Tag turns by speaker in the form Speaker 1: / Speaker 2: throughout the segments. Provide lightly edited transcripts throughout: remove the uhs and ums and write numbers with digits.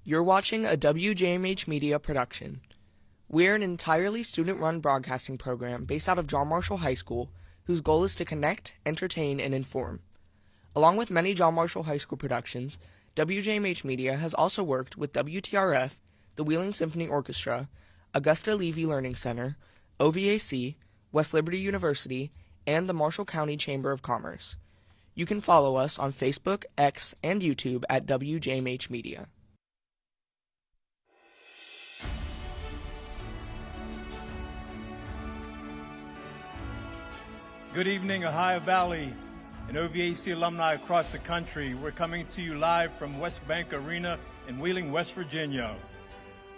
Speaker 1: You're watching a WJMH Media production. We're an entirely student-run broadcasting program based out of John Marshall High School, whose goal is to connect, entertain, and inform. Along with many John Marshall High School productions, WJMH Media has also worked with WTRF, the Wheeling Symphony Orchestra, Augusta Levy Learning Center, OVAC, West Liberty University, and the Marshall County Chamber of Commerce. You can follow us on Facebook, X, and YouTube at WJMH Media.
Speaker 2: Good evening, Ohio Valley and OVAC alumni across the country. We're coming to you live from West Bank Arena in Wheeling, West Virginia.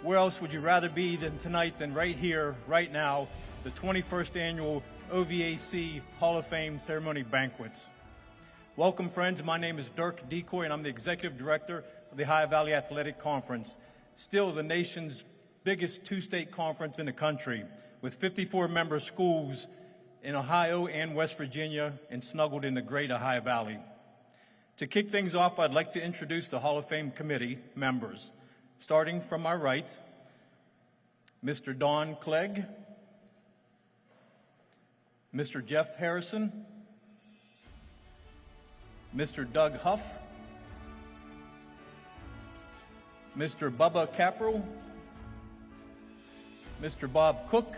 Speaker 2: Where else would you rather be than tonight than right here, right now, the 21st annual OVAC Hall of Fame ceremony banquets. Welcome, friends. My name is Dirk Decoy, and I'm the Executive Director of the Ohio Valley Athletic Conference, still the nation's biggest two-state conference in the country, with 54 member schools in Ohio and West Virginia and snuggled in the great Ohio Valley. To kick things off, I'd like to introduce the Hall of Fame committee members. Starting from my right, Mr. Don Clegg, Mr. Jeff Harrison, Mr. Doug Huff, Mr. Bubba Caprell, Mr. Bob Cook,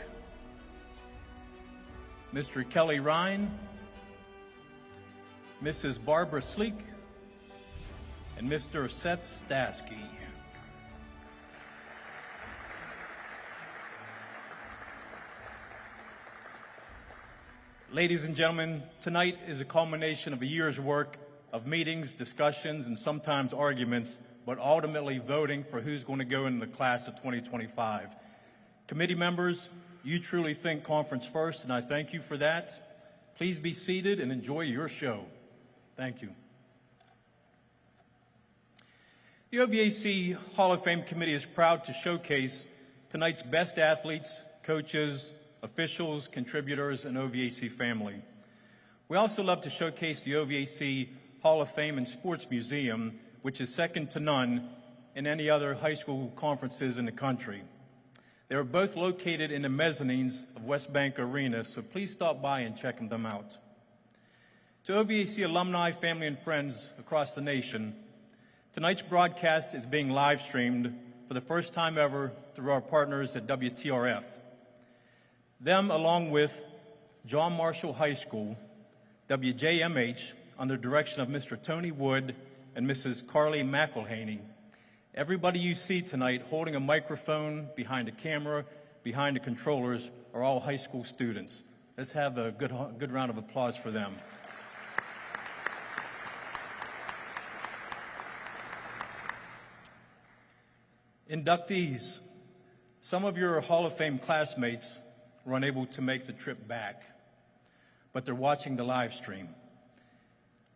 Speaker 2: Mr. Kelly Ryan, Mrs. Barbara Sleek, and Mr. Seth Stasky. Ladies and gentlemen, tonight is a culmination of a year's work of meetings, discussions, and sometimes arguments, but ultimately voting for who's going to go in the class of 2025. Committee members, you truly think conference first, and I thank you for that. Please be seated and enjoy your show. Thank you. The OVAC Hall of Fame Committee is proud to showcase tonight's best athletes, coaches, officials, contributors, and OVAC family. We also love to showcase the OVAC Hall of Fame and Sports Museum, which is second to none in any other high school conferences in the country. They are both located in the mezzanines of West Bank Arena, so please stop by and check them out. To OVAC alumni, family, and friends across the nation, tonight's broadcast is being live streamed for the first time ever through our partners at WTRF. Them, along with John Marshall High School, WJMH, under the direction of Mr. Tony Wood and Mrs. Carly McElhaney. Everybody you see tonight holding a microphone, behind a camera, behind the controllers, are all high school students. Let's have a good round of applause for them. Inductees, some of your Hall of Fame classmates were unable to make the trip back, but they're watching the live stream.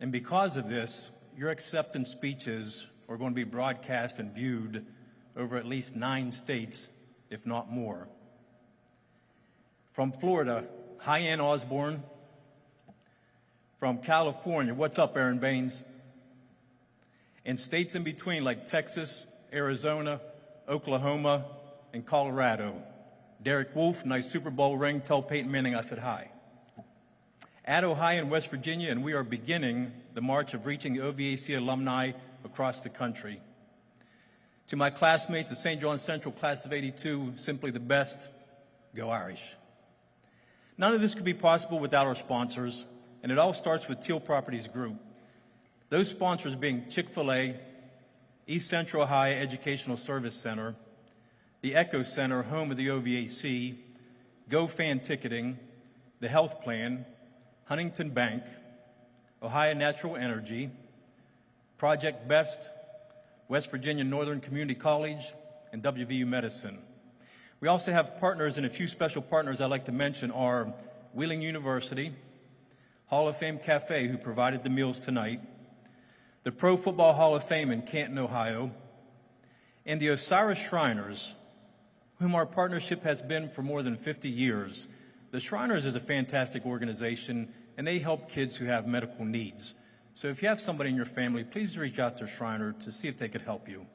Speaker 2: And because of this, your acceptance speeches are going to be broadcast and viewed over at least 9 states, if not more. From Florida, hi, Ann Osborne. From California, what's up, Aaron Baines? And states in between like Texas, Arizona, Oklahoma, and Colorado. Derek Wolf, nice Super Bowl ring. Tell Peyton Manning I said hi. At Ohio and West Virginia, and we are beginning the march of reaching the OVAC alumni across the country. To my classmates, the St. John Central class of '82, simply the best. Go Irish. None of this could be possible without our sponsors, and it all starts with Teal Properties Group. Those sponsors being Chick-fil-A, East Central Ohio Educational Service Center, the Echo Center, home of the OVAC, Go Fan Ticketing, the Health Plan, Huntington Bank, Ohio Natural Energy, Project Best, West Virginia Northern Community College, and WVU Medicine. We also have partners, and a few special partners I'd like to mention are Wheeling University, Hall of Fame Cafe, who provided the meals tonight, the Pro Football Hall of Fame in Canton, Ohio, and the Osiris Shriners, whom our partnership has been for more than 50 years. The Shriners is a fantastic organization, and they help kids who have medical needs. So if you have somebody in your family, please reach out to Shriner to see if they could help you.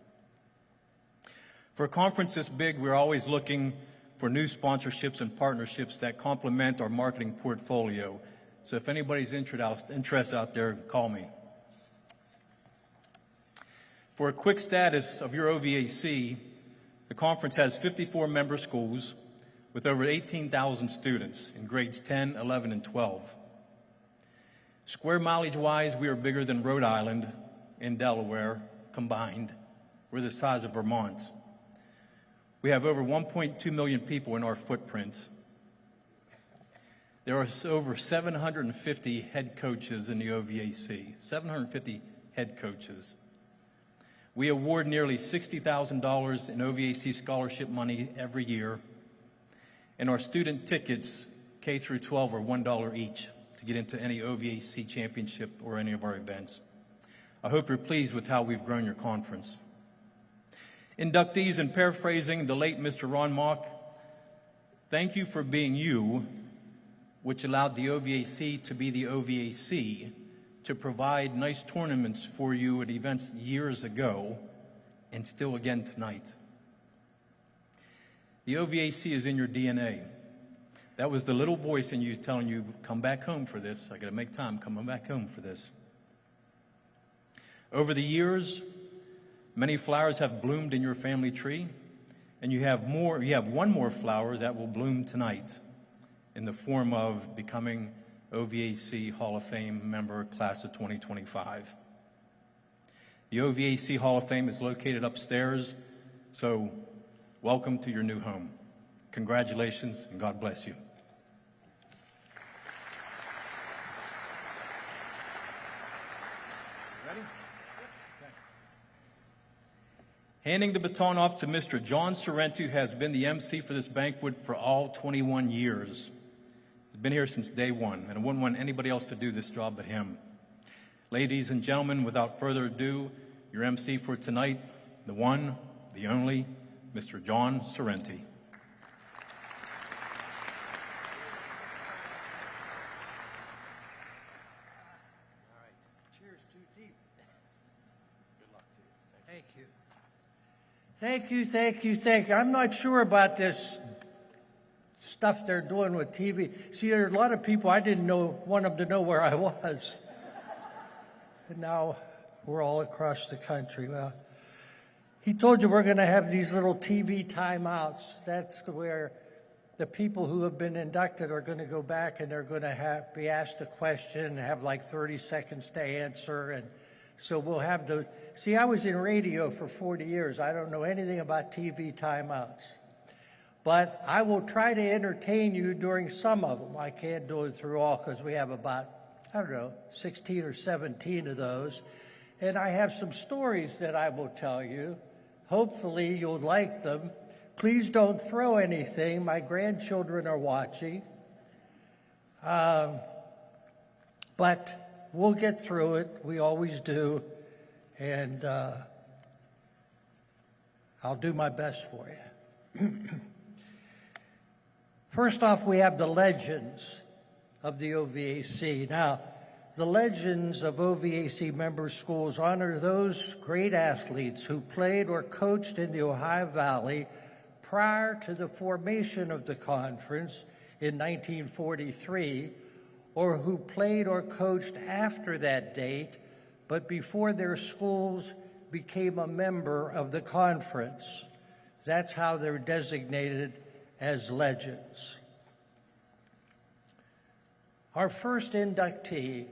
Speaker 2: For a conference this big, we're always looking for new sponsorships and partnerships that complement our marketing portfolio. So if anybody's interest out there, call me. For a quick status of your OVAC, the conference has 54 member schools with over 18,000 students in grades 10, 11, and 12. Square mileage-wise, we are bigger than Rhode Island and Delaware combined. We're the size of Vermont. We have over 1.2 million people in our footprint. There are over 750 head coaches in the OVAC, 750 head coaches. We award nearly $60,000 in OVAC scholarship money every year, and our student tickets, K through 12, are $1 each to get into any OVAC championship or any of our events. I hope you're pleased with how we've grown your conference. Inductees, and paraphrasing the late Mr. Ron Mock, thank you for being you, which allowed the OVAC to be the OVAC, to provide nice tournaments for you at events years ago, and still again tonight. The OVAC is in your DNA. That was the little voice in you telling you, come back home for this. I gotta make time, coming back home for this. Over the years, many flowers have bloomed in your family tree, and you have one more flower that will bloom tonight in the form of becoming OVAC Hall of Fame member, class of 2025. The OVAC Hall of Fame is located upstairs, so welcome to your new home. Congratulations, and God bless you. Ready? Okay. Handing the baton off to Mr. John Sorrenti, who has been the MC for this banquet for all 21 years. He's been here since day one, and I wouldn't want anybody else to do this job but him. Ladies and gentlemen, without further ado, your MC for tonight, the one, the only, Mr. John Sorrenti.
Speaker 3: All right. Cheers too deep. Good luck to you. Thank you. Thank you, thank you, thank you. I'm not sure about this stuff they're doing with TV. See, there are a lot of people I didn't want them to know where I was. And now we're all across the country. Well, he told you we're going to have these little TV timeouts. That's where the people who have been inducted are going to go back and they're going to be asked a question and have like 30 seconds to answer. And so we'll have the... See, I was in radio for 40 years. I don't know anything about TV timeouts. But I will try to entertain you during some of them. I can't do it through all because we have about, 16 or 17 of those. And I have some stories that I will tell you. Hopefully you'll like them. Please don't throw anything. My grandchildren are watching. But we'll get through it. We always do. And I'll do my best for you. First off, we have the legends of the OVAC. Now, the legends of OVAC member schools honor those great athletes who played or coached in the Ohio Valley prior to the formation of the conference in 1943, or who played or coached after that date, but before their schools became a member of the conference. That's how they're designated as legends. Our first inductee,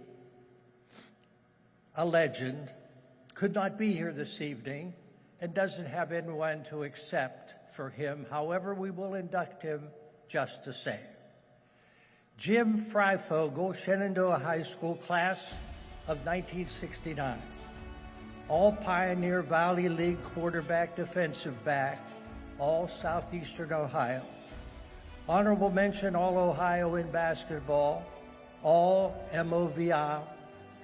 Speaker 3: a legend, could not be here this evening and doesn't have anyone to accept for him. However, we will induct him just the same. Jim Freifogel, Shenandoah High School, class of 1969. All Pioneer Valley League quarterback, defensive back, all Southeastern Ohio. Honorable mention, all Ohio in basketball, all MOVI,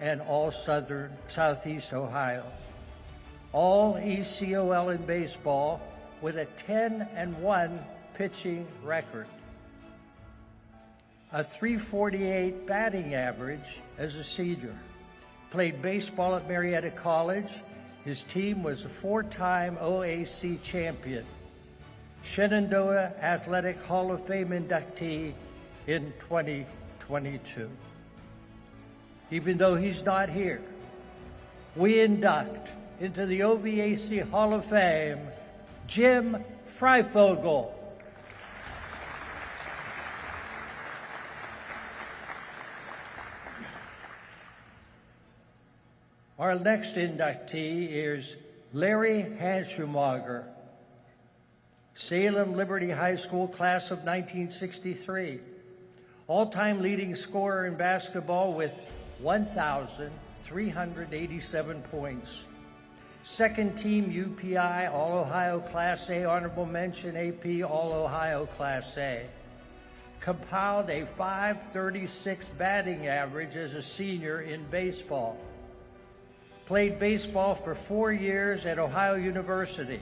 Speaker 3: and all Southeast Ohio. All ECOL in baseball with a 10-1 pitching record. A .348 batting average as a senior. Played baseball at Marietta College His team was a four-time OAC champion, Shenandoah Athletic Hall of Fame inductee in 2022. Even though he's not here, we induct into the OVAC Hall of Fame Jim Freifogel. Our next inductee is Larry Hanschemacher, Salem Liberty High School class of 1963, all-time leading scorer in basketball with 1,387 points. Second team UPI All-Ohio Class A, honorable mention AP All-Ohio Class A. Compiled a .536 batting average as a senior in baseball. Played baseball for 4 years at Ohio University.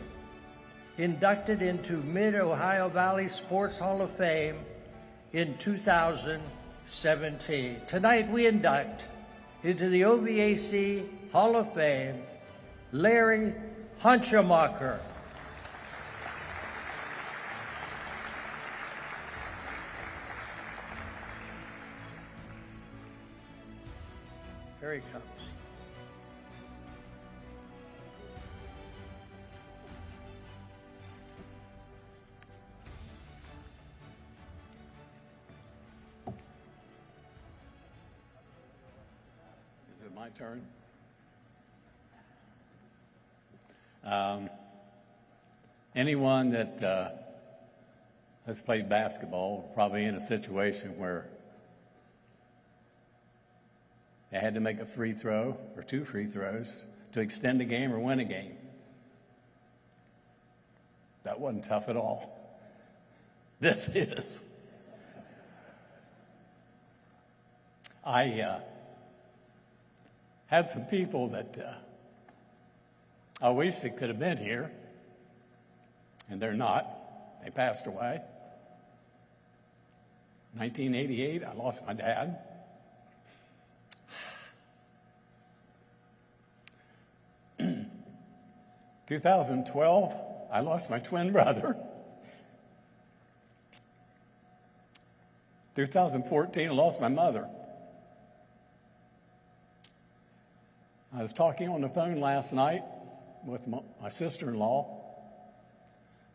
Speaker 3: Inducted into Mid-Ohio Valley Sports Hall of Fame in 2017. Tonight we induct into the OVAC Hall of Fame Larry Hanschemacher. Here he comes.
Speaker 4: Is it my turn? Anyone that has played basketball probably in a situation where they had to make a free throw or two free throws to extend a game or win a game. That wasn't tough at all. This is. I had some people that I wish they could have been here, and they're not. They passed away. 1988, I lost my dad. 2012, I lost my twin brother. 2014, I lost my mother. I was talking on the phone last night with my sister-in-law.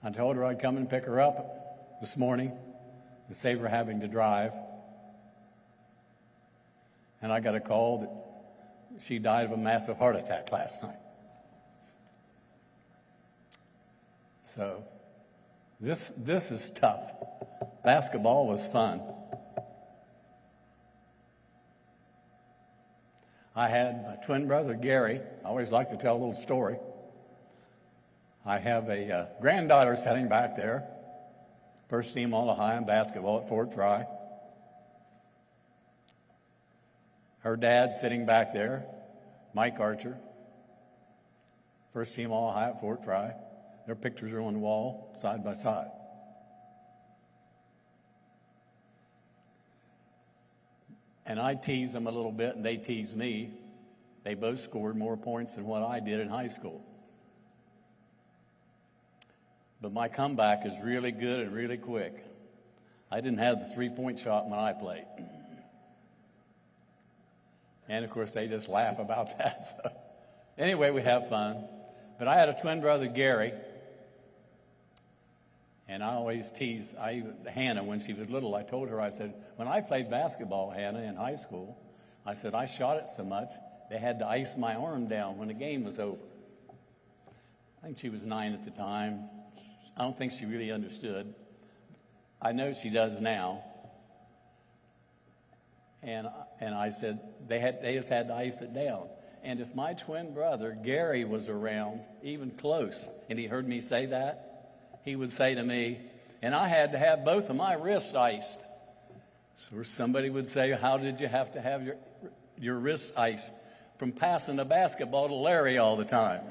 Speaker 4: I told her I'd come and pick her up this morning and save her having to drive. And I got a call that she died of a massive heart attack last night. So this is tough. Basketball was fun. I had my twin brother, Gary. I always like to tell a little story. I have a granddaughter sitting back there, first team All-Ohio in basketball at Fort Fry. Her dad sitting back there, Mike Archer, first team All-Ohio at Fort Fry. Their pictures are on the wall, side by side. And I tease them a little bit, and they tease me. They both scored more points than what I did in high school. But my comeback is really good and really quick. I didn't have the three-point shot when I played. And, of course, they just laugh about that. So, anyway, we have fun. But I had a twin brother, Gary. And I always tease Hannah when she was little. I told her, I said, when I played basketball, Hannah, in high school, I said, I shot it so much, they had to ice my arm down when the game was over. I think she was 9 at the time. I don't think she really understood. I know she does now. And I said, they just had to ice it down. And if my twin brother, Gary, was around, even close, and he heard me say that, he would say to me, and I had to have both of my wrists iced. So somebody would say, how did you have to have your wrists iced? From passing the basketball to Larry all the time.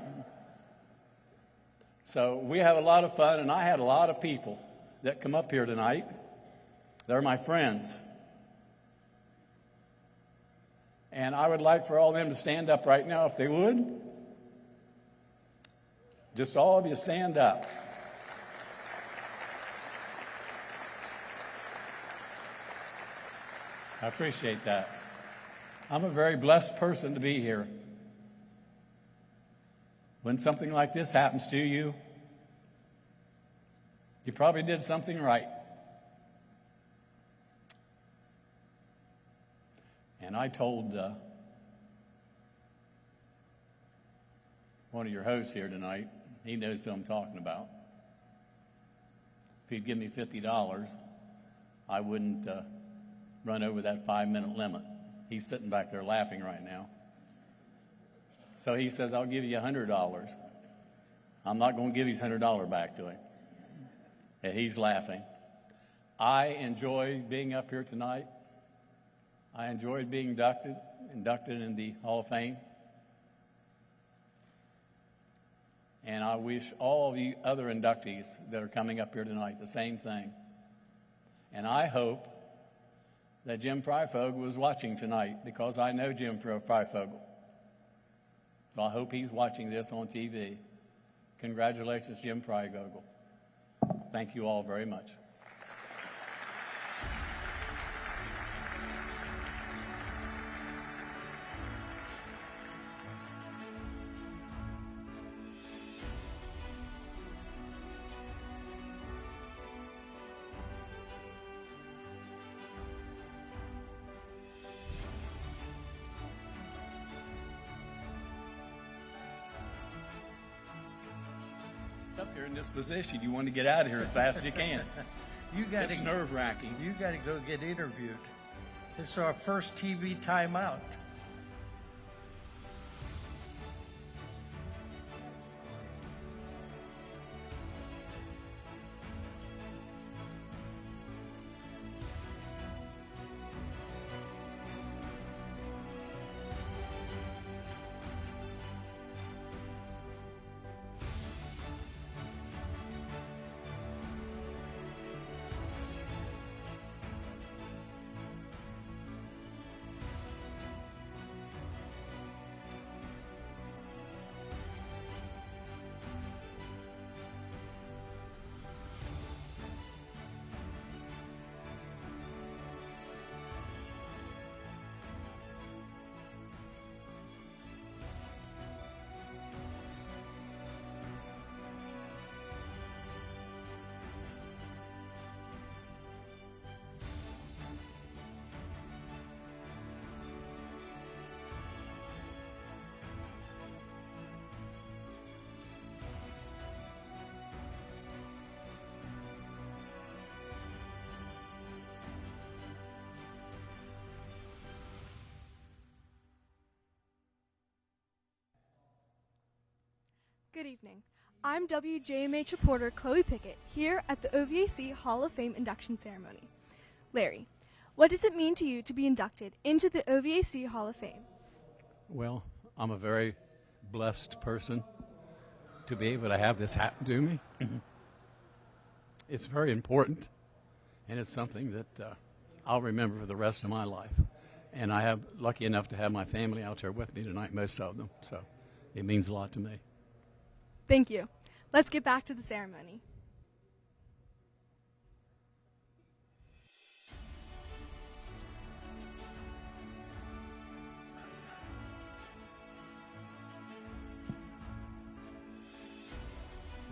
Speaker 4: So we have a lot of fun, and I had a lot of people that come up here tonight. They're my friends. And I would like for all of them to stand up right now if they would. Just all of you stand up. I appreciate that. I'm a very blessed person to be here. When something like this happens to you, you probably did something right. And I told one of your hosts here tonight, he knows who I'm talking about. If he'd give me $50, I wouldn't run over that 5-minute limit. He's sitting back there laughing right now. So he says, I'll give you $100. I'm not going to give his $100 back to him. And he's laughing. I enjoy being up here tonight. I enjoyed being inducted in the Hall of Fame. And I wish all of you other inductees that are coming up here tonight the same thing. And I hope that Jim Freifogel was watching tonight, because I know Jim Freifogel. So I hope he's watching this on TV. Congratulations, Jim Freifogel. Thank you all very much. Up here in this position, you want to get out of here as fast as you can. It's nerve-wracking.
Speaker 3: You got to go get interviewed. This is our first TV timeout.
Speaker 5: Good evening. I'm WJMH reporter Chloe Pickett here at the OVAC Hall of Fame induction ceremony. Larry, what does it mean to you to be inducted into the OVAC Hall of Fame?
Speaker 4: Well, I'm a very blessed person to be able to have this happen to me. It's very important, and it's something that I'll remember for the rest of my life. And I have lucky enough to have my family out there with me tonight, most of them, so it means a lot to me.
Speaker 5: Thank you. Let's get back to the ceremony.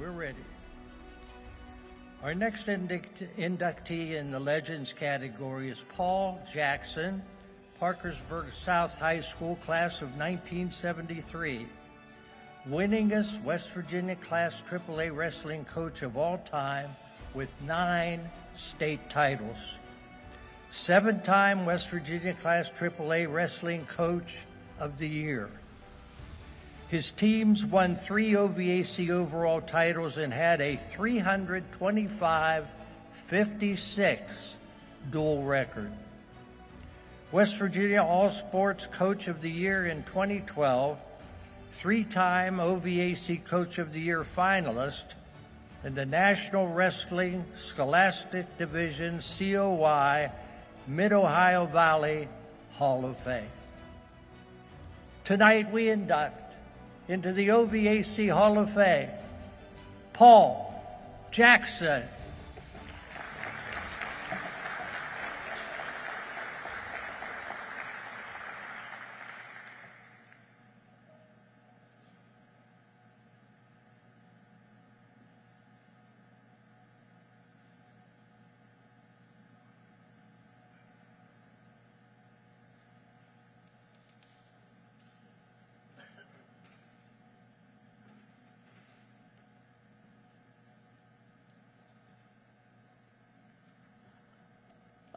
Speaker 3: We're ready. Our next inductee in the Legends category is Paul Jackson, Parkersburg South High School class of 1973. Winningest West Virginia Class AAA wrestling coach of all time with 9 state titles. 7-time West Virginia Class AAA wrestling coach of the year. His teams won 3 OVAC overall titles and had a 325-56 dual record. West Virginia All Sports Coach of the Year in 2012, 3-time OVAC Coach of the Year finalist, and the National Wrestling Scholastic Division COI Mid-Ohio Valley Hall of Fame. Tonight we induct into the OVAC Hall of Fame Paul Jackson.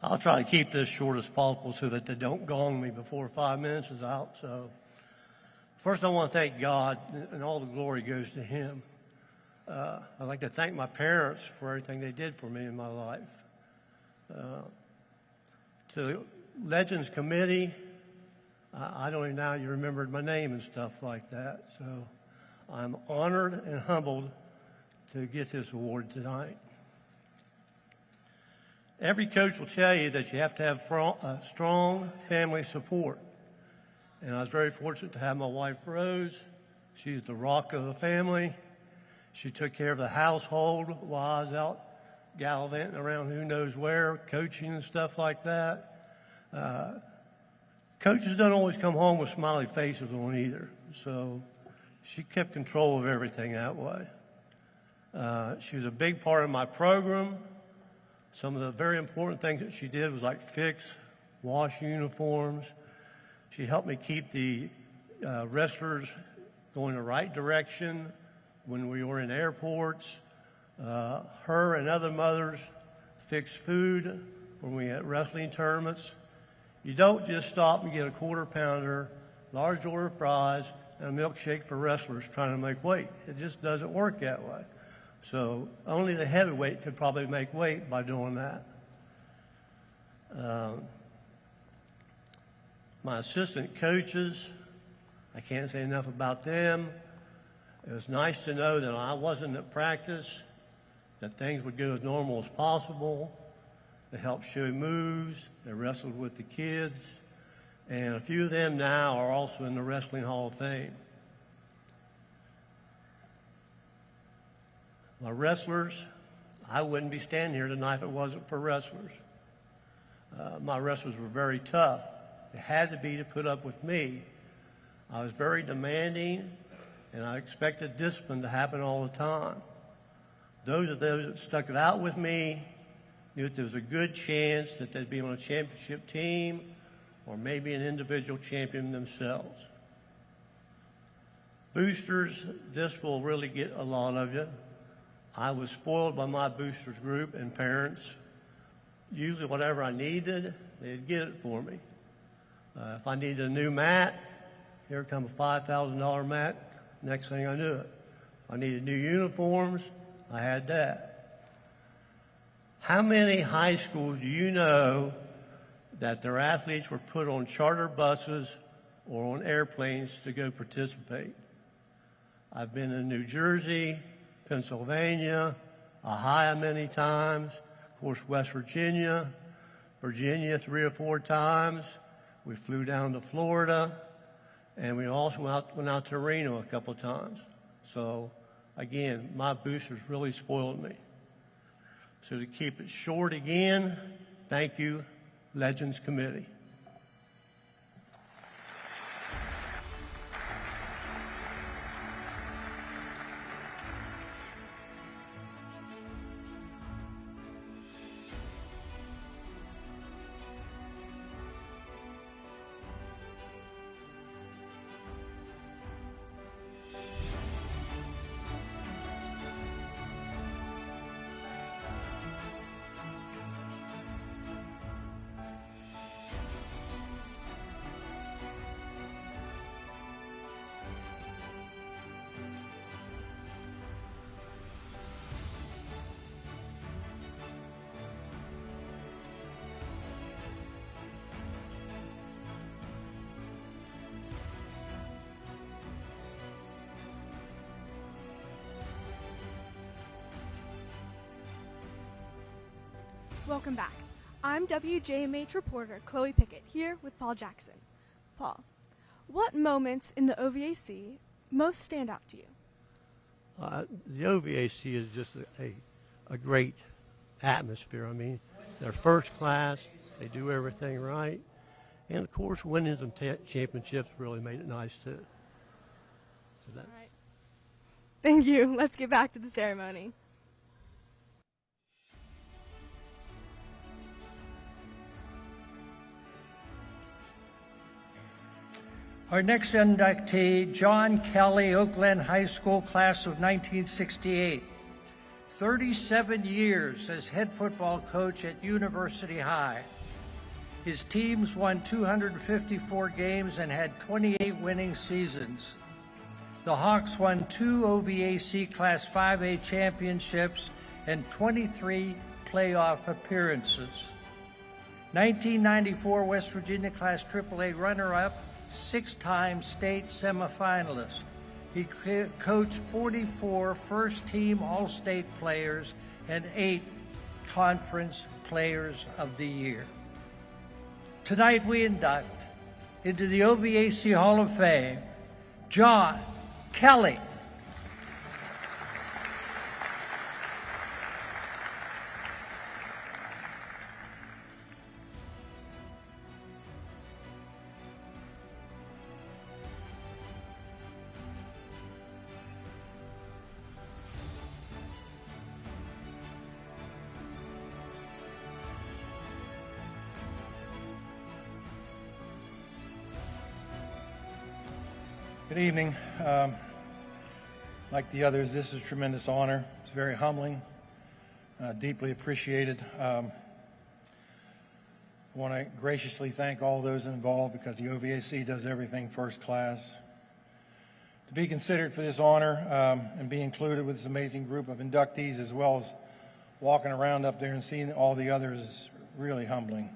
Speaker 3: I'll try to keep this short as possible so that they don't gong me before 5 minutes is out. So first I want to thank God, and all the glory goes to him. I'd like to thank my parents for everything they did for me in my life. To the Legends Committee, I don't even know how you remembered my name and stuff like that. So I'm honored and humbled to get this award tonight. Every coach will tell you that you have to have strong family support. And I was very fortunate to have my wife, Rose. She's the rock of the family. She took care of the household while I was out gallivanting around who knows where, coaching and stuff like that. Coaches don't always come home with smiley faces on either. So she kept control of everything that way. She was a big part of my program. Some of the very important things that she did was like fix, wash uniforms. She helped me keep the wrestlers going the right direction when we were in airports. Her and other mothers fixed food when we had wrestling tournaments. You don't just stop and get a quarter pounder, large order of fries, and a milkshake for wrestlers trying to make weight. It just doesn't work that way. So only the heavyweight could probably make weight by doing that. My assistant coaches, I can't say enough about them. It was nice to know that I wasn't at practice, that things would go as normal as possible. They helped show moves. They wrestled with the kids. And a few of them now are also in the Wrestling Hall of Fame. My wrestlers, I wouldn't be standing here tonight if it wasn't for wrestlers. My wrestlers were very tough. They had to be to put up with me. I was very demanding, and I expected discipline to happen all the time. Those that stuck it out with me knew that there was a good chance that they'd be on a championship team or maybe an individual champion themselves. Boosters, this will really get a lot of you. I was spoiled by my boosters group and parents. Usually whatever I needed, they'd get it for me. If I needed a new mat, here comes a $5,000 mat. Next thing I knew it. If I needed new uniforms, I had that. How many high schools do you know that their athletes were put on charter buses or on airplanes to go participate? I've been in New Jersey, Pennsylvania, Ohio many times, of course West Virginia, Virginia 3 or 4 times. We flew down to Florida, and we also went out to Reno a couple of times. So again, my boosters really spoiled me. So to keep it short again, thank you, Legends Committee.
Speaker 5: Welcome back. I'm WJMH reporter Chloe Pickett here with Paul Jackson. Paul, what moments in the OVAC most stand out to you?
Speaker 6: The OVAC is just a great atmosphere. I mean, they're first class. They do everything right. And, of course, winning some championships really made it nice, too. So that's,
Speaker 5: All right. Thank you. Let's get back to the ceremony.
Speaker 3: Our next inductee, John Kelly, Oak Glen High School, class of 1968. 37 years as head football coach at University High. His teams won 254 games and had 28 winning seasons. The Hawks won 2 OVAC Class 5A championships and 23 playoff appearances. 1994 West Virginia Class AAA runner-up, 6-time state semifinalist. He coached 44 first-team All-State players and 8 Conference Players of the Year. Tonight we induct into the OVAC Hall of Fame, John Kelly.
Speaker 2: Good evening. Like the others, this is a tremendous honor. It's very humbling, deeply appreciated. I want to graciously thank all those involved because the OVAC does everything first class. To be considered for this honor and be included with this amazing group of inductees, as well as walking around up there and seeing all the others, is really humbling.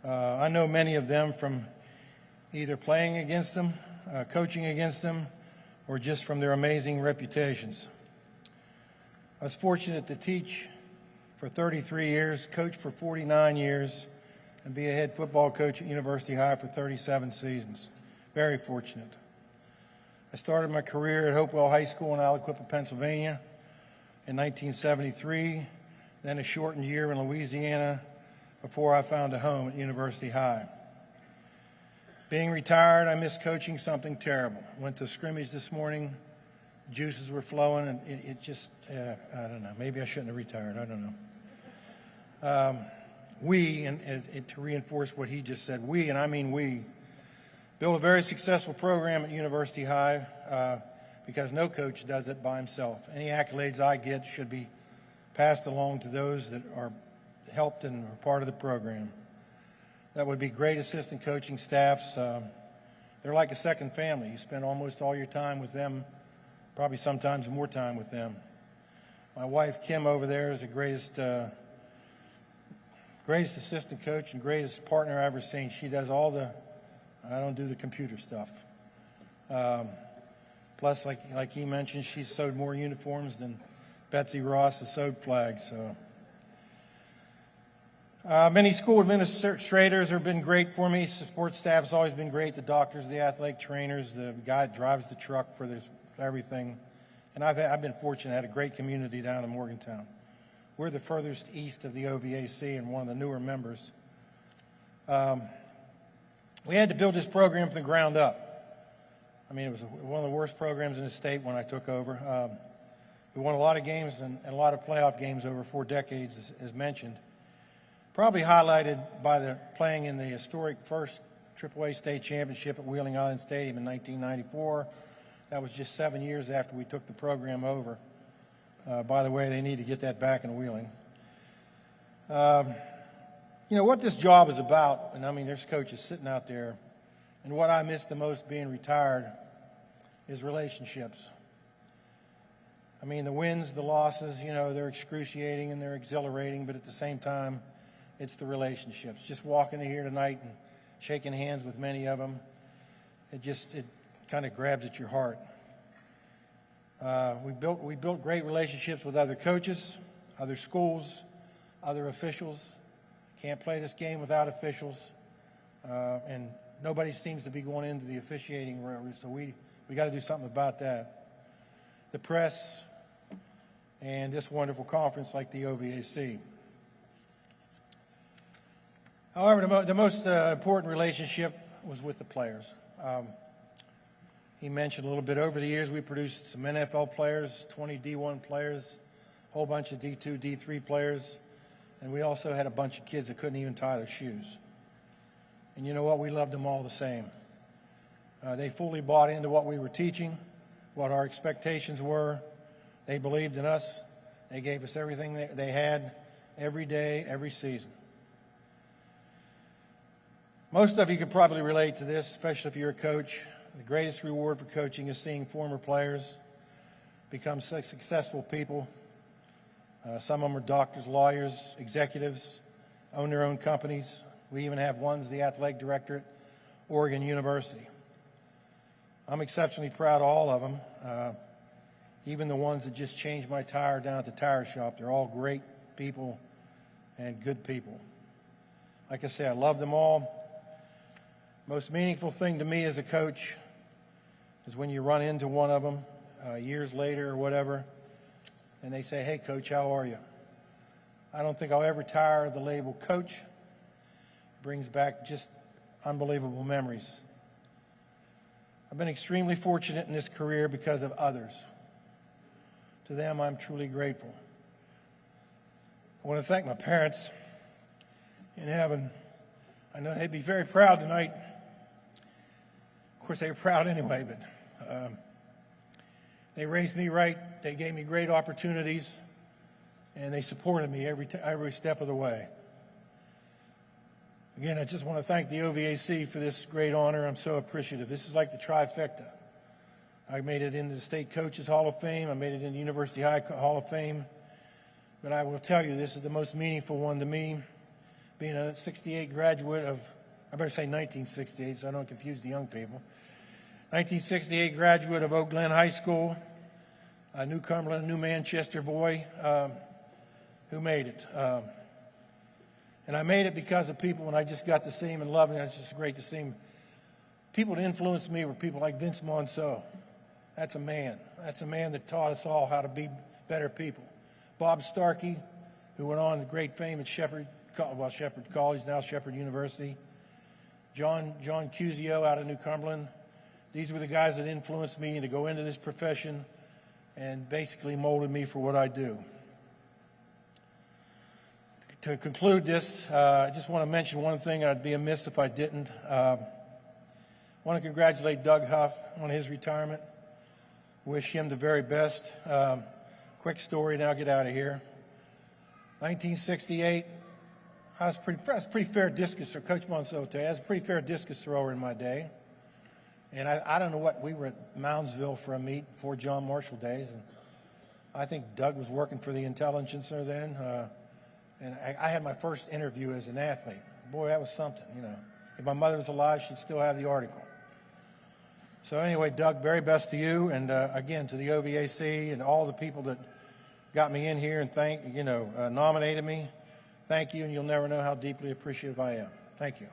Speaker 2: I know many of them from either playing against them, coaching against them, or just from their amazing reputations. I was fortunate to teach for 33 years, coach for 49 years, and be a head football coach at University High for 37 seasons. Very fortunate. I started my career at Hopewell High School in Aliquippa, Pennsylvania in 1973, then a shortened year in Louisiana before I found a home at University High. Being retired, I missed coaching something terrible. Went to a scrimmage this morning. The juices were flowing, and it just, I don't know. Maybe I shouldn't have retired. I don't know. And to reinforce what he just said, we, and I mean we, built a very successful program at University High because no coach does it by himself. Any accolades I get should be passed along to those that are helped and are part of the program. That would be great assistant coaching staffs. They're like a second family. You spend almost all your time with them, probably sometimes more time with them. My wife, Kim, over there is the greatest assistant coach and greatest partner I've ever seen. She does all the, I don't do the computer stuff. Plus, like he mentioned, she's sewed more uniforms than Betsy Ross has sewed flags. So. Many school administrators have been great for me. Support staff has always been great. The doctors, the athletic trainers, the guy that drives the truck for this, everything. And I've been fortunate. I had a great community down in Morgantown. We're the furthest east of the OVAC and one of the newer members. We had to build this program from the ground up. I mean, it was one of the worst programs in the state when I took over. We won a lot of games and a lot of playoff games over 4 decades, as mentioned. Probably highlighted by the playing in the historic first AAA state championship at Wheeling Island Stadium in 1994. That was just 7 years after we took the program over. By the way, they need to get that back in Wheeling. You know, what this job is about, and I mean, there's coaches sitting out there, and what I miss the most being retired is relationships. I mean, the wins, the losses, you know, they're excruciating and they're exhilarating, but at the same time, it's the relationships. Just walking in here tonight and shaking hands with many of them, it kind of grabs at your heart. We built great relationships with other coaches, other schools, other officials. Can't play this game without officials, and nobody seems to be going into the officiating room, so we got to do something about that.
Speaker 7: the press, and this wonderful conference like the OVAC. However, the most important relationship was with the players. He mentioned a little bit over the years we produced some NFL players, 20 D1 players, a whole bunch of D2, D3 players, and we also had a bunch of kids that couldn't even tie their shoes. And you know what? We loved them all the same. They fully bought into what we were teaching, what our expectations were. They believed in us. They gave us everything they had every day, every season. Most of you could probably relate to this, especially if you're a coach. The greatest reward for coaching is seeing former players become successful people. Some of them are doctors, lawyers, executives, own their own companies. We even have one's the athletic director at Oregon University. I'm exceptionally proud of all of them, even the ones that just changed my tire down at the tire shop. They're all great people and good people. Like I say, I love them all. Most meaningful thing to me as a coach is when you run into one of them years later or whatever, and they say, "Hey, Coach, how are you?" I don't think I'll ever tire of the label coach. It brings back just unbelievable memories. I've been extremely fortunate in this career because of others. To them, I'm truly grateful. I want to thank my parents in heaven. I know they'd be very proud tonight. Of course, they were proud anyway, but they raised me right. They gave me great opportunities, and they supported me every step of the way. Again, I just want to thank the OVAC for this great honor. I'm so appreciative. This is like the trifecta. I made it into the State Coaches Hall of Fame. I made it in the University High Hall of Fame. But I will tell you, this is the most meaningful one to me. Being a 68 graduate of, I better say 1968 so I don't confuse the young people. 1968 graduate of Oak Glen High School, a New Cumberland, New Manchester boy who made it. And I made it because of people, and I just got to see him and love him. It's just great to see him. People that influenced me were people like Vince Monceau. That's a man. That's a man that taught us all how to be better people. Bob Starkey, who went on to great fame at Shepherd College, now Shepherd University. John Cusio out of New Cumberland. These were the guys that influenced me to go into this profession and basically molded me for what I do. To conclude this, I just want to mention one thing. I'd be amiss if I didn't. I want to congratulate Doug Huff on his retirement. Wish him the very best. Quick story, and I'll get out of here. 1968, I was pretty fair discus thrower. Coach Monceau, I was a pretty fair discus thrower in my day. And I don't know what, we were at Moundsville for a meet before John Marshall days. And I think Doug was working for the Intelligencer then. And I had my first interview as an athlete. Boy, that was something, you know. If my mother was alive, she'd still have the article. So anyway, Doug, very best to you. And again, to the OVAC and all the people that got me in here and nominated me. Thank you, and you'll never know how deeply appreciative I am. Thank you.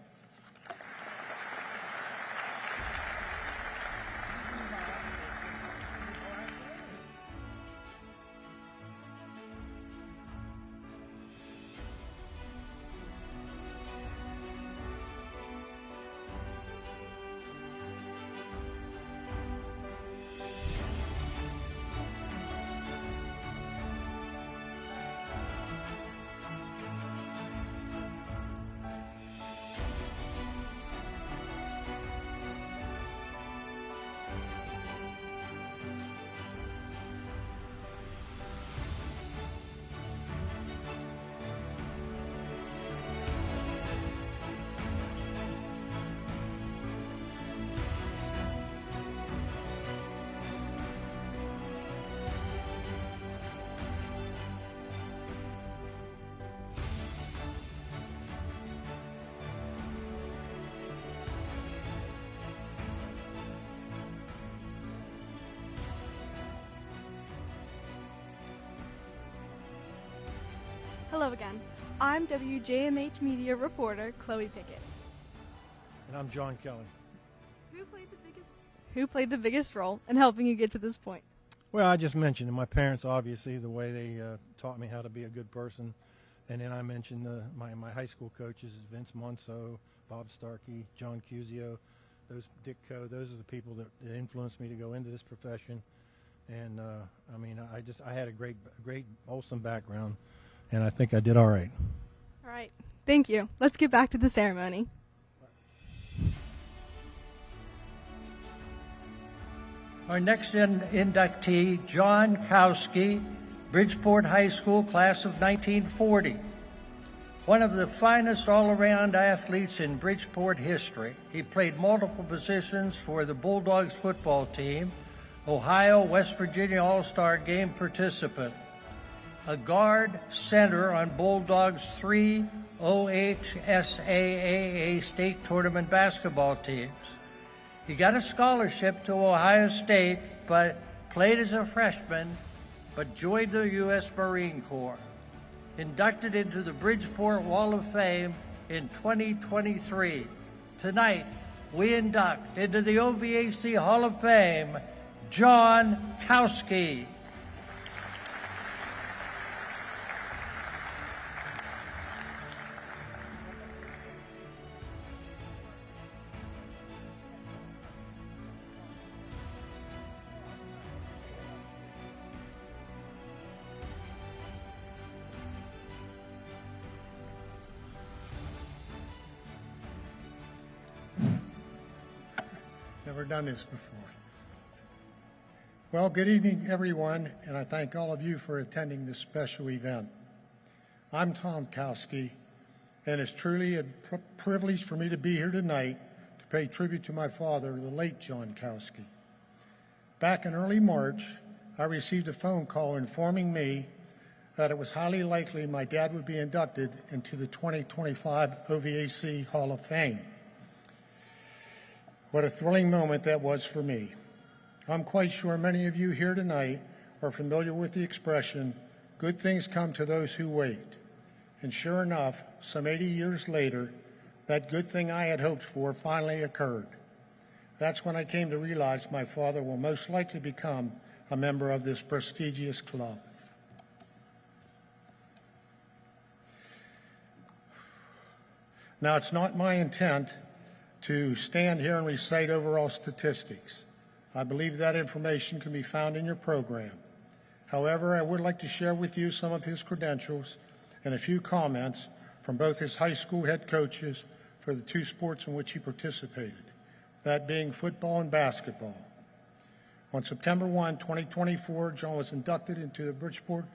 Speaker 5: Hello again. I'm WJMH Media reporter Chloe Pickett.
Speaker 7: And I'm John Kelly.
Speaker 5: Who played the biggest role in helping you get to this point?
Speaker 7: Well, I just mentioned my parents, obviously, the way they taught me how to be a good person. And then I mentioned my high school coaches, Vince Monso, Bob Starkey, John Cusio, Dick Coe. Those are the people that influenced me to go into this profession. And I had a great, wholesome background, and I think I did all right.
Speaker 5: All right. Thank you. Let's get back to the ceremony.
Speaker 3: Our next inductee, John Kowski, Bridgeport High School, class of 1940. One of the finest all-around athletes in Bridgeport history. He played multiple positions for the Bulldogs football team, Ohio, West Virginia All-Star Game participant, a guard center on Bulldogs' 3 OHSAAA state tournament basketball teams. He got a scholarship to Ohio State, but played as a freshman, but joined the U.S. Marine Corps. Inducted into the Bridgeport Wall of Fame in 2023. Tonight, we induct into the OVAC Hall of Fame, John Kowski.
Speaker 8: Never done this before. Well, good evening, everyone, and I thank all of you for attending this special event. I'm Tom Kowski, and it's truly a privilege for me to be here tonight to pay tribute to my father, the late John Kowski. Back in early March, I received a phone call informing me that it was highly likely my dad would be inducted into the 2025 OVAC Hall of Fame. What a thrilling moment that was for me. I'm quite sure many of you here tonight are familiar with the expression, good things come to those who wait. And sure enough, some 80 years later, that good thing I had hoped for finally occurred. That's when I came to realize my father will most likely become a member of this prestigious club. Now, it's not my intent to stand here and recite overall statistics. I believe that information can be found in your program. However, I would like to share with you some of his credentials and a few comments from both his high school head coaches for the two sports in which he participated, that being football and basketball. On September 1, 2024, John was inducted into the Bridgeport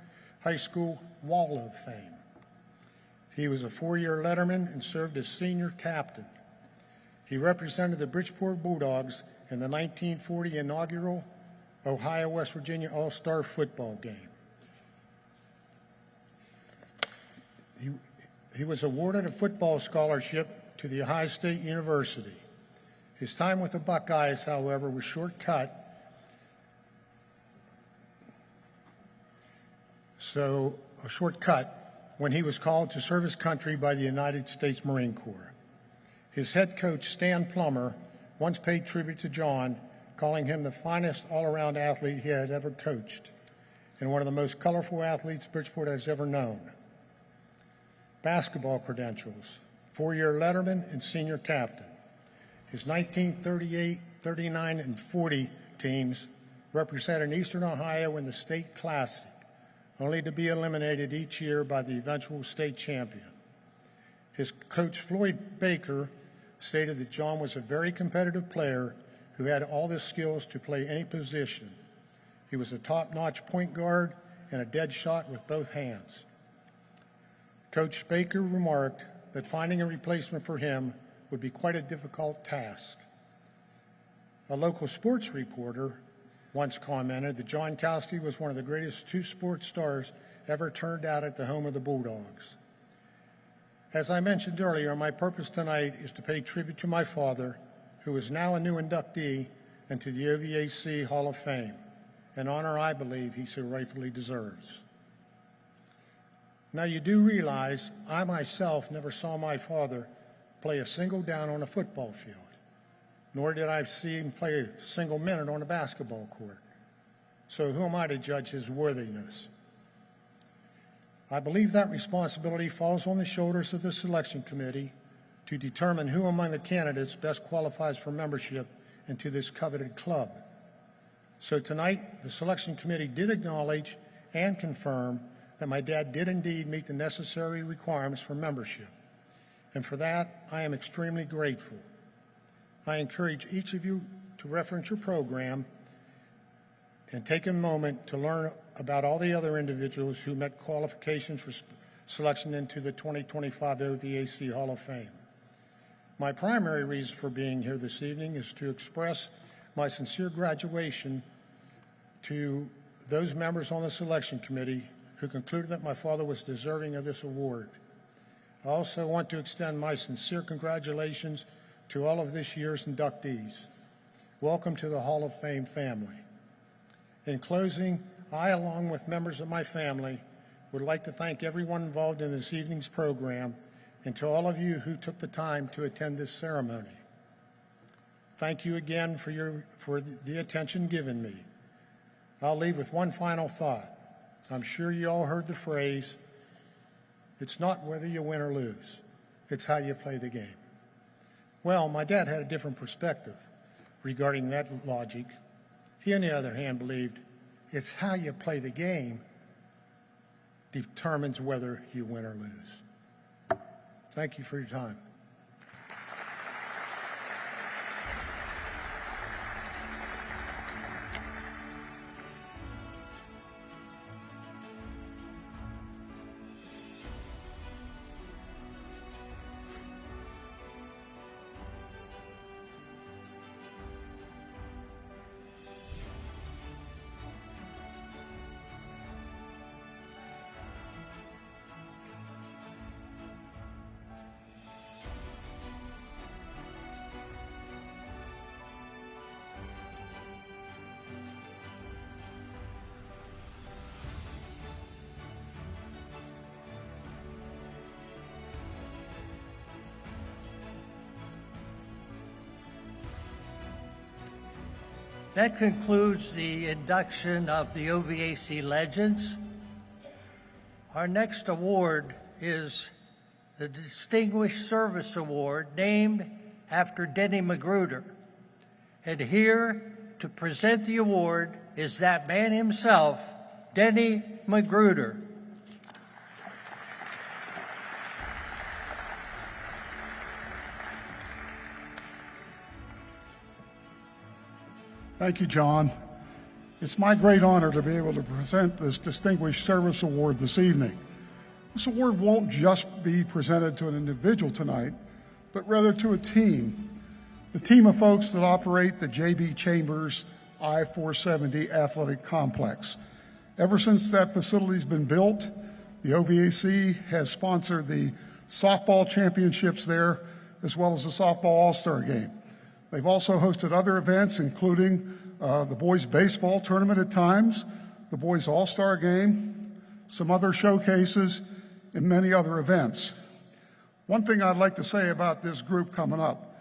Speaker 8: High School Wall of Fame. He was a four-year letterman and served as senior captain. He represented the Bridgeport Bulldogs in the 1940 inaugural Ohio-West Virginia All-Star football game. He was awarded a football scholarship to the Ohio State University. His time with the Buckeyes, however, was short-cut. When he was called to serve his country by the United States Marine Corps. His head coach, Stan Plummer, once paid tribute to John, calling him the finest all-around athlete he had ever coached and one of the most colorful athletes Bridgeport has ever known. Basketball credentials, four-year letterman and senior captain. His 1938, 39, and 40 teams represented Eastern Ohio in the state classic, only to be eliminated each year by the eventual state champion. His coach, Floyd Baker, stated that John was a very competitive player who had all the skills to play any position. He was a top-notch point guard and a dead shot with both hands. Coach Baker remarked that finding a replacement for him would be quite a difficult task. A local sports reporter once commented that John Kowski was one of the greatest two sports stars ever turned out at the home of the Bulldogs. As I mentioned earlier, my purpose tonight is to pay tribute to my father, who is now a new inductee into the OVAC Hall of Fame, an honor I believe he so rightfully deserves. Now, you do realize I myself never saw my father play a single down on a football field, nor did I see him play a single minute on a basketball court. So who am I to judge his worthiness? I believe that responsibility falls on the shoulders of the selection committee to determine who among the candidates best qualifies for membership into this coveted club. So tonight, the selection committee did acknowledge and confirm that my dad did indeed meet the necessary requirements for membership. And for that, I am extremely grateful. I encourage each of you to reference your program and take a moment to learn about all the other individuals who met qualifications for selection into the 2025 OVAC Hall of Fame. My primary reason for being here this evening is to express my sincere gratitude to those members on the selection committee who concluded that my father was deserving of this award. I also want to extend my sincere congratulations to all of this year's inductees. Welcome to the Hall of Fame family. In closing, I, along with members of my family, would like to thank everyone involved in this evening's program and to all of you who took the time to attend this ceremony. Thank you again for the attention given me. I'll leave with one final thought. I'm sure you all heard the phrase, it's not whether you win or lose, it's how you play the game. Well, my dad had a different perspective regarding that logic. He, on the other hand, believed it's how you play the game determines whether you win or lose. Thank you for your time.
Speaker 3: That concludes the induction of the OVAC Legends. Our next award is the Distinguished Service Award, named after Denny Magruder. And here to present the award is that man himself, Denny Magruder.
Speaker 9: Thank you, John. It's my great honor to be able to present this Distinguished Service Award this evening. This award won't just be presented to an individual tonight, but rather to a team. The team of folks that operate the J.B. Chambers I-470 Athletic Complex. Ever since that facility's been built, the OVAC has sponsored the softball championships there, as well as the softball all-star game. They've also hosted other events, including the boys' baseball tournament at times, the boys' all-star game, some other showcases, and many other events. One thing I'd like to say about this group coming up,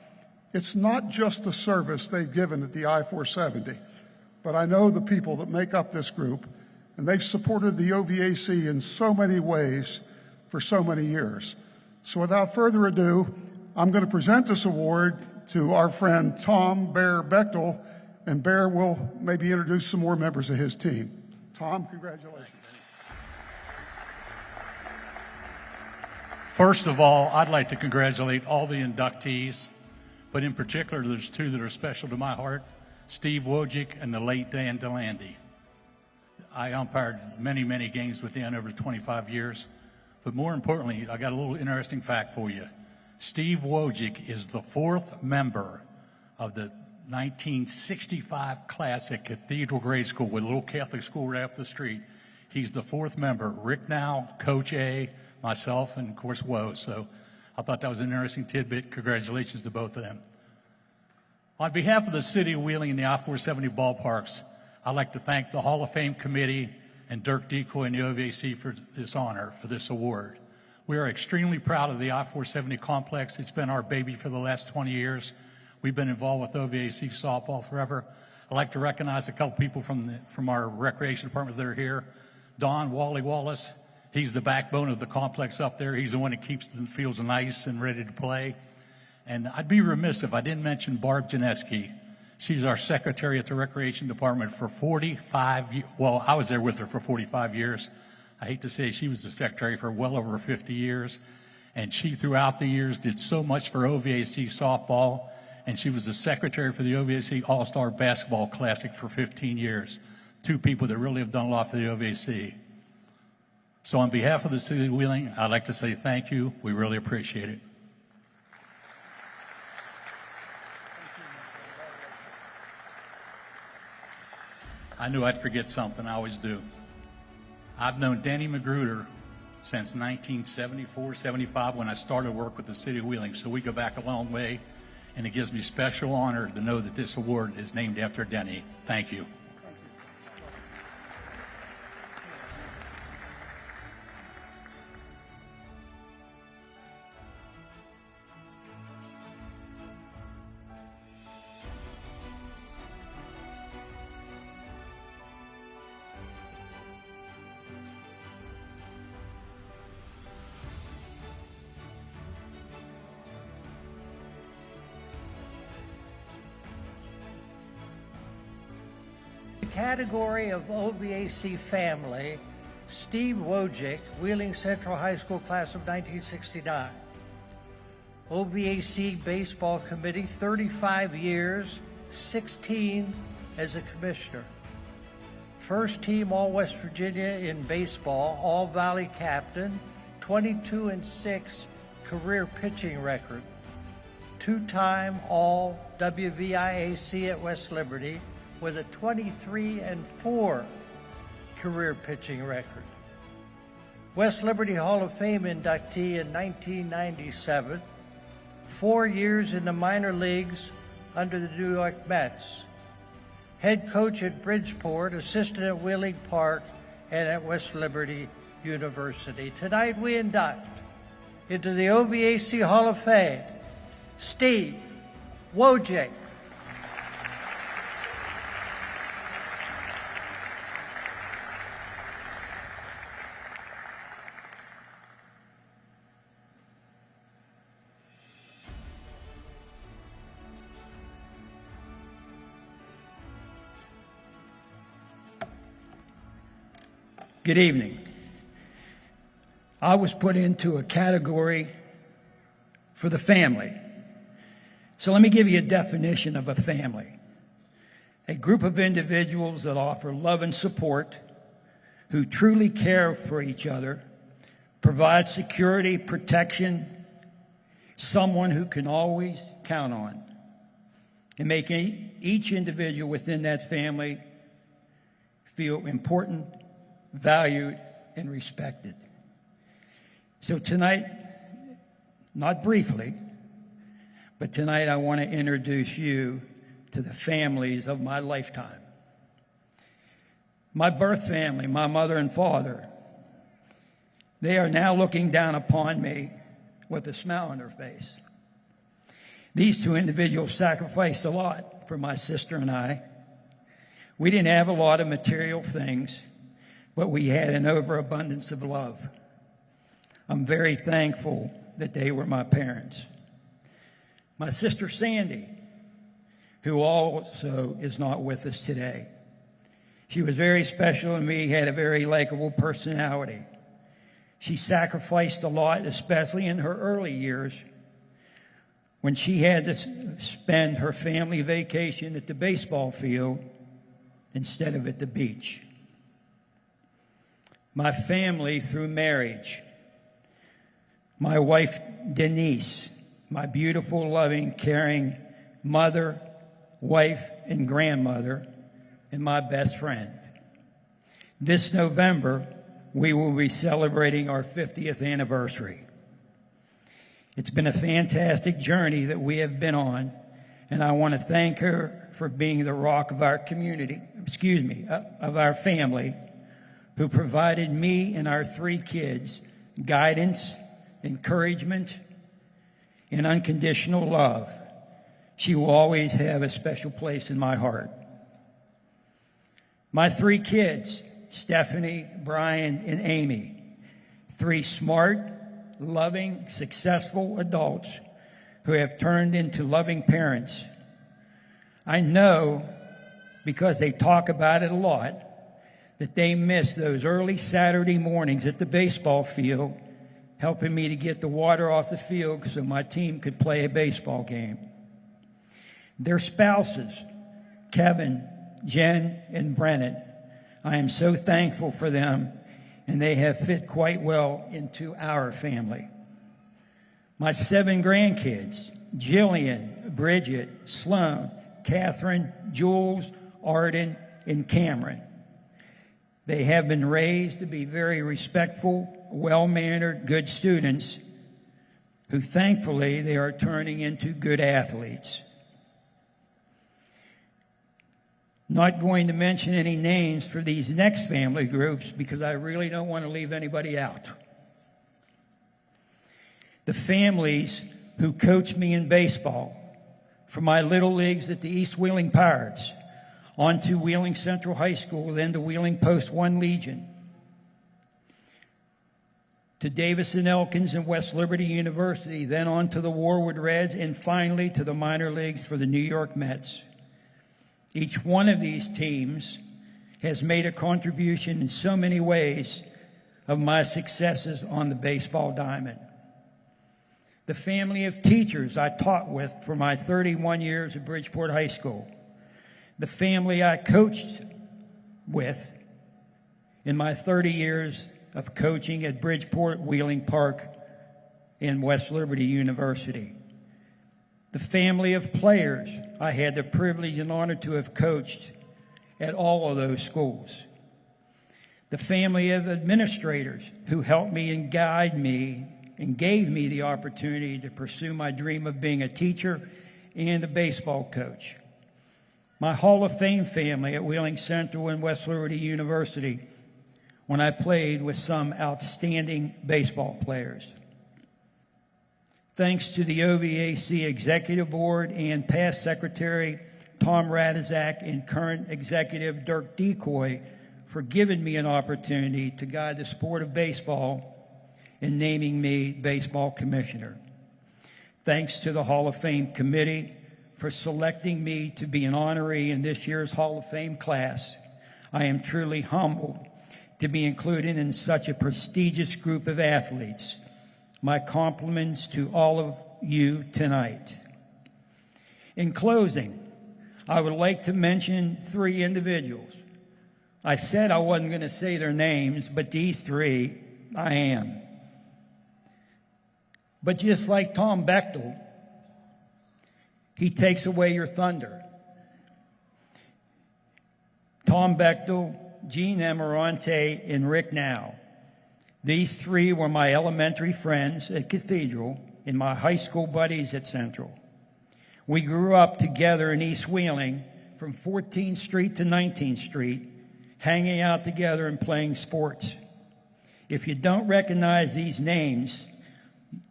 Speaker 9: it's not just the service they've given at the I-470, but I know the people that make up this group, and they've supported the OVAC in so many ways for so many years. So without further ado, I'm going to present this award to our friend Tom Bear Bechtel, and Bear will maybe introduce some more members of his team. Tom, congratulations.
Speaker 10: First of all, I'd like to congratulate all the inductees, but in particular, there's two that are special to my heart, Steve Wojcik and the late Dan Delandy. I umpired many, many games with Dan over 25 years, but more importantly, I got a little interesting fact for you. Steve Wojcik is the fourth member of the 1965 class at Cathedral Grade School with a little Catholic school right up the street. He's the fourth member. Rick Now, Coach A, myself, and of course Woe. So I thought that was an interesting tidbit. Congratulations to both of them. On behalf of the City of Wheeling and the I-470 ballparks, I'd like to thank the Hall of Fame Committee and Dirk Decoy and the OVAC for this honor, for this award. We are extremely proud of the I-470 complex. It's been our baby for the last 20 years. We've been involved with OVAC softball forever. I'd like to recognize a couple people from our recreation department that are here. Don Wally Wallace, he's the backbone of the complex up there. He's the one that keeps the fields nice and ready to play. And I'd be remiss if I didn't mention Barb Janeski. She's our secretary at the recreation department for 45 years. Well, I was there with her for 45 years. I hate to say she was the secretary for well over 50 years. And she, throughout the years, did so much for OVAC softball. And she was the secretary for the OVAC All-Star Basketball Classic for 15 years. Two people that really have done a lot for the OVAC. So on behalf of the City of Wheeling, I'd like to say thank you. We really appreciate it. I knew I'd forget something. I always do. I've known Danny Magruder since 1974, 75, when I started work with the City of Wheeling. So we go back a long way, and it gives me special honor to know that this award is named after Denny. Thank you.
Speaker 3: Category of OVAC family, Steve Wojcik, Wheeling Central High School class of 1969. OVAC Baseball Committee, 35 years, 16 as a commissioner. First team All West Virginia in baseball, All Valley captain, 22-6 career pitching record. Two-time All WVIAC at West Liberty, with a 23-4 career pitching record. West Liberty Hall of Fame inductee in 1997, 4 years in the minor leagues under the New York Mets. Head coach at Bridgeport, assistant at Wheeling Park, and at West Liberty University. Tonight we induct into the OVAC Hall of Fame, Steve Wojcik.
Speaker 11: Good evening. I was put into a category for the family. So let me give you a definition of a family. A group of individuals that offer love and support, who truly care for each other, provide security, protection, someone who can always count on, and make each individual within that family feel important, valued, and respected. So tonight, not briefly, but tonight I want to introduce you to the families of my lifetime. My birth family, my mother and father, they are now looking down upon me with a smile on their face. These two individuals sacrificed a lot for my sister and I. We didn't have a lot of material things, but we had an overabundance of love. I'm very thankful that they were my parents. My sister Sandy, who also is not with us today. She was very special to me, had a very likable personality. She sacrificed a lot, especially in her early years, when she had to spend her family vacation at the baseball field instead of at the beach. My family through marriage. My wife, Denise, my beautiful, loving, caring mother, wife, and grandmother, and my best friend. This November, we will be celebrating our 50th anniversary. It's been a fantastic journey that we have been on, and I want to thank her for being the rock of our community, of our family, who provided me and our 3 kids guidance, encouragement, and unconditional love. She will always have a special place in my heart. My 3 kids, Stephanie, Brian, and Amy, 3 smart, loving, successful adults who have turned into loving parents. I know, because they talk about it a lot, that they miss those early Saturday mornings at the baseball field, helping me to get the water off the field so my team could play a baseball game. Their spouses, Kevin, Jen, and Brennan, I am so thankful for them, and they have fit quite well into our family. My 7 grandkids, Jillian, Bridget, Sloan, Catherine, Jules, Arden, and Cameron. They have been raised to be very respectful, well-mannered, good students who, thankfully, they are turning into good athletes. Not going to mention any names for these next family groups because I really don't want to leave anybody out. The families who coached me in baseball, from my little leagues at the East Wheeling Pirates, on to Wheeling Central High School, then to Wheeling Post 1 Legion, to Davis and Elkins and West Liberty University, then on to the Warwood Reds, and finally to the minor leagues for the New York Mets. Each one of these teams has made a contribution in so many ways of my successes on the baseball diamond. The family of teachers I taught with for my 31 years at Bridgeport High School. The family I coached with in my 30 years of coaching at Bridgeport, Wheeling Park, and West Liberty University. The family of players I had the privilege and honor to have coached at all of those schools. The family of administrators who helped me and guided me and gave me the opportunity to pursue my dream of being a teacher and a baseball coach. My Hall of Fame family at Wheeling Central and West Liberty University when I played with some outstanding baseball players. Thanks to the OVAC Executive Board and past Secretary Tom Radizak and current Executive Dirk Decoy for giving me an opportunity to guide the sport of baseball and naming me Baseball Commissioner. Thanks to the Hall of Fame Committee for selecting me to be an honoree in this year's Hall of Fame class. I am truly humbled to be included in such a prestigious group of athletes. My compliments to all of you tonight. In closing, I would like to mention 3 individuals. I said I wasn't going to say their names, but these 3, I am. But just like Tom Bechtel, he takes away your thunder. Tom Bechtel, Gene Emerante, and Rick Now. These 3 were my elementary friends at Cathedral and my high school buddies at Central. We grew up together in East Wheeling from 14th Street to 19th Street, hanging out together and playing sports. If you don't recognize these names,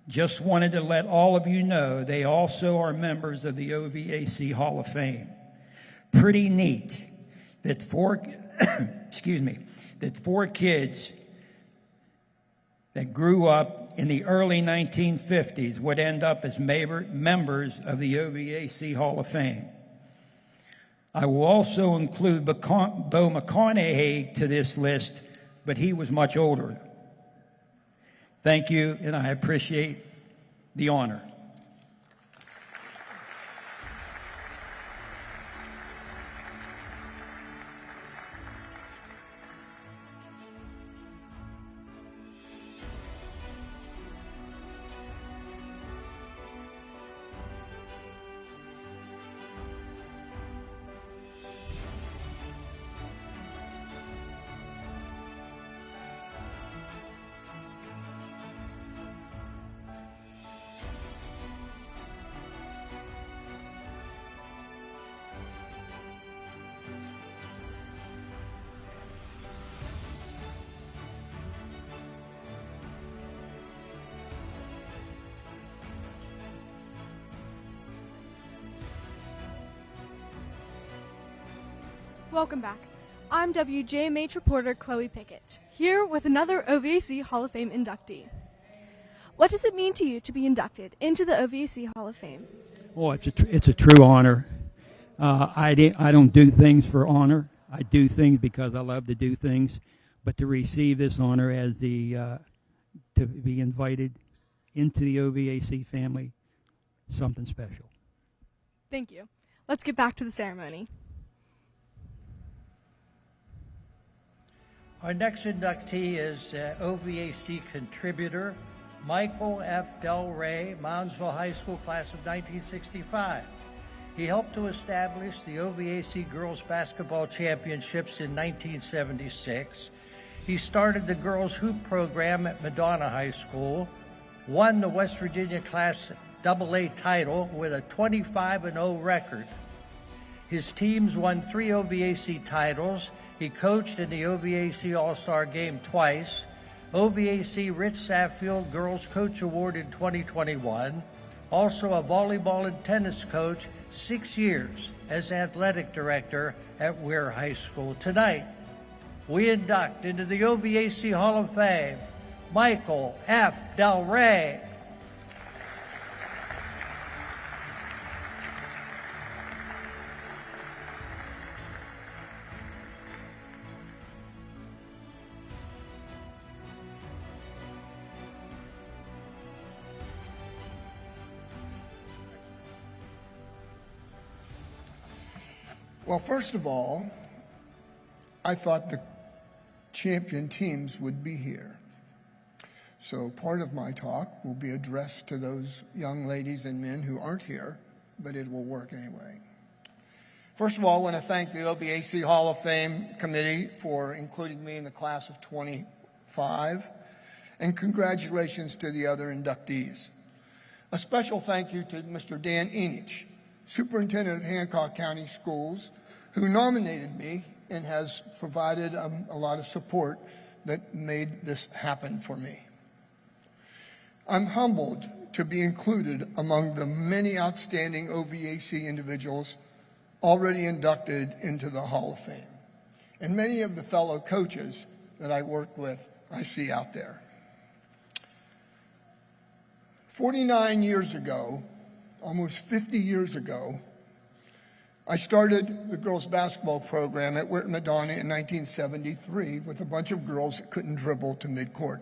Speaker 11: just wanted to let all of you know they also are members of the OVAC Hall of Fame. Pretty neat that 4 kids that grew up in the early 1950s would end up as members of the OVAC Hall of Fame. I will also include Bo McConaughey to this list, but he was much older. Thank you, and I appreciate the honor.
Speaker 5: Welcome back. I'm WJMH reporter Chloe Pickett, here with another OVAC Hall of Fame inductee. What does it mean to you to be inducted into the OVAC Hall of Fame?
Speaker 11: Oh, it's a true honor. I don't do things for honor. I do things because I love to do things. But to receive this honor as to be invited into the OVAC family, something special.
Speaker 5: Thank you. Let's get back to the ceremony.
Speaker 3: Our next inductee is OVAC contributor Michael F. Del Rey, Moundsville High School class of 1965. He helped to establish the OVAC Girls Basketball Championships in 1976. He started the girls hoop program at Madonna High School, won the West Virginia Class AA title with a 25-0 record. His teams won 3 OVAC titles. He coached in the OVAC All-Star Game twice, OVAC Rich Saffield Girls Coach Award in 2021, also a volleyball and tennis coach, 6 years as athletic director at Weir High School. Tonight, we induct into the OVAC Hall of Fame, Michael F. Del Rey.
Speaker 12: Well, first of all, I thought the champion teams would be here. So part of my talk will be addressed to those young ladies and men who aren't here, but it will work anyway. First of all, I want to thank the OVAC Hall of Fame Committee for including me in the class of 25, and congratulations to the other inductees. A special thank you to Mr. Dan Enich, Superintendent of Hancock County Schools, who nominated me and has provided a lot of support that made this happen for me. I'm humbled to be included among the many outstanding OVAC individuals already inducted into the Hall of Fame, and many of the fellow coaches that I worked with I see out there. 49 years ago, almost 50 years ago, I started the girls' basketball program at Madonna in 1973 with a bunch of girls that couldn't dribble to midcourt.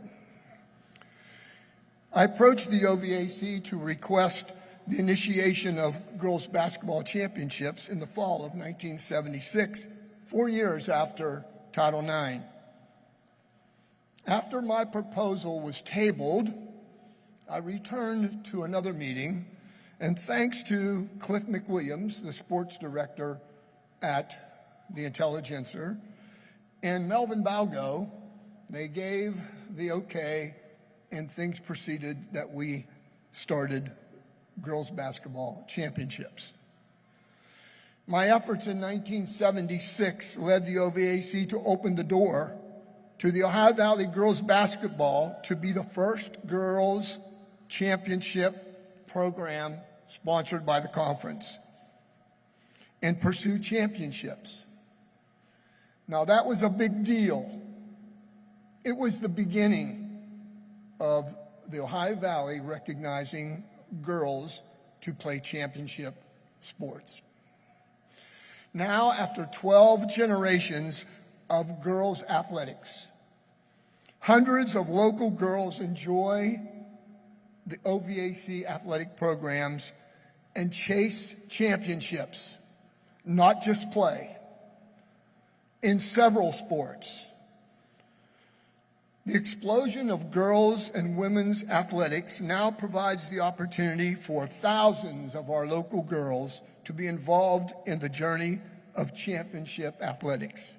Speaker 12: I approached the OVAC to request the initiation of girls' basketball championships in the fall of 1976, 4 years after Title IX. After my proposal was tabled, I returned to another meeting, and thanks to Cliff McWilliams, the sports director at the Intelligencer, and Melvin Balgo, they gave the okay, and things proceeded that we started girls basketball championships. My efforts in 1976 led the OVAC to open the door to the Ohio Valley girls basketball to be the first girls championship program sponsored by the conference and pursue championships. Now that was a big deal. It was the beginning of the Ohio Valley recognizing girls to play championship sports. Now, after 12 generations of girls athletics, hundreds of local girls enjoy the OVAC athletic programs and chase championships, not just play, in several sports. The explosion of girls and women's athletics now provides the opportunity for thousands of our local girls to be involved in the journey of championship athletics.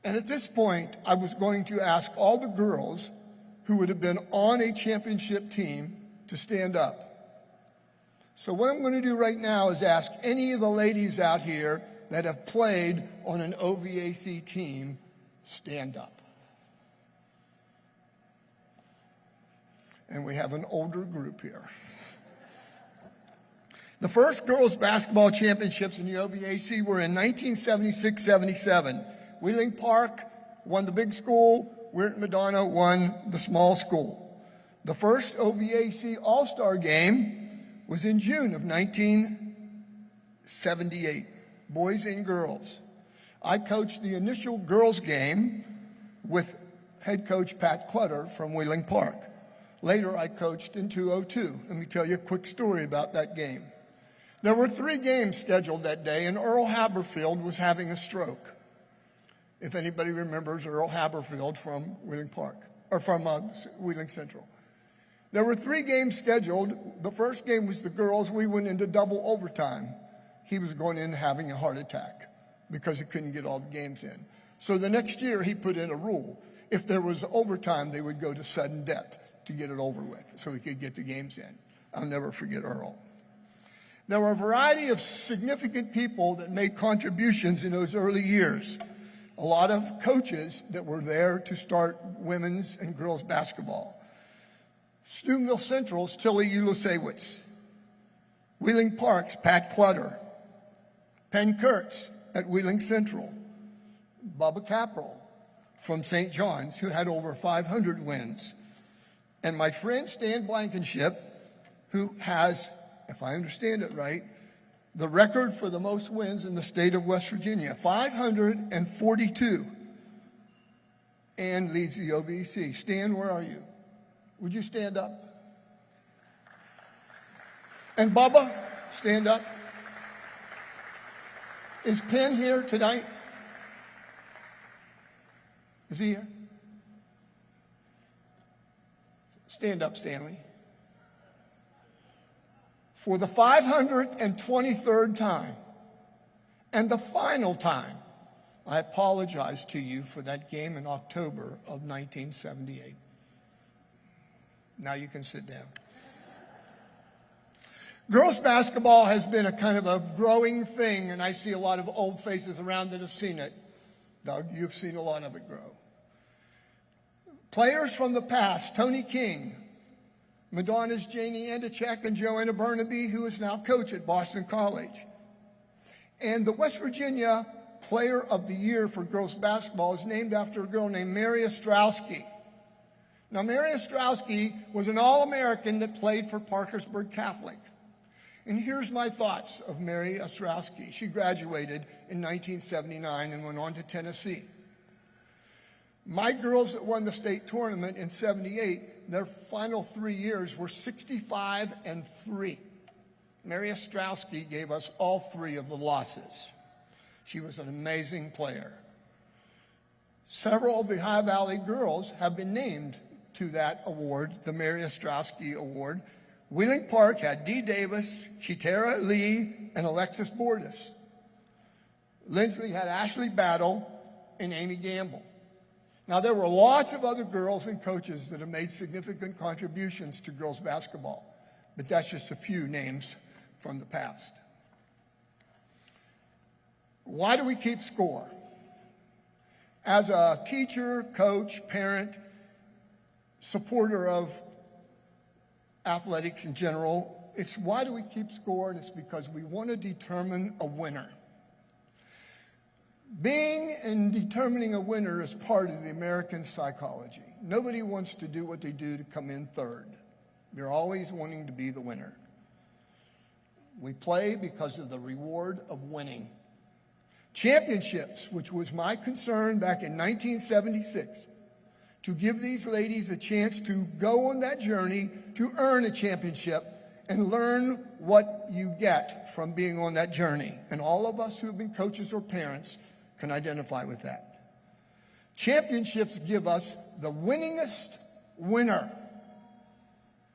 Speaker 12: And at this point, I was going to ask all the girls who would have been on a championship team to stand up. So what I'm going to do right now is ask any of the ladies out here that have played on an OVAC team, stand up. And we have an older group here. The first girls basketball championships in the OVAC were in 1976-77. Wheeling Park won the big school. Weirton Madonna won the small school. The first OVAC All-Star game was in June of 1978, boys and girls. I coached the initial girls game with head coach Pat Clutter from Wheeling Park. Later, I coached in 202. Let me tell you a quick story about that game. There were 3 games scheduled that day, and Earl Haberfield was having a stroke. If anybody remembers Earl Haberfield from Wheeling Park, or from Wheeling Central. There were 3 games scheduled. The first game was the girls. We went into double overtime. He was going in having a heart attack because he couldn't get all the games in. So the next year, he put in a rule. If there was overtime, they would go to sudden death to get it over with so he could get the games in. I'll never forget Earl. There were a variety of significant people that made contributions in those early years. A lot of coaches that were there to start women's and girls basketball. Steubenville Central's Tilly Ulasewicz. Wheeling Park's Pat Clutter. Penn Kurtz at Wheeling Central. Bubba Capral from St. John's, who had over 500 wins. And my friend Stan Blankenship, who has, if I understand it right, the record for the most wins in the state of West Virginia, 542, and leads the OVC. Stan, where are you? Would you stand up? And Bubba, stand up. Is Penn here tonight? Is he here? Stand up, Stanley. For the 523rd time and the final time, I apologize to you for that game in October of 1978. Now you can sit down. Girls basketball has been a kind of a growing thing, and I see a lot of old faces around that have seen it. Doug, you've seen a lot of it grow. Players from the past, Tony King, Madonna's Janie Andachek, and Joanna Burnaby, who is now coach at Boston College. And the West Virginia Player of the Year for girls basketball is named after a girl named Mary Ostrowski. Now, Mary Ostrowski was an All-American that played for Parkersburg Catholic. And here's my thoughts of Mary Ostrowski. She graduated in 1979 and went on to Tennessee. My girls that won the state tournament in 78, their final 3 years were 65-3. Mary Ostrowski gave us all 3 of the losses. She was an amazing player. Several of the High Valley girls have been named to that award, the Mary Ostrowski Award. Wheeling Park had Dee Davis, Kitara Lee, and Alexis Bordas. Lindsley had Ashley Battle and Amy Gamble. Now, there were lots of other girls and coaches that have made significant contributions to girls basketball, but that's just a few names from the past. Why do we keep score? As a teacher, coach, parent, supporter of athletics in general, it's why do we keep score, and it's because we want to determine a winner. Being and determining a winner is part of the American psychology. Nobody wants to do what they do to come in third. You're always wanting to be the winner. We play because of the reward of winning. Championships, which was my concern back in 1976, to give these ladies a chance to go on that journey to earn a championship and learn what you get from being on that journey. And all of us who have been coaches or parents can identify with that. Championships give us the winningest winner.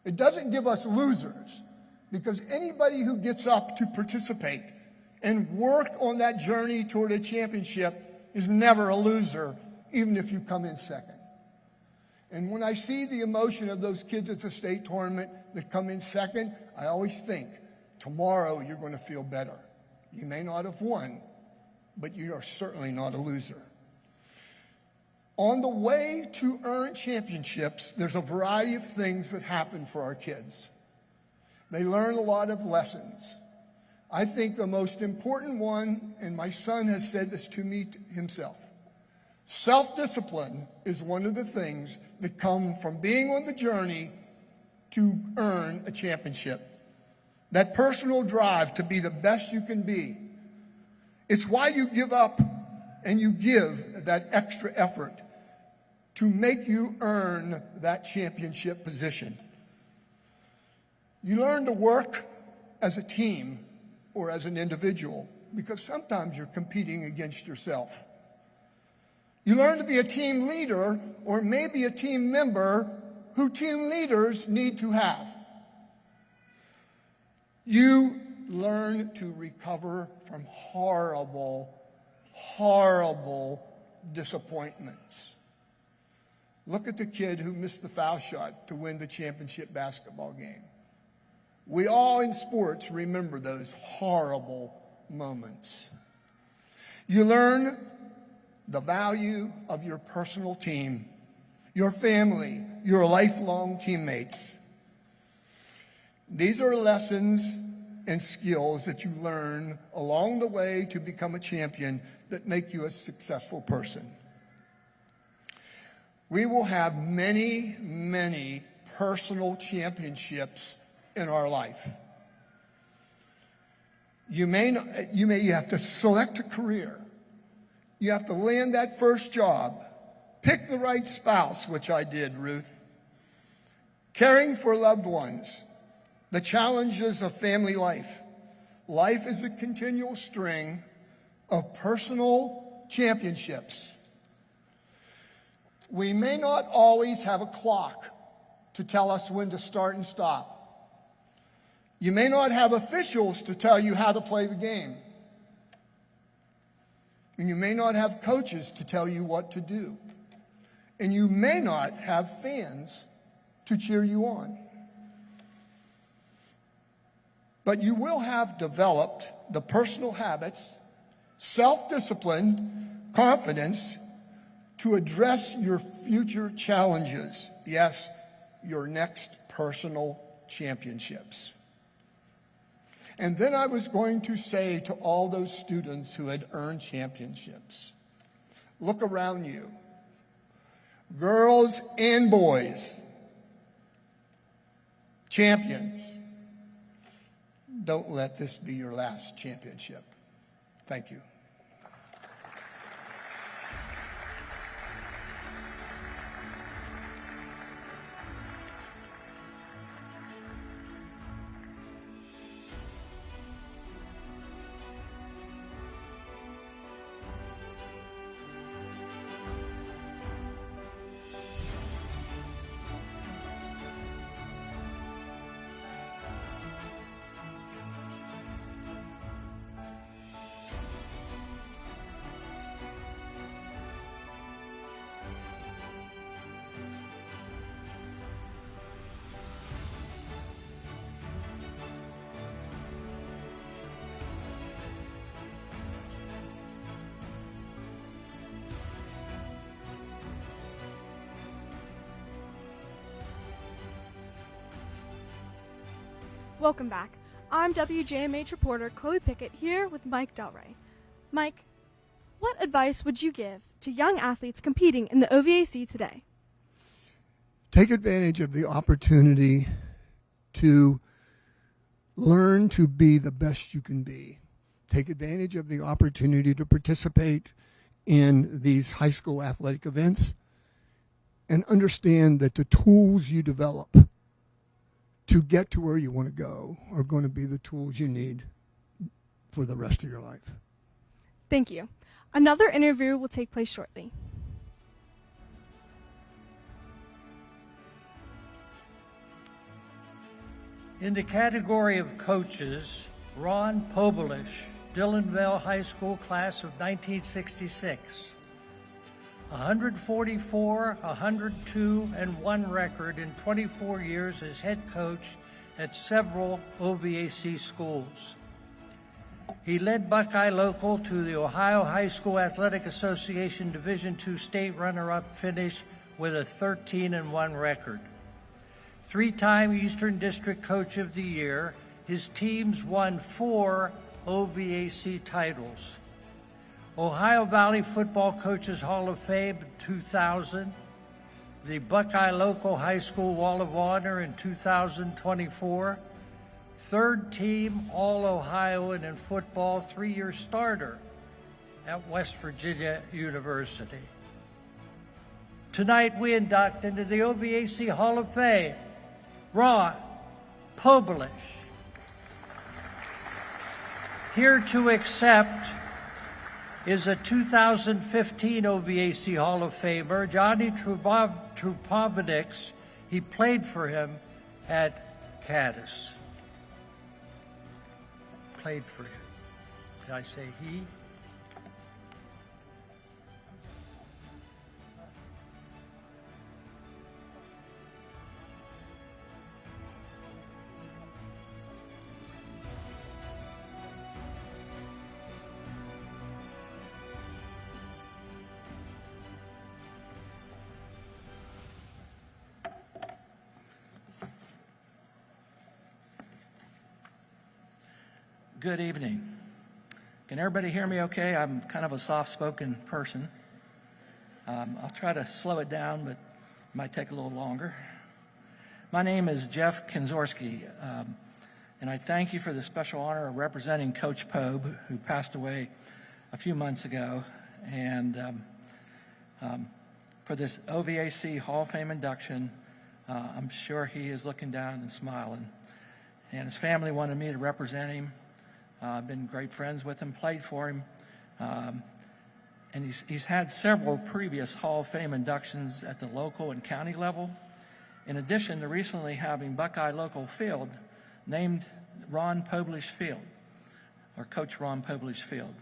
Speaker 12: It doesn't give us losers, because anybody who gets up to participate and work on that journey toward a championship is never a loser, even if you come in second. And when I see the emotion of those kids at the state tournament that come in second, I always think, tomorrow you're going to feel better. You may not have won, but you are certainly not a loser. On the way to earn championships, there's a variety of things that happen for our kids. They learn a lot of lessons. I think the most important one, and my son has said this to me himself, self-discipline is one of the things that come from being on the journey to earn a championship. That personal drive to be the best you can be. It's why you give up and you give that extra effort to make you earn that championship position. You learn to work as a team or as an individual, because sometimes you're competing against yourself. You learn to be a team leader or maybe a team member who team leaders need to have. You learn to recover from horrible, horrible disappointments. Look at the kid who missed the foul shot to win the championship basketball game. We all in sports remember those horrible moments. You learn the value of your personal team, your family, your lifelong teammates. These are lessons and skills that you learn along the way to become a champion that make you a successful person. We will have many, many personal championships in our life. You have to select a career. You have to land that first job. Pick the right spouse, which I did, Ruth. Caring for loved ones. The challenges of family life. Life is a continual string of personal championships. We may not always have a clock to tell us when to start and stop. You may not have officials to tell you how to play the game. And you may not have coaches to tell you what to do. And you may not have fans to cheer you on. But you will have developed the personal habits, self-discipline, confidence to address your future challenges. Yes, your next personal championships. And then I was going to say to all those students who had earned championships, look around you, girls and boys, champions. Don't let this be your last championship. Thank you.
Speaker 5: Welcome back. I'm WJMH reporter Chloe Pickett here with Mike Delray. Mike, what advice would you give to young athletes competing in the OVAC today?
Speaker 12: Take advantage of the opportunity to learn to be the best you can be. Take advantage of the opportunity to participate in these high school athletic events and understand that the tools you develop to get to where you want to go are going to be the tools you need for the rest of your life.
Speaker 5: Thank you. Another interview will take place shortly.
Speaker 3: In the category of coaches, Ron Pobolish, Dillonville High School class of 1966. 144, 102, and 1 record in 24 years as head coach at several OVAC schools. He led Buckeye Local to the Ohio High School Athletic Association Division II state runner-up finish with a 13-1 record. 3-time Eastern District Coach of the Year, his teams won 4 OVAC titles. Ohio Valley Football Coaches Hall of Fame in 2000, the Buckeye Local High School Wall of Honor in 2024, third team All-Ohioan in football, 3-year starter at West Virginia University. Tonight we induct into the OVAC Hall of Fame Ron Pobulish. Here to accept is a 2015 OVAC Hall of Famer, Johnny Trupovnix. He played for him at Caddis. Played for him. Did I say he?
Speaker 13: Good evening. Can everybody hear me okay? I'm kind of a soft-spoken person. I'll try to slow it down, but it might take a little longer. My name is Jeff Kinzorski, and I thank you for the special honor of representing Coach Pobe, who passed away a few months ago, and for this OVAC Hall of Fame induction. I'm sure he is looking down and smiling. And his family wanted me to represent him. I've been great friends with him, played for him, and he's had several previous Hall of Fame inductions at the local and county level. In addition to recently having Buckeye Local Field named Ron Pobulish Field, or Coach Ron Pobulish Field.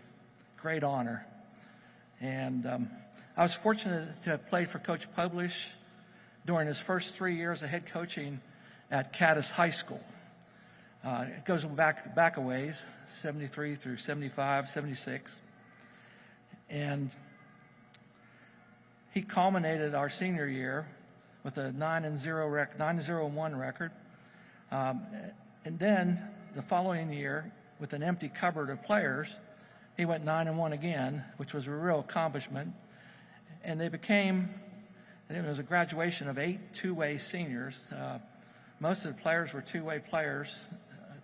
Speaker 13: Great honor. And I was fortunate to have played for Coach Pobulish during his first 3 years of head coaching at Caddis High School. It goes back a ways, 73 through 75, 76. And he culminated our senior year with a 9-0-1 record. And then the following year, with an empty cupboard of players, he went 9-1 again, which was a real accomplishment. And it was a graduation of 8 two-way seniors. Most of the players were two-way players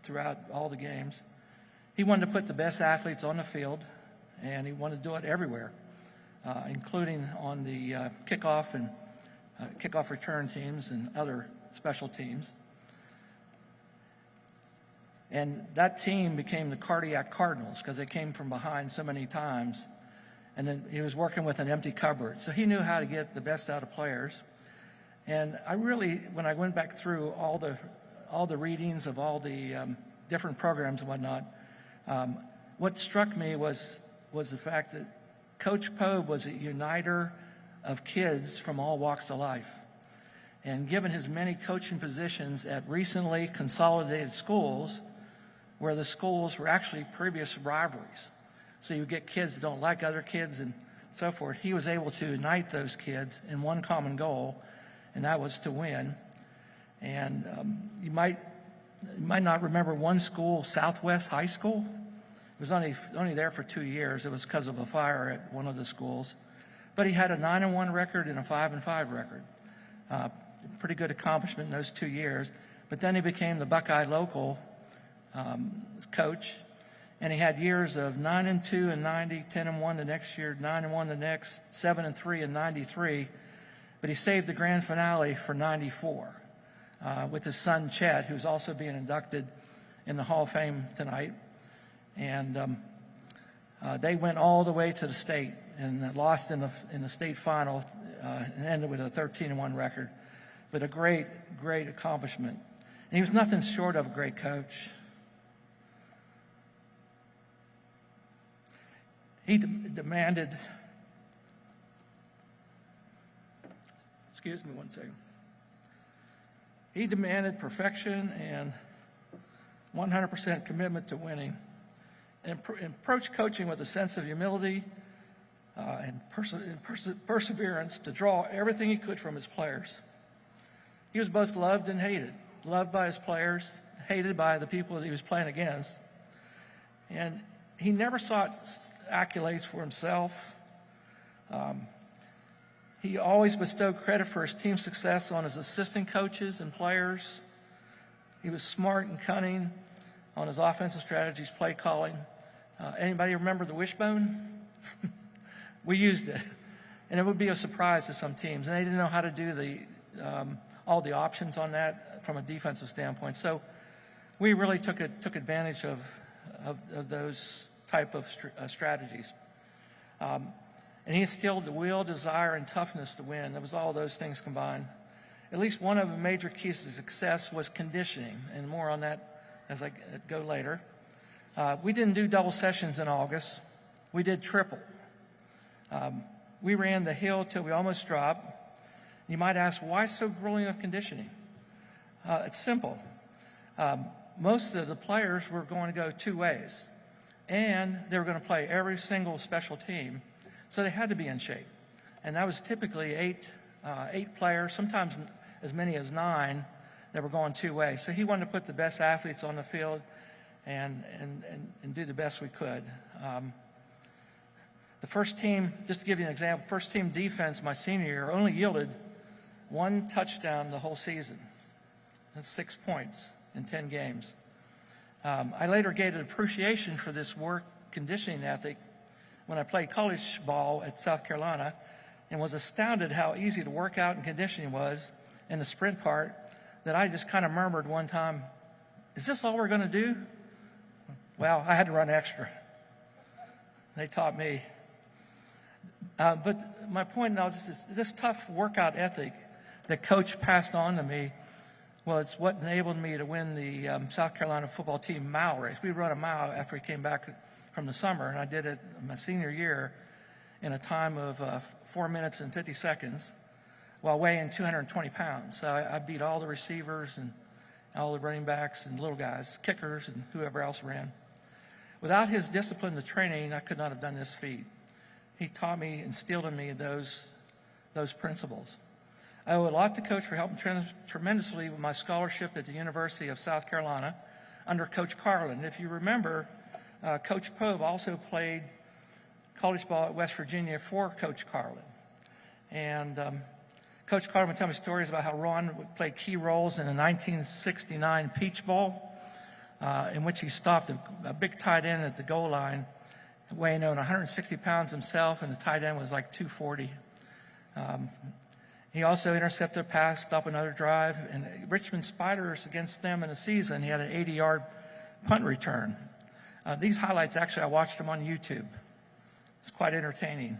Speaker 13: throughout all the games. He wanted to put the best athletes on the field, and he wanted to do it everywhere, including on the kickoff and kickoff return teams and other special teams. And that team became the Cardiac Cardinals because they came from behind so many times. And then he was working with an empty cupboard. So he knew how to get the best out of players. And I really, when I went back through all the readings of all the different programs and whatnot, what struck me was the fact that Coach Pobe was a uniter of kids from all walks of life. And given his many coaching positions at recently consolidated schools, where the schools were actually previous rivalries, so you get kids that don't like other kids and so forth, he was able to unite those kids in one common goal, and that was to win. And you might not remember one school, Southwest High School. It was only there for 2 years. It was because of a fire at one of the schools. But he had a 9-1 record and a 5-5 record. Pretty good accomplishment in those 2 years. But then he became the Buckeye Local coach, and he had years of 9-2 in 90, 10-1 the next year, 9-1 the next, 7-3 in 93. But he saved the grand finale for 94 with his son Chad, who's also being inducted in the Hall of Fame tonight. And they went all the way to the state and lost in the state final and ended with a 13-1 record. But a great, great accomplishment. And he was nothing short of a great coach. He demanded, excuse me one second. He demanded perfection and 100% commitment to winning, and approached coaching with a sense of humility and perseverance to draw everything he could from his players. He was both loved and hated, loved by his players, hated by the people that he was playing against. And he never sought accolades for himself. He always bestowed credit for his team success on his assistant coaches and players. He was smart and cunning on his offensive strategies, play calling. Anybody remember the wishbone? We used it. And it would be a surprise to some teams. And they didn't know how to do all the options on that from a defensive standpoint. So we really took advantage of those type of strategies. And he instilled the will, desire, and toughness to win. It was all those things combined. At least one of the major keys to success was conditioning, and more on that as I go later. We didn't do double sessions in August. We did triple. We ran the hill till we almost dropped. You might ask, why so grueling of conditioning? It's simple. Most of the players were going to go two ways, and they were going to play every single special team, so they had to be in shape. And that was typically eight players, sometimes as many as 9, that were going two ways. So he wanted to put the best athletes on the field and do the best we could. The first team, just to give you an example, first team defense my senior year only yielded 1 touchdown the whole season. That's 6 points in 10 games. I later gained an appreciation for this work conditioning ethic when I played college ball at South Carolina, and was astounded how easy the workout and conditioning was in the sprint part, that I just kind of murmured one time, is this all we're going to do? Well, I had to run extra. They taught me. But my point now is this tough workout ethic that Coach passed on to me, well, it's what enabled me to win the South Carolina football team mile race. We run a mile after we came back from the summer, and I did it my senior year in a time of 4 minutes and 50 seconds while weighing 220 pounds. So I beat all the receivers and all the running backs and little guys, kickers and whoever else ran. Without his discipline and training, I could not have done this feat. He taught me, instilled in me those principles. I owe a lot to Coach for helping tremendously with my scholarship at the University of South Carolina under Coach Carlin. If you remember, Coach Pope also played college ball at West Virginia for Coach Carlin. And Coach Carlin would tell me stories about how Ron would play key roles in the 1969 Peach Bowl, in which he stopped a big tight end at the goal line, weighing in 160 pounds himself, and the tight end was like 240. He also intercepted a pass, stopped another drive, and Richmond Spiders against them in a season, he had an 80-yard punt return. These highlights, actually, I watched them on YouTube. It's quite entertaining.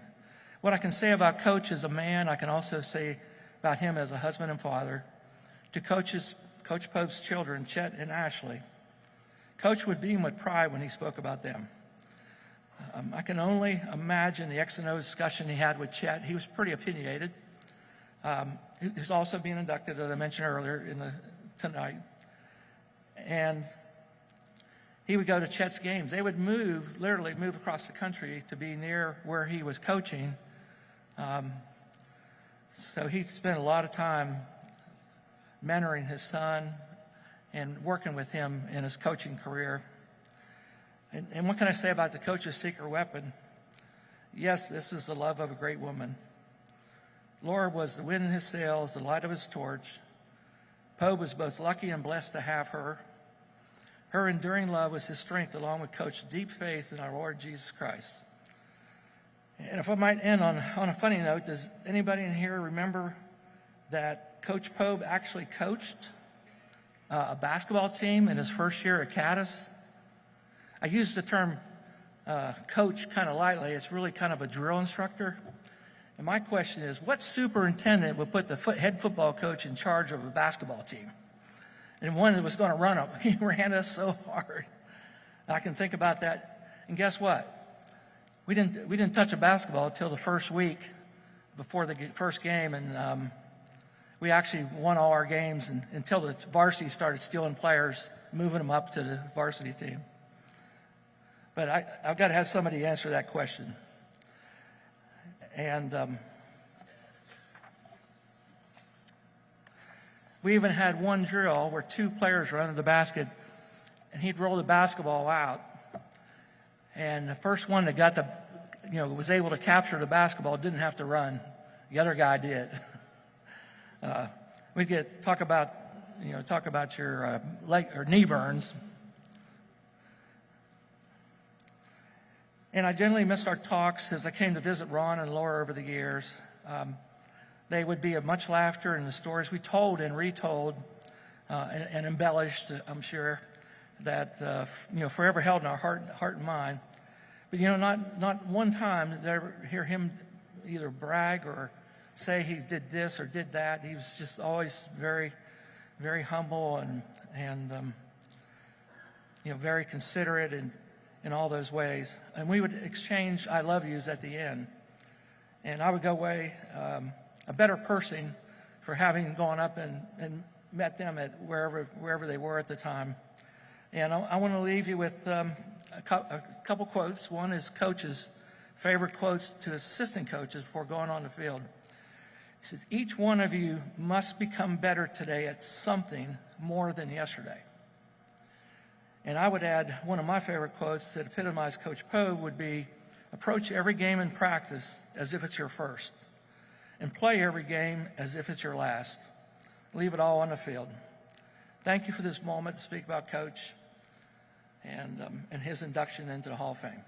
Speaker 13: What I can say about Coach as a man, I can also say about him as a husband and father. To Coach Pope's children, Chet and Ashley, Coach would beam with pride when he spoke about them. I can only imagine the X and O discussion he had with Chet. He was pretty opinionated. He's also being inducted, as I mentioned earlier, tonight. And he would go to Chet's games. They would literally move across the country to be near where he was coaching. So he spent a lot of time mentoring his son and working with him in his coaching career. And what can I say about the coach's secret weapon? Yes, this is the love of a great woman. Laura was the wind in his sails, the light of his torch. Poe was both lucky and blessed to have her. Her enduring love was his strength, along with Coach's deep faith in our Lord Jesus Christ. And if I might end on a funny note, does anybody in here remember that Coach Poe actually coached a basketball team in his first year at Caddis? I use the term coach kind of lightly. It's really kind of a drill instructor. And my question is, what superintendent would put the head football coach in charge of a basketball team? And one that was going to run them. He ran us so hard. I can think about that. And guess what? We didn't touch a basketball until the first week before the first game, and we actually won all our games until the varsity started stealing players, moving them up to the varsity team. But I've got to have somebody answer that question. And We even had one drill where two players were under the basket, and he'd roll the basketball out. And the first one that got was able to capture the basketball didn't have to run. The other guy did. We could talk about your leg or knee burns. And I generally missed our talks as I came to visit Ron and Laura over the years. They would be of much laughter, and the stories we told and retold and embellished, I'm sure, that forever held in our heart and mind. But not one time did I ever hear him either brag or say he did this or did that. He was just always very, very humble and very considerate in all those ways. And we would exchange I love yous at the end. And I would go away a better person for having gone up and met them at wherever they were at the time. And I want to leave you with a couple quotes. One is coaches' favorite quotes to assistant coaches before going on the field. He says, "Each one of you must become better today at something more than yesterday." And I would add one of my favorite quotes that epitomized Coach Poe would be, "Approach every game in practice as if it's your first, and play every game as if it's your last. Leave it all on the field." Thank you for this moment to speak about Coach and his induction into the Hall of Fame.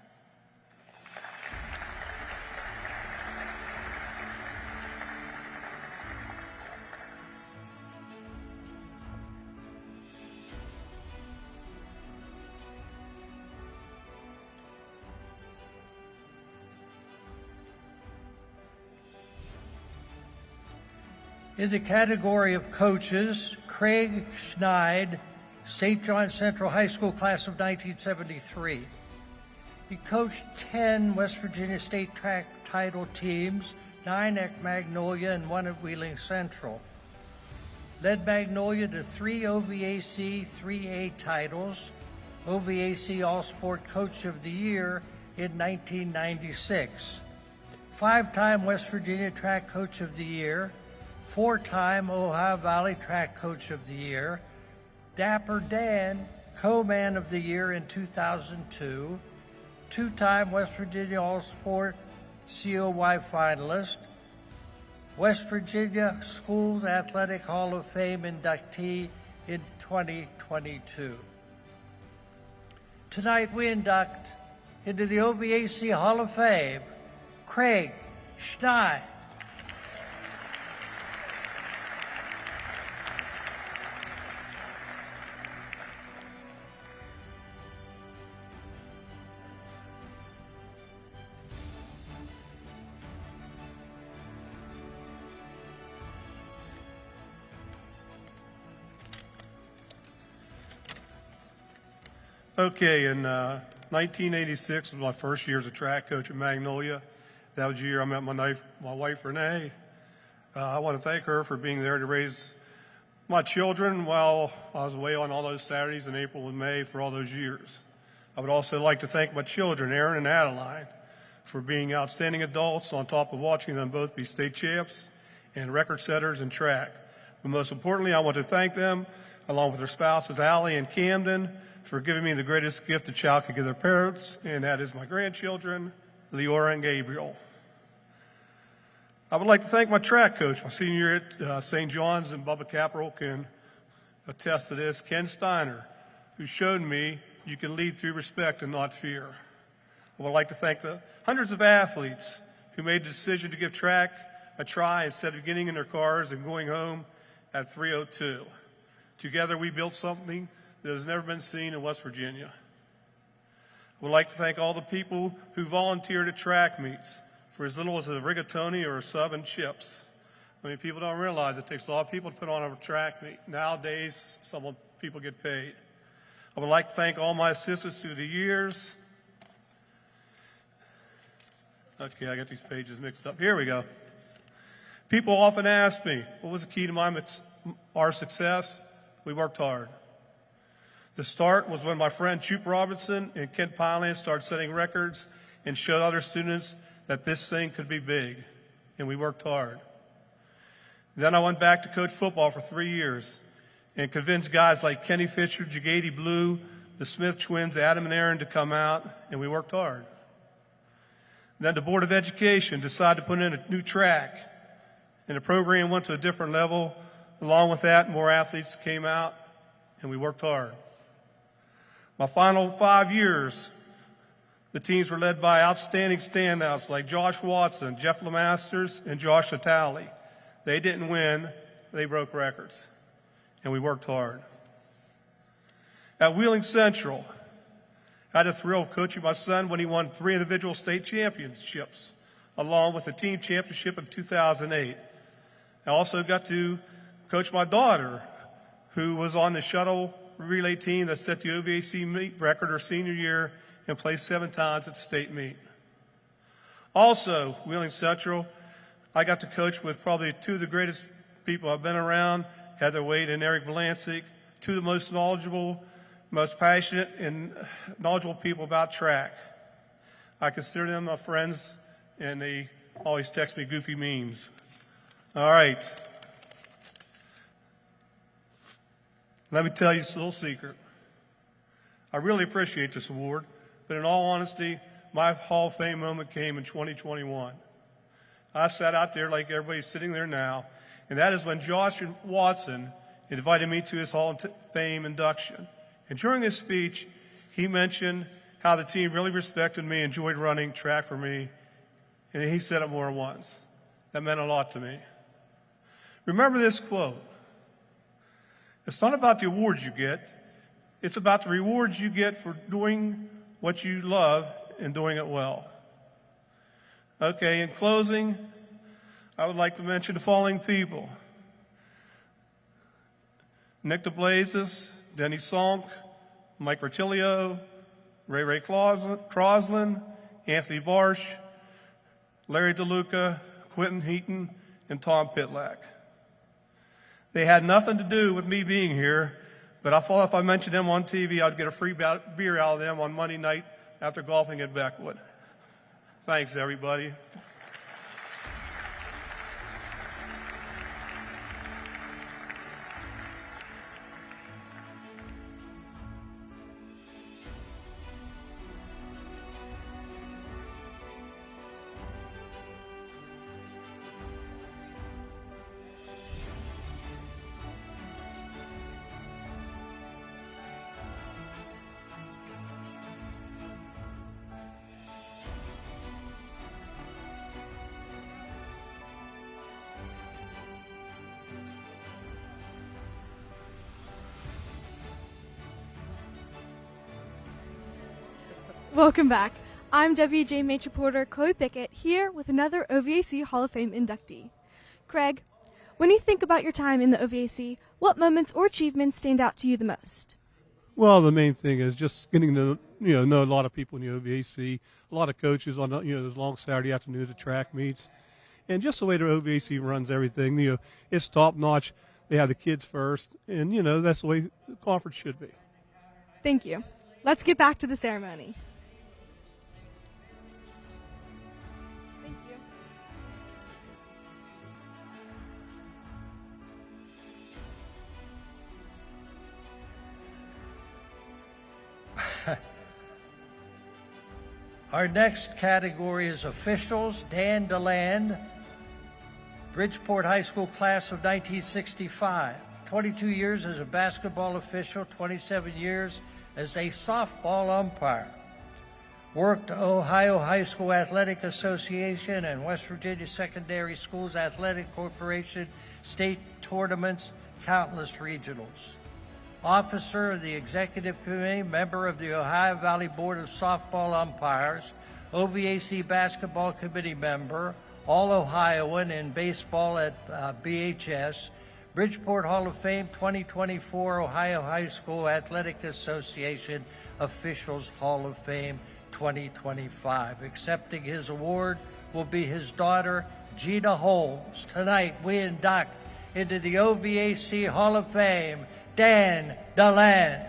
Speaker 3: In the category of coaches, Craig Schneid, St. John Central High School class of 1973. He coached 10 West Virginia State track title teams, 9 at Magnolia and 1 at Wheeling Central. Led Magnolia to 3 OVAC 3A titles, OVAC All-Sport Coach of the Year in 1996, 5-time West Virginia Track Coach of the Year, 4-time Ohio Valley Track Coach of the Year, Dapper Dan, Co-Man of the Year in 2002, 2-time West Virginia All-Sport COY finalist, West Virginia Schools Athletic Hall of Fame inductee in 2022. Tonight we induct into the OVAC Hall of Fame, Craig Schneid.
Speaker 14: Okay, in 1986 was my first year as a track coach at Magnolia. That was the year I met my wife, Renee. I want to thank her for being there to raise my children while I was away on all those Saturdays in April and May for all those years. I would also like to thank my children, Aaron and Adeline, for being outstanding adults on top of watching them both be state champs and record setters in track. But most importantly, I want to thank them, along with their spouses, Allie and Camden, for giving me the greatest gift a child could give their parents, and that is my grandchildren, Leora and Gabriel. I would like to thank my track coach, my senior year at St. John's, and Bubba Caporal can attest to this, Ken Steiner, who showed me you can lead through respect and not fear. I would like to thank the hundreds of athletes who made the decision to give track a try instead of getting in their cars and going home at 3:02. Together we built something that has never been seen in West Virginia. I would like to thank all the people who volunteered at track meets for as little as a rigatoni or a sub and chips. I mean, people don't realize it takes a lot of people to put on a track meet. Nowadays, some people get paid. I would like to thank all my assistants through the years. Okay, I got these pages mixed up. Here we go. People often ask me, what was the key to our success? We worked hard. The start was when my friend Chup Robinson and Kent Pyland started setting records and showed other students that this thing could be big, and we worked hard. Then I went back to coach football for 3 years and convinced guys like Kenny Fisher, Jagady Blue, the Smith twins, Adam and Aaron, to come out, and we worked hard. Then the Board of Education decided to put in a new track, and the program went to a different level. Along with that, more athletes came out, and we worked hard. My final 5 years, the teams were led by outstanding standouts like Josh Watson, Jeff Lemasters, and Josh Natale. They didn't win, they broke records, and we worked hard. At Wheeling Central, I had the thrill of coaching my son when he won 3 individual state championships, along with a team championship in 2008. I also got to coach my daughter, who was on the shuttle relay team that set the OVAC meet record her senior year and placed 7 times at the state meet. Also, Wheeling Central, I got to coach with probably 2 of the greatest people I've been around, Heather Wade and Eric Balancic, 2 of the most knowledgeable, most passionate, and knowledgeable people about track. I consider them my friends, and they always text me goofy memes. All right. Let me tell you a little secret. I really appreciate this award, but in all honesty, my Hall of Fame moment came in 2021. I sat out there like everybody's sitting there now, and that is when Josh Watson invited me to his Hall of Fame induction. And during his speech, he mentioned how the team really respected me, enjoyed running track for me, and he said it more than once. That meant a lot to me. Remember this quote. It's not about the awards you get. It's about the rewards you get for doing what you love and doing it well. Okay, in closing, I would like to mention the following people. Nick DeBlazes, Denny Sonk, Mike Rotilio, Ray Crosland, Anthony Barsh, Larry DeLuca, Quentin Heaton, and Tom Pitlack. They had nothing to do with me being here, but I thought if I mentioned them on TV, I'd get a free beer out of them on Monday night after golfing at Banquet. Thanks, everybody.
Speaker 5: Welcome back. I'm WJMH reporter Chloe Pickett here with another OVAC Hall of Fame inductee. Craig, when you think about your time in the OVAC, what moments or achievements stand out to you the most?
Speaker 14: Well, the main thing is just getting to know a lot of people in the OVAC, a lot of coaches on those long Saturday afternoons at track meets, and just the way the OVAC runs everything. It's top notch. They have the kids first, and that's the way the conference should be.
Speaker 5: Thank you. Let's get back to the ceremony. Thank you.
Speaker 3: Our next category is officials. Dan DeLand, Bridgeport High School class of 1965. 22 years as a basketball official, 27 years as a softball umpire. Worked Ohio High School Athletic Association and West Virginia Secondary Schools Athletic Corporation state tournaments, countless regionals. Officer of the Executive Committee, member of the Ohio Valley Board of Softball Umpires, OVAC Basketball Committee member, All-Ohioan in baseball at BHS, Bridgeport Hall of Fame 2024 Ohio High School Athletic Association Officials Hall of Fame 2025. Accepting his award will be his daughter, Gina Holmes. Tonight, we induct into the OVAC Hall of Fame, Dan DeLand.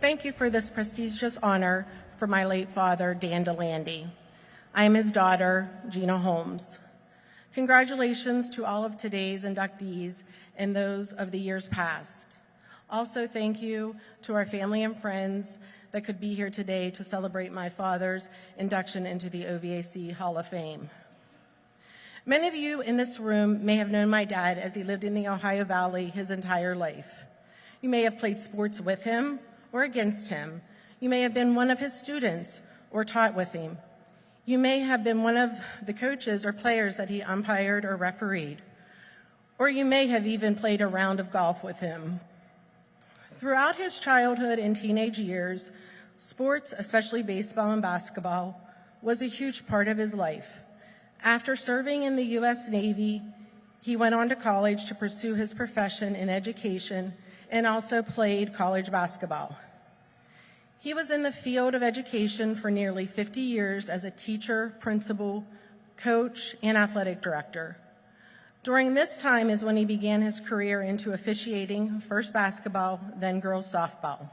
Speaker 15: thank you for this prestigious honor for my late father, Dan DeLandy. I am his daughter, Gina Holmes. Congratulations to all of today's inductees and those of the years past. Also, thank you to our family and friends that could be here today to celebrate my father's induction into the OVAC Hall of Fame. Many of you in this room may have known my dad as he lived in the Ohio Valley his entire life. You may have played sports with him or against him. You may have been one of his students or taught with him. You may have been one of the coaches or players that he umpired or refereed. Or you may have even played a round of golf with him. Throughout his childhood and teenage years, sports, especially baseball and basketball, was a huge part of his life. After serving in the U.S. Navy, he went on to college to pursue his profession in education and also played college basketball. He was in the field of education for nearly 50 years as a teacher, principal, coach, and athletic director. During this time is when he began his career into officiating, first basketball, then girls softball.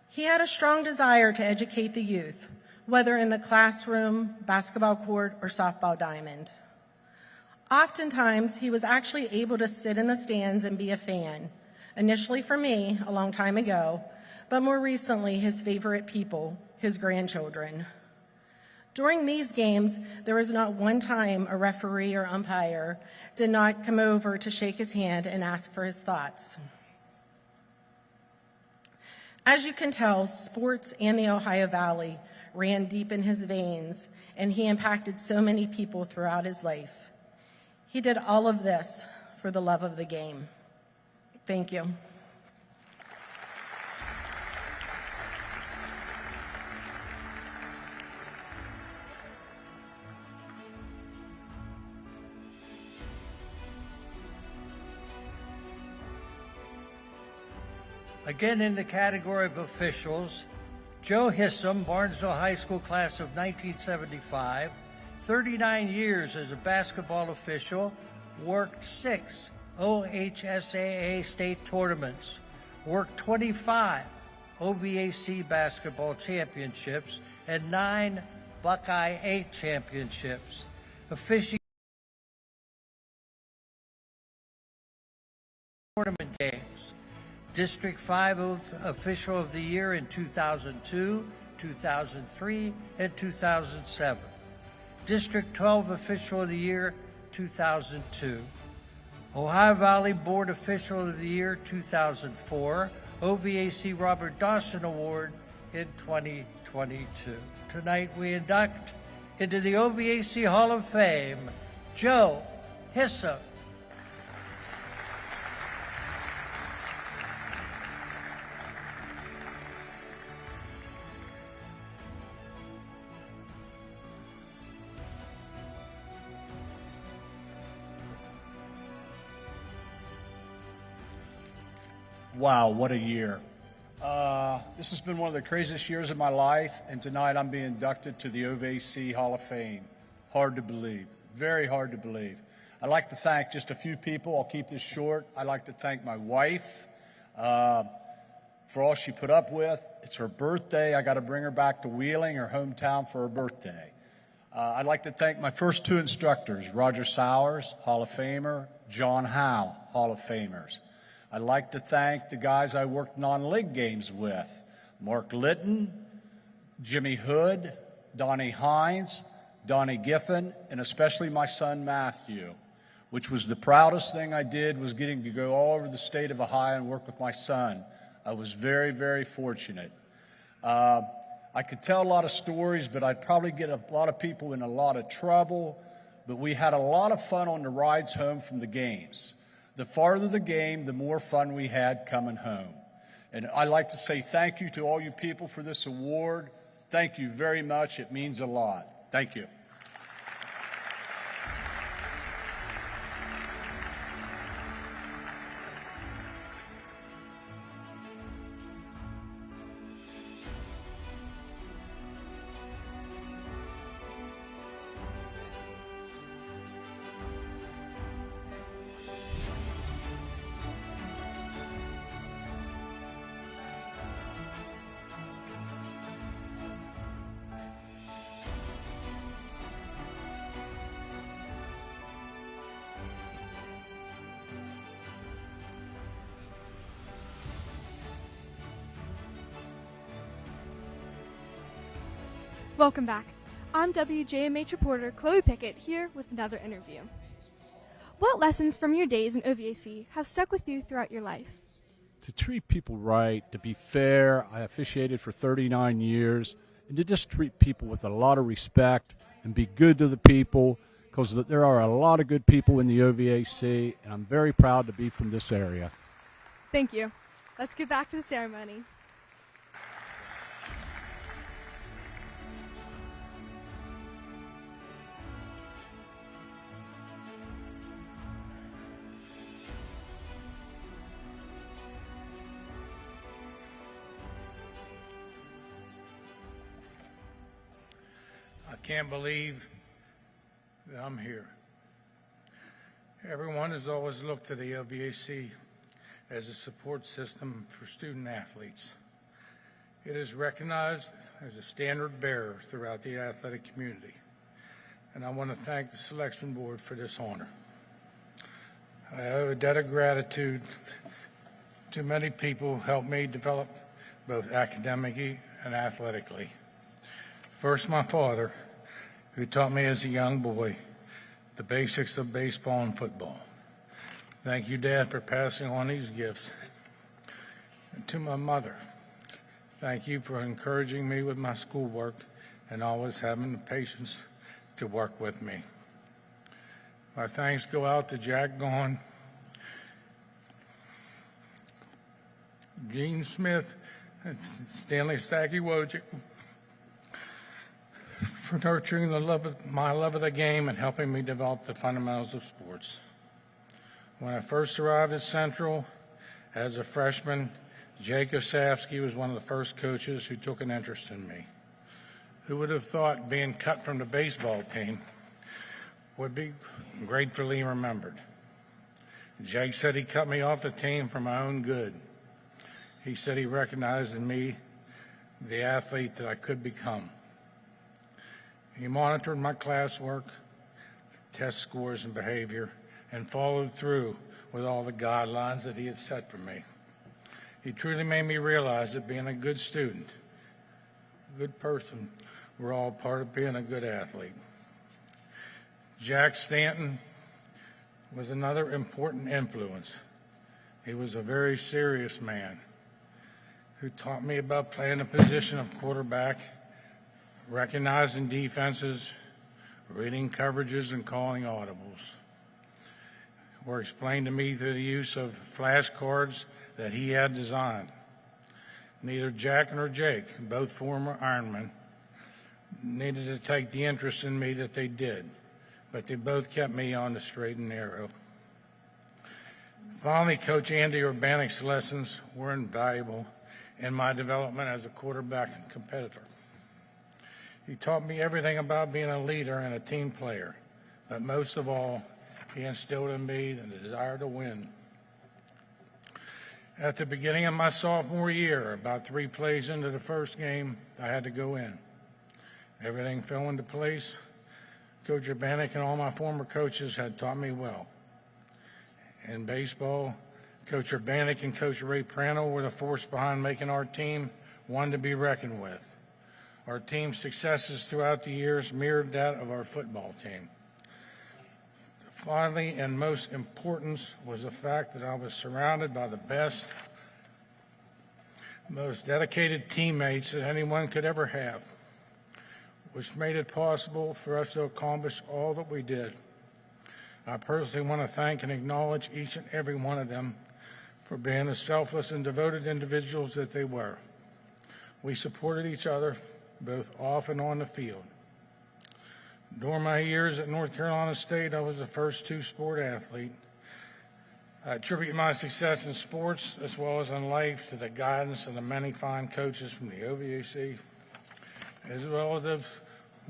Speaker 15: He had a strong desire to educate the youth, whether in the classroom, basketball court, or softball diamond. Oftentimes, he was actually able to sit in the stands and be a fan, initially for me a long time ago, but more recently his favorite people, his grandchildren. During these games, there was not one time a referee or umpire did not come over to shake his hand and ask for his thoughts. As you can tell, sports and the Ohio Valley ran deep in his veins, and he impacted so many people throughout his life. He did all of this for the love of the game. Thank you.
Speaker 3: Again in the category of officials, Joe Hissam, Barnesville High School class of 1975, 39 years as a basketball official, worked 6 OHSAA state tournaments, worked 25 OVAC basketball championships, and 9 Buckeye 8 championships. Officiating tournament games. District 5 Official of the Year in 2002, 2003, and 2007. District 12 Official of the Year, 2002. Ohio Valley Board Official of the Year, 2004. OVAC Robert Dawson Award in 2022. Tonight we induct into the OVAC Hall of Fame, Joe Hissam.
Speaker 16: Wow, what a year. This has been one of the craziest years of my life, and tonight I'm being inducted to the OVAC Hall of Fame. Hard to believe, very hard to believe. I'd like to thank just a few people. I'll keep this short. I'd like to thank my wife for all she put up with. It's her birthday. I got to bring her back to Wheeling, her hometown, for her birthday. I'd like to thank my first 2 instructors, Roger Sowers, Hall of Famer, John Howe, Hall of Famers. I'd like to thank the guys I worked non-league games with, Mark Litton, Jimmy Hood, Donnie Hines, Donnie Giffen, and especially my son Matthew, which was the proudest thing I did, was getting to go all over the state of Ohio and work with my son. I was very, very fortunate. I could tell a lot of stories, but I'd probably get a lot of people in a lot of trouble, but we had a lot of fun on the rides home from the games. The farther the game, the more fun we had coming home. And I'd like to say thank you to all you people for this award. Thank you very much. It means a lot. Thank you.
Speaker 5: Welcome back. I'm WJMH reporter Chloe Pickett here with another interview. What lessons from your days in OVAC have stuck with you throughout your life?
Speaker 17: To treat people right, to be fair. I officiated for 39 years, and to just treat people with a lot of respect and be good to the people, because there are a lot of good people in the OVAC, and I'm very proud to be from this area.
Speaker 5: Thank you. Let's get back to the ceremony.
Speaker 7: I can't believe that I'm here. Everyone has always looked to the OVAC as a support system for student athletes. It is recognized as a standard bearer throughout the athletic community, and I want to thank the selection board for this honor. I owe a debt of gratitude to many people who helped me develop both academically and athletically. First, my father, who taught me as a young boy the basics of baseball and football. Thank you, Dad, for passing on these gifts. And to my mother, thank you for encouraging me with my schoolwork and always having the patience to work with me. My thanks go out to Jack Gaughan, Gene Smith, and Stanley Stacky Wojcik for nurturing my love of the game and helping me develop the fundamentals of sports. When I first arrived at Central as a freshman, Jake Osafsky was one of the first coaches who took an interest in me. Who would have thought being cut from the baseball team would be gratefully remembered? Jake said he cut me off the team for my own good. He said he recognized in me the athlete that I could become. He monitored my classwork, test scores, and behavior, and followed through with all the guidelines that he had set for me. He truly made me realize that being a good student, a good person, we're all part of being a good athlete. Jack Stanton was another important influence. He was a very serious man who taught me about playing the position of quarterback, recognizing defenses, reading coverages, and calling audibles. Were explained to me through the use of flashcards that he had designed. Neither Jack nor Jake, both former Ironmen, needed to take the interest in me that they did, but they both kept me on the straight and narrow. Finally, Coach Andy Urbanic's lessons were invaluable in my development as a quarterback and competitor. He taught me everything about being a leader and a team player, but most of all, he instilled in me the desire to win. At the beginning of my sophomore year, about 3 plays into the first game, I had to go in. Everything fell into place. Coach Urbanic and all my former coaches had taught me well. In baseball, Coach Urbanic and Coach Ray Prano were the force behind making our team one to be reckoned with. Our team's successes throughout the years mirrored that of our football team. Finally, and most importance, was the fact that I was surrounded by the best, most dedicated teammates that anyone could ever have, which made it possible for us to accomplish all that we did. I personally want to thank and acknowledge each and every one of them for being the selfless and devoted individuals that they were. We supported each other both off and on the field. During my years at North Carolina State, I was the first two-sport athlete. I attribute my success in sports as well as in life to the guidance of the many fine coaches from the OVAC, as well as the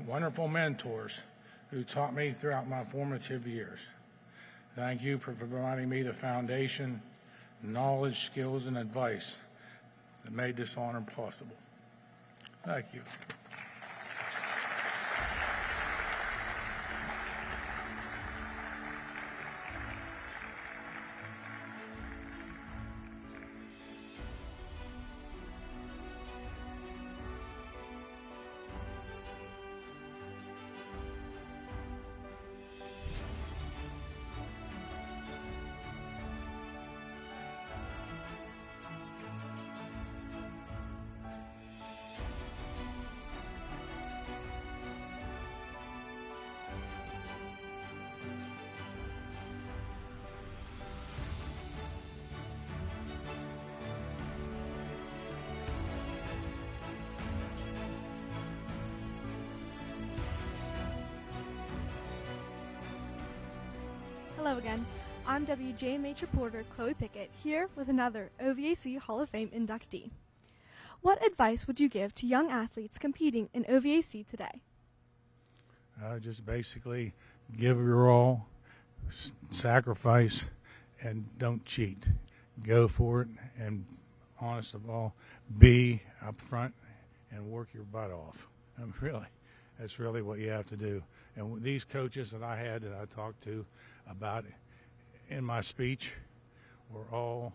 Speaker 7: wonderful mentors who taught me throughout my formative years. Thank you for providing me the foundation, knowledge, skills, and advice that made this honor possible. Thank you.
Speaker 5: Hello again. I'm WJMH reporter Chloe Pickett here with another OVAC Hall of Fame inductee. What advice would you give to young athletes competing in OVAC today?
Speaker 18: Just basically give your all, sacrifice, and don't cheat. Go for it, and honest of all, be up front and work your butt off. That's really what you have to do. And these coaches that I had that I talked to about in my speech were all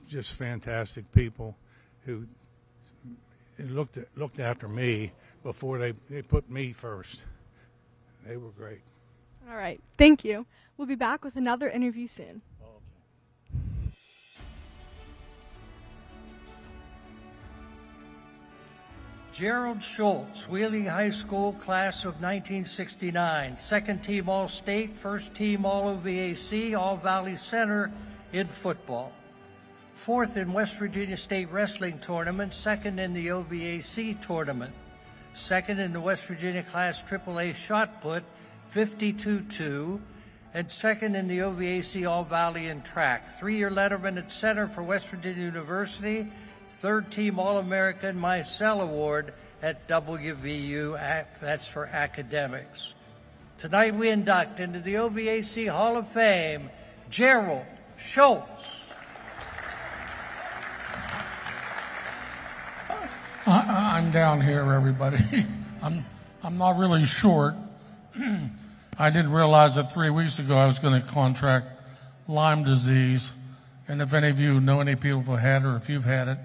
Speaker 18: just fantastic people who looked after me before they put me first. They were great.
Speaker 5: All right. Thank you. We'll be back with another interview soon.
Speaker 3: Gerald Schultz, Wheeling High School, class of 1969, second team All-State, first team All-OVAC, All-Valley Center in football. Fourth in West Virginia State Wrestling Tournament, second in the OVAC tournament. Second in the West Virginia Class AAA Shot Put, 52-2, and second in the OVAC All-Valley in track. Three-year letterman at center for West Virginia University, third team All-American Micelle Award at WVU, that's for academics. Tonight we induct into the OVAC Hall of Fame, Gerald Schultz.
Speaker 19: I'm down here, everybody. I'm not really short. I didn't realize that 3 weeks ago I was going to contract Lyme disease, and if any of you know any people who had it, or if you've had it,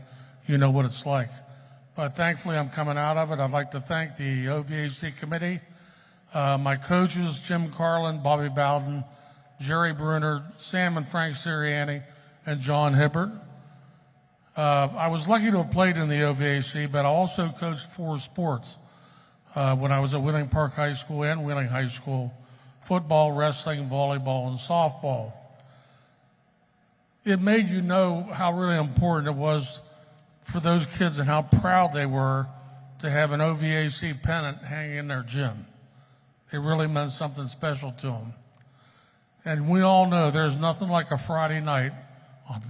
Speaker 19: you know what it's like. But thankfully, I'm coming out of it. I'd like to thank the OVAC committee, my coaches, Jim Carlin, Bobby Bowden, Jerry Bruner, Sam and Frank Sirianni, and John Hibbert. I was lucky to have played in the OVAC, but I also coached 4 sports when I was at Wheeling Park High School and Wheeling High School: football, wrestling, volleyball, and softball. It made you know how really important it was for those kids and how proud they were to have an OVAC pennant hanging in their gym. It really meant something special to them. And we all know there's nothing like a Friday night on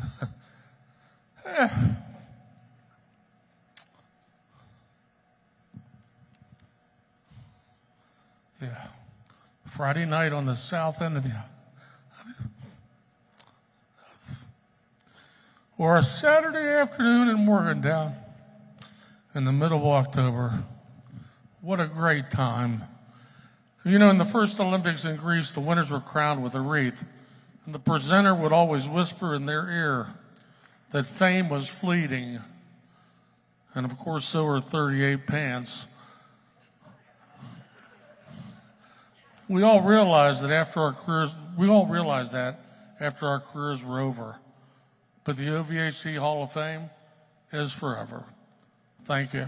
Speaker 19: Friday night on the south end of the or a Saturday afternoon in Morgantown in the middle of October. What a great time. You know, in the first Olympics in Greece, the winners were crowned with a wreath, and the presenter would always whisper in their ear that fame was fleeting. And of course, so are 38 pants. We all realize that after our careers were over. But the OVAC Hall of Fame is forever. Thank you.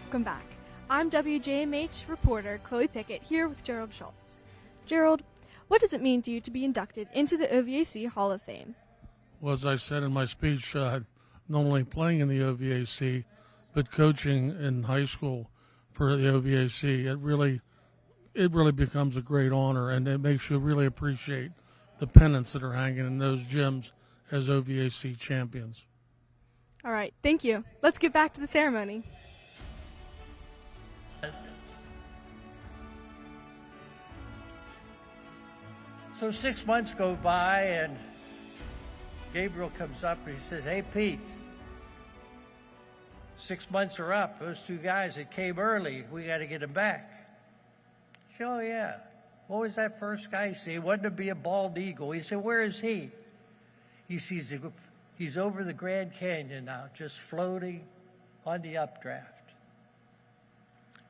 Speaker 5: Welcome back. I'm WJMH reporter Chloe Pickett here with Gerald Schultz. Gerald, what does it mean to you to be inducted into the OVAC Hall of Fame?
Speaker 19: Well, as I said in my speech, not only playing in the OVAC, but coaching in high school for the OVAC, it really becomes a great honor, and it makes you really appreciate the pennants that are hanging in those gyms as OVAC champions.
Speaker 5: All right, thank you. Let's get back to the ceremony.
Speaker 3: So 6 months go by, and Gabriel comes up and he says, "Hey, Pete, 6 months are up. Those two guys that came early, we got to get them back. I said, oh, yeah. What was that first guy? He said, he wanted to be a bald eagle. He said, where is he? He sees he's over the Grand Canyon now, just floating on the updraft.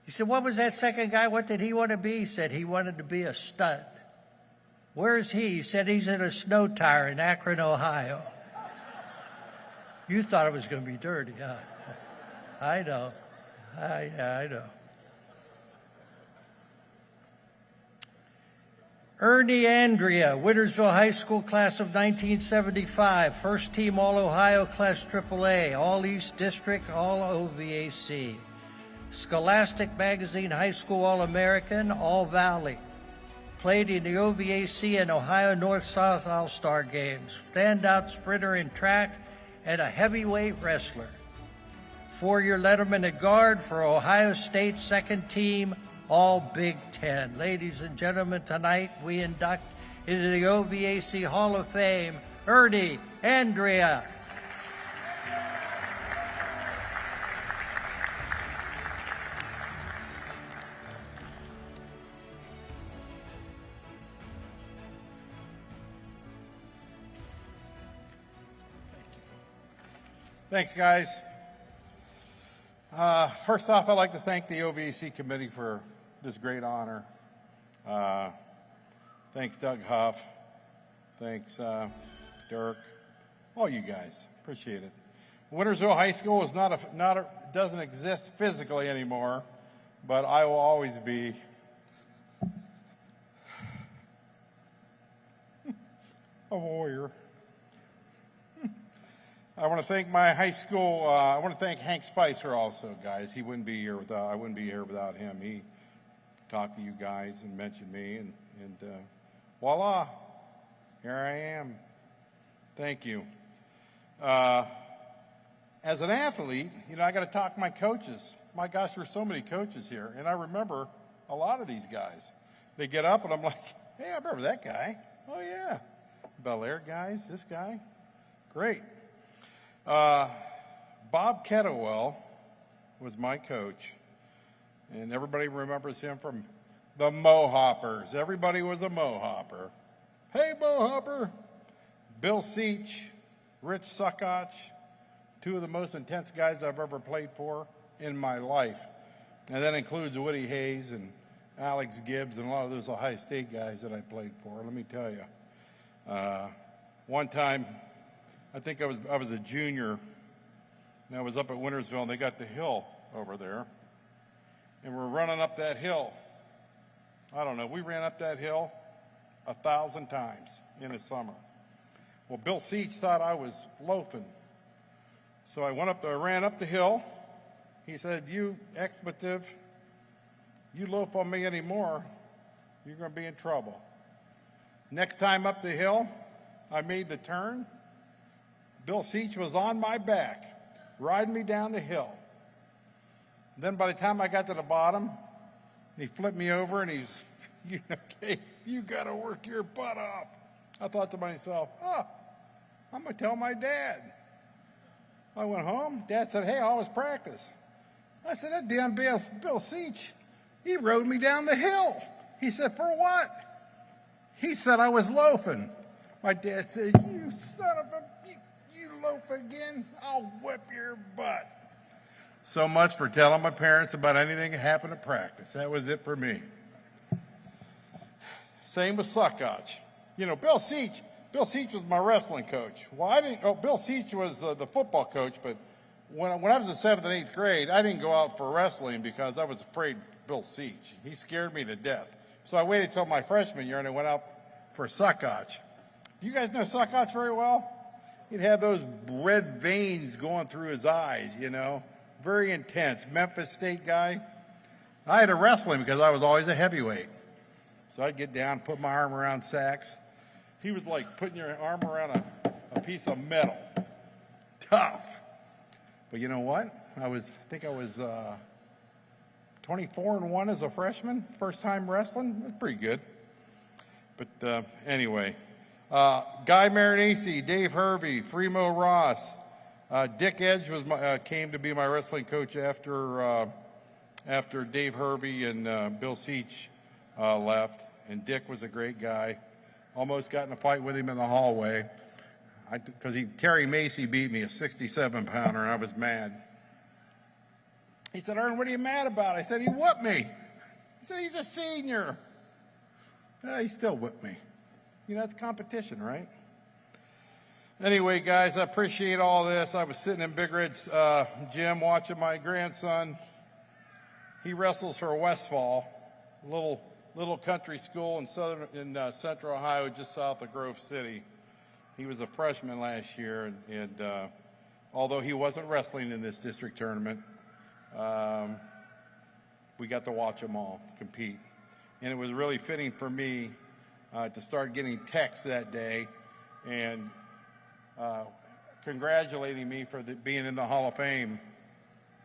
Speaker 3: He said, what was that second guy? What did he want to be? He said he wanted to be a stud. Where is he? He said he's in a snow tire in Akron, Ohio. You thought it was going to be dirty, huh? I know. I know. Ernie Andrea, Wintersville High School class of 1975, first team All-Ohio class AAA, All-East District, All-OVAC. Scholastic Magazine High School All-American, All-Valley. Played in the OVAC and Ohio North-South All-Star Games. Standout sprinter in track and a heavyweight wrestler. 4-year letterman at guard for Ohio State second team, all Big Ten. Ladies and gentlemen, tonight we induct into the OVAC Hall of Fame, Ernie Andrea.
Speaker 20: Thanks, guys. First off, I'd like to thank the OVAC committee for this great honor. Thanks, Doug Huff. Thanks, Dirk. All you guys. Appreciate it. Wintersville High School is doesn't exist physically anymore, but I will always be a warrior. I want to thank my high school. I want to thank Hank Spicer also, guys. I wouldn't be here without him. He talked to you guys and mentioned me, and voila, here I am. Thank you. As an athlete, I got to talk to my coaches. My gosh, there's so many coaches here, and I remember a lot of these guys. They get up, and I'm like, hey, I remember that guy. Oh yeah, Bel Air guys. This guy, great. Bob Kettlewell was my coach, and everybody remembers him from the Mohoppers. Everybody was a Mohopper. Hey, Mohopper! Bill Seach, Rich Suckotch, two of the most intense guys I've ever played for in my life. And that includes Woody Hayes and Alex Gibbs and a lot of those Ohio State guys that I played for. Let me tell you. One time, I think I was a junior, and I was up at Wintersville, and they got the hill over there, and we're running up that hill. I don't know, we ran up that hill 1,000 times in the summer. Well, Bill Seach thought I was loafing, so I ran up the hill. He said, you expletive, you loaf on me anymore, you're going to be in trouble. Next time up the hill, I made the turn. Bill Seach was on my back, riding me down the hill. Then by the time I got to the bottom, he flipped me over and he's, okay, you got to work your butt off. I thought to myself, I'm going to tell my dad. I went home. Dad said, hey, how was practice? I said, that damn Bill Seach, he rode me down the hill. He said, for what? He said I was loafing. My dad said, you son of a, you loaf again, I'll whip your butt. So much for telling my parents about anything that happened at practice. That was it for me. Same with Suckotch. Bill Seach was my wrestling coach. Well, Bill Seach was the football coach, but when I was in 7th and 8th grade, I didn't go out for wrestling because I was afraid of Bill Seach. He scared me to death. So I waited till my freshman year and I went out for Suckotch. You guys know Suckotch very well? He'd have those red veins going through his eyes, very intense. Memphis State guy. I had to wrestle him because I was always a heavyweight. So I'd get down, put my arm around Sachs. He was like putting your arm around a piece of metal. Tough. But you know what? I think I was 24-1 as a freshman. First time wrestling. It was pretty good. But anyway. Guy Marinacci, Dave Hervey, Fremo Ross, Dick Edge was came to be my wrestling coach after Dave Hervey and Bill Seach left, and Dick was a great guy. Almost got in a fight with him in the hallway because Terry Macy beat me, a 67-pounder, and I was mad. He said, "Ern, what are you mad about?" I said, "He whooped me." He said, "He's a senior." He still whipped me. You know, it's competition, right? Anyway, guys, I appreciate all this. I was sitting in Big Red's gym watching my grandson. He wrestles for Westfall, a little country school in central Ohio, just south of Grove City. He was a freshman last year, and although he wasn't wrestling in this district tournament, we got to watch them all compete. And it was really fitting for me to start getting texts that day and congratulating me for being in the Hall of Fame.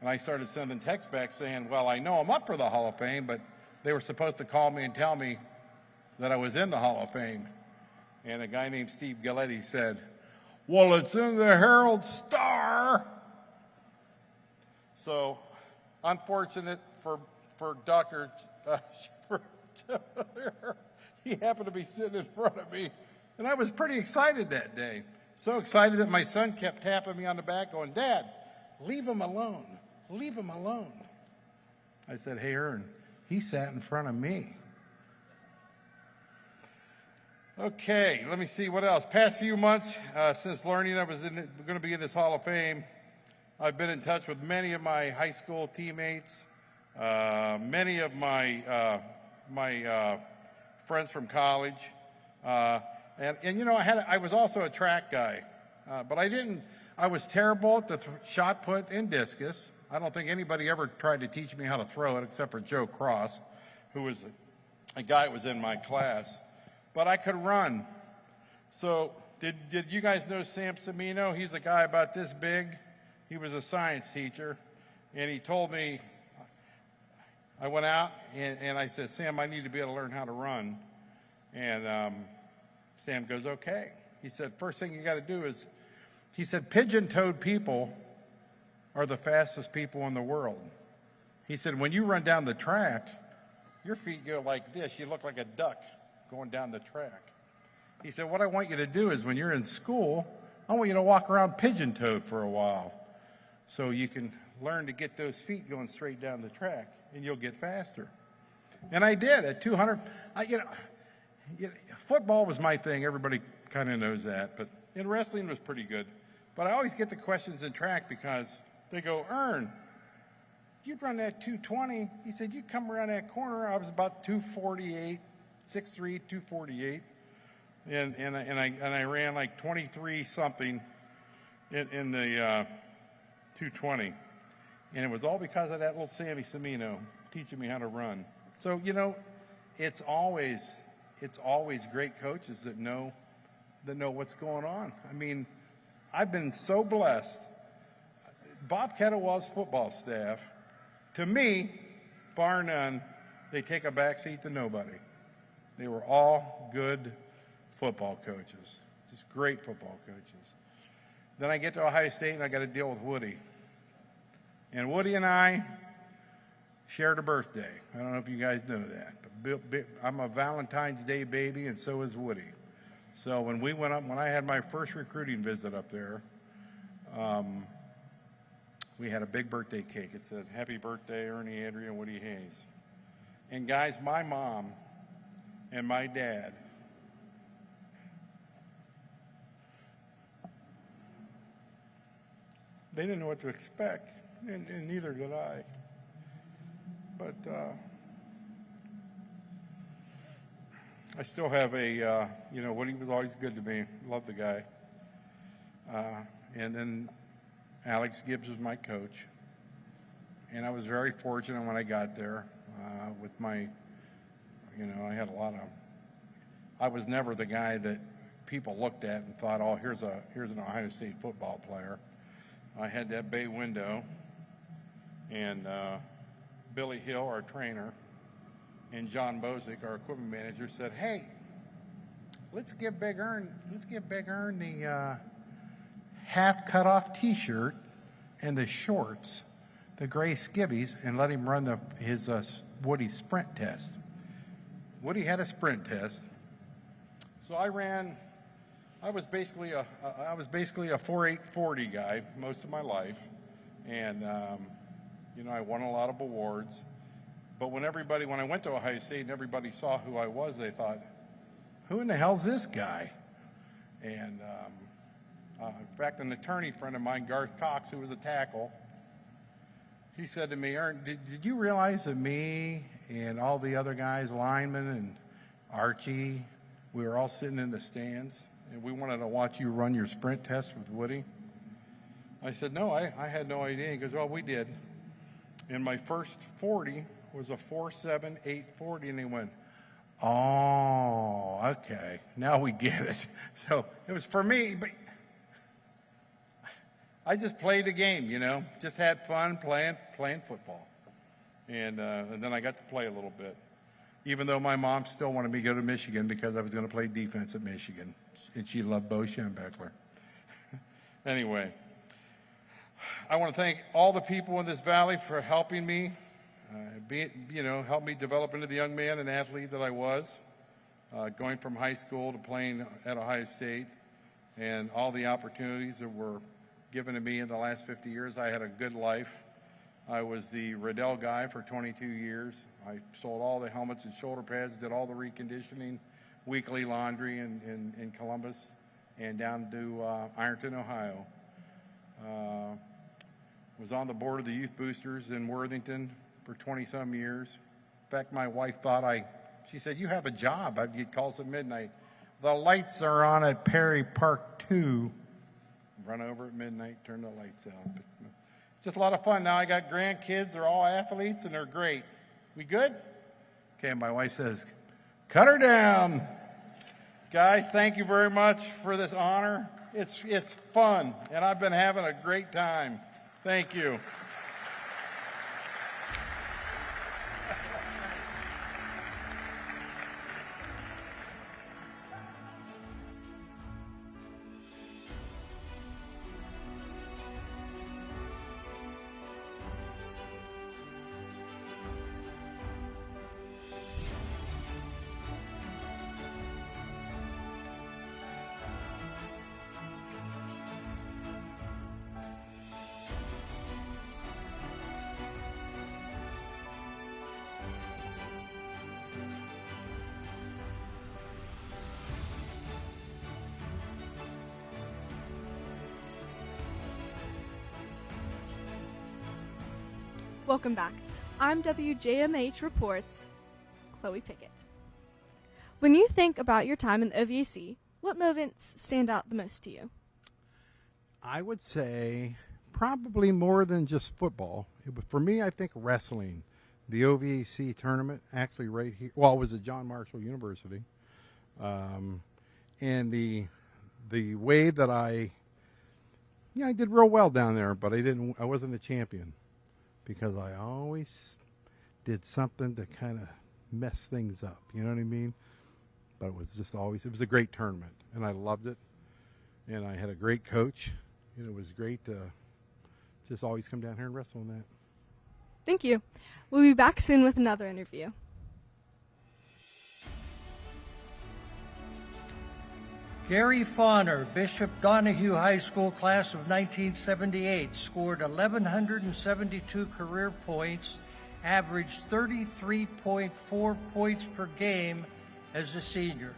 Speaker 20: And I started sending texts back saying, well, I know I'm up for the Hall of Fame, but they were supposed to call me and tell me that I was in the Hall of Fame. And a guy named Steve Galletti said, well, it's in the Herald Star. So unfortunate for Dr. He happened to be sitting in front of me, and I was pretty excited that day. So excited that my son kept tapping me on the back going, "Dad, leave him alone. Leave him alone." I said, "Hey, Ern, he sat in front of me." Okay, let me see what else. Past few months, since learning I was going to be in this Hall of Fame, I've been in touch with many of my high school teammates, many of my friends from college, and you know, I was also a track guy, but I was terrible at the shot put and discus. I don't think anybody ever tried to teach me how to throw it except for Joe Cross, who was a guy that was in my class. But I could run. So did you guys know Sam Semino? He's a guy about this big. He was a science teacher, and he told me, I went out and I said, "Sam, I need to be able to learn how to run." And Sam goes, "Okay." He said, "First thing you got to do is," he said, "pigeon-toed people are the fastest people in the world." He said, "When you run down the track, your feet go like this. You look like a duck going down the track." He said, "What I want you to do is when you're in school, I want you to walk around pigeon-toed for a while so you can learn to get those feet going straight down the track, and you'll get faster." And I did at 200. Football was my thing. Everybody kind of knows that. But in wrestling was pretty good. But I always get the questions in track because they go, "Ern, you'd run that 220. He said, "You come around that corner." I was about 248, 6'3", 248. And I ran like 23 something in the 220. And it was all because of that little Sammy Semino teaching me how to run. So, you know, it's always great coaches that know what's going on. I mean, I've been so blessed. Bob Kettlewell's football staff, to me, bar none, they take a backseat to nobody. They were all good football coaches, just great football coaches. Then I get to Ohio State and I got to deal with Woody. And Woody and I shared a birthday. I don't know if you guys know that, but I'm a Valentine's Day baby, and so is Woody. So when I had my first recruiting visit up there, we had a big birthday cake. It said, "Happy birthday, Ernie, Andrea, and Woody Hayes." And guys, my mom and my dad, they didn't know what to expect, and neither did I. But I still have Woody was always good to me. Loved the guy. And then Alex Gibbs was my coach. And I was very fortunate when I got there with my, I was never the guy that people looked at and thought, "Oh, here's an Ohio State football player." I had that bay window, and Billy Hill, our trainer, and John Bozick, our equipment manager, said, "Hey, let's give Big Ern the half cut off t-shirt and the shorts, the gray skivvies, and let him run his Woody sprint test. Woody had a sprint test. So I was basically a 4.840 guy most of my life. And, I won a lot of awards. But when I went to Ohio State and everybody saw who I was, they thought, who in the hell's this guy? And in fact, an attorney friend of mine, Garth Cox, who was a tackle, he said to me, Aaron, did you realize that me and all the other guys, linemen and Archie, we were all sitting in the stands and we wanted to watch you run your sprint test with Woody? I said, no, I had no idea. He goes, well, we did. And my first 40 was a 4.7.840, and he went, oh, okay, now we get it. So it was for me, but I just played the game, just had fun playing football. And then I got to play a little bit, even though my mom still wanted me to go to Michigan because I was going to play defense at Michigan, and she loved Bo Schembechler. Anyway, I want to thank all the people in this valley for helping me, help me develop into the young man and athlete that I was, going from high school to playing at Ohio State, and all the opportunities that were given to me in the last 50 years. I had a good life. I was the Riddell guy for 22 years. I sold all the helmets and shoulder pads, did all the reconditioning, weekly laundry in Columbus and down to Ironton, Ohio. Was on the board of the Youth Boosters in Worthington for 20-some years. In fact, my wife she said, you have a job. I'd get calls at midnight. The lights are on at Perry Park 2. Run over at midnight, turn the lights out. But, it's just a lot of fun. Now I got grandkids. They're all athletes, and they're great. We good? Okay, my wife says, cut her down. Guys, thank you very much for this honor. It's fun, and I've been having a great time. Thank you.
Speaker 5: Welcome back. I'm WJMH Reports, Chloe Pickett. When you think about your time in the OVAC, what moments stand out the most to you?
Speaker 21: I would say probably more than just football. For me, I think wrestling. The OVAC tournament, actually right here. Well, it was at John Marshall University. And the way that I did real well down there, but I wasn't a champion. Because I always did something to kind of mess things up, you know what I mean? But it was a great tournament, and I loved it. And I had a great coach, and it was great to just always come down here and wrestle in that.
Speaker 5: Thank you. We'll be back soon with another interview.
Speaker 3: Gary Fauner, Bishop Donahue High School class of 1978, scored 1,172 career points, averaged 33.4 points per game as a senior.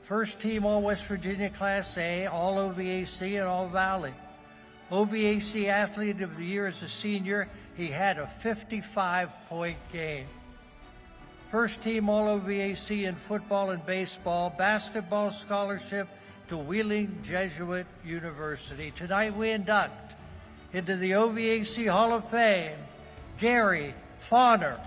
Speaker 3: First team All West Virginia Class A, All OVAC, and All Valley. OVAC Athlete of the Year as a senior, he had a 55-point game. First team All OVAC in football and baseball, basketball scholarship to Wheeling Jesuit University. Tonight we induct into the OVAC Hall of Fame, Gary Fauner.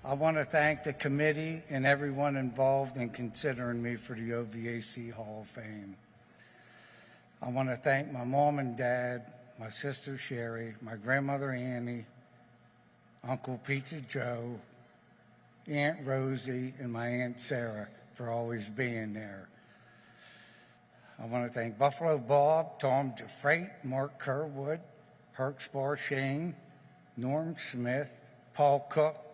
Speaker 1: I want to thank the committee and everyone involved in considering me for the OVAC Hall of Fame. I want to thank my mom and dad, my sister Sherry, my grandmother Annie, Uncle Pizza Joe, Aunt Rosie, and my Aunt Sarah for always being there. I want to thank Buffalo Bob, Tom DeFreight, Mark Kerwood, Herxbar Shane, Norm Smith, Paul Cook,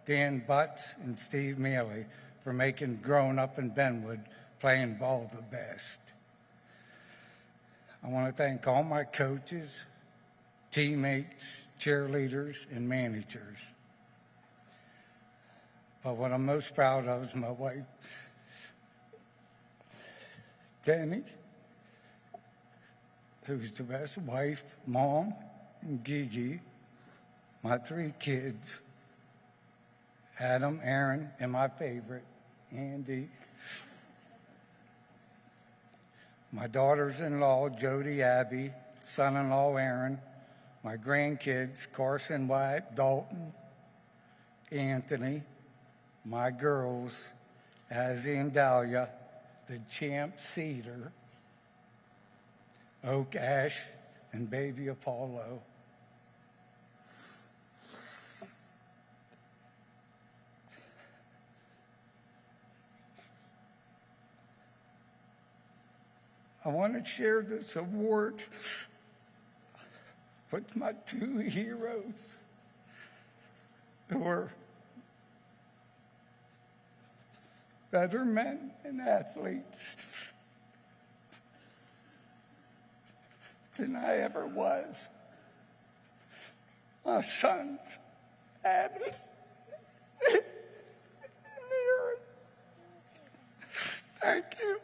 Speaker 1: Dan Butts, and Steve Mealy for making growing up in Benwood playing ball the best. I want to thank all my coaches, teammates, cheerleaders, and managers. But what I'm most proud of is my wife, Danny, who's the best wife, mom, and Gigi, my 3 kids, Adam, Aaron, and my favorite, Andy, my daughters-in-law, Jody, Abby, son-in-law, Aaron, my grandkids, Carson, Wyatt, Dalton, Anthony, my girls, Azzy and Dahlia, the champ Cedar, Oak Ash, and baby Apollo. I want to share this award with my 2 heroes who are better men and athletes than I ever was. My sons, Abby and Aaron. Thank you.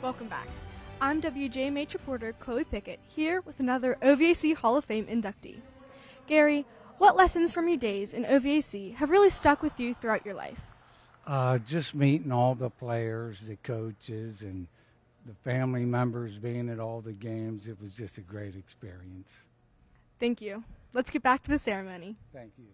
Speaker 5: Welcome back. I'm WJMH reporter Chloe Pickett, here with another OVAC Hall of Fame inductee. Gary, what lessons from your days in OVAC have really stuck with you throughout your life?
Speaker 22: Just meeting all the players, the coaches, and the family members, being at all the games. It was just a great experience.
Speaker 5: Thank you. Let's get back to the ceremony.
Speaker 22: Thank you.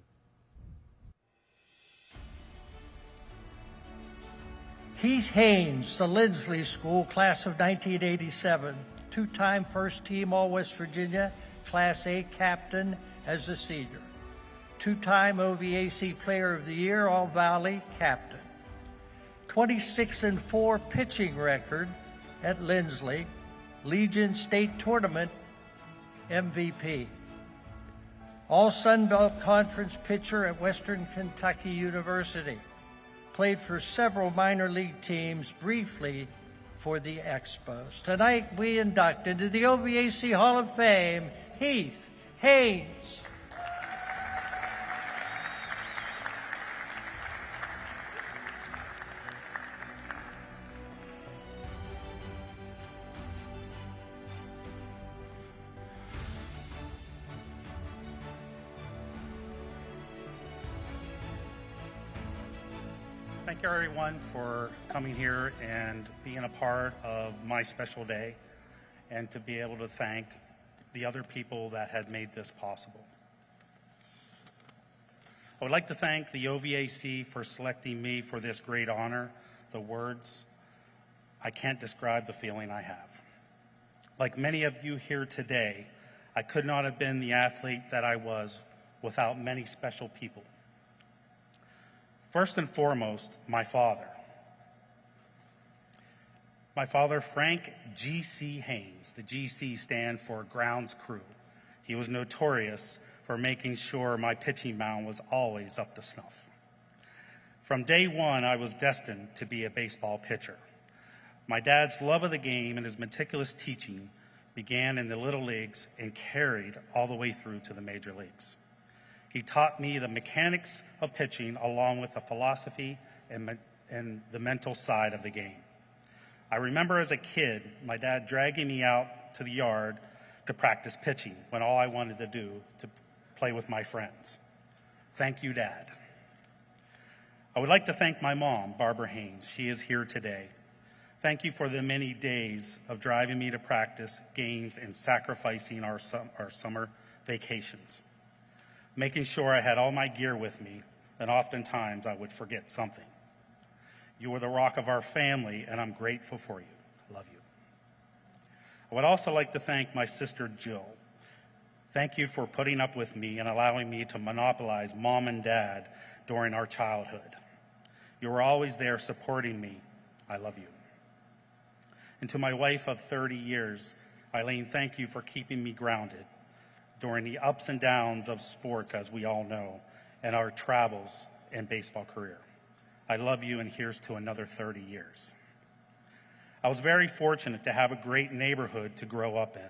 Speaker 3: Heath Haynes, the Lindsley School, class of 1987, 2-time first-team All-West Virginia, Class A captain as a senior, 2-time OVAC Player of the Year, All-Valley captain, 26-4 pitching record at Lindsley, Legion State Tournament MVP, All-Sun Belt Conference pitcher at Western Kentucky University, played for several minor league teams, briefly for the Expos. Tonight we induct into the OVAC Hall of Fame, Heath Haynes.
Speaker 23: Thank you, everyone, for coming here and being a part of my special day, and to be able to thank the other people that had made this possible. I would like to thank the OVAC for selecting me for this great honor. The words I can't describe the feeling I have. Like many of you here today, I could not have been the athlete that I was without many special people. First and foremost, my father. My father, Frank G.C. Haynes. The G.C. stand for grounds crew. He was notorious for making sure my pitching mound was always up to snuff. From day one, I was destined to be a baseball pitcher. My dad's love of the game and his meticulous teaching began in the little leagues and carried all the way through to the major leagues. He taught me the mechanics of pitching along with the philosophy and the mental side of the game. I remember as a kid, my dad dragging me out to the yard to practice pitching when all I wanted to do to play with my friends. Thank you, Dad. I would like to thank my mom, Barbara Haynes. She is here today. Thank you for the many days of driving me to practice, games, and sacrificing our summer vacations, making sure I had all my gear with me, and oftentimes I would forget something. You were the rock of our family, and I'm grateful for you. I love you. I would also like to thank my sister, Jill. Thank you for putting up with me and allowing me to monopolize Mom and Dad during our childhood. You were always there supporting me. I love you. And to my wife of 30 years, Eileen, thank you for keeping me grounded during the ups and downs of sports, as we all know, and our travels and baseball career. I love you, and here's to another 30 years. I was very fortunate to have a great neighborhood to grow up in.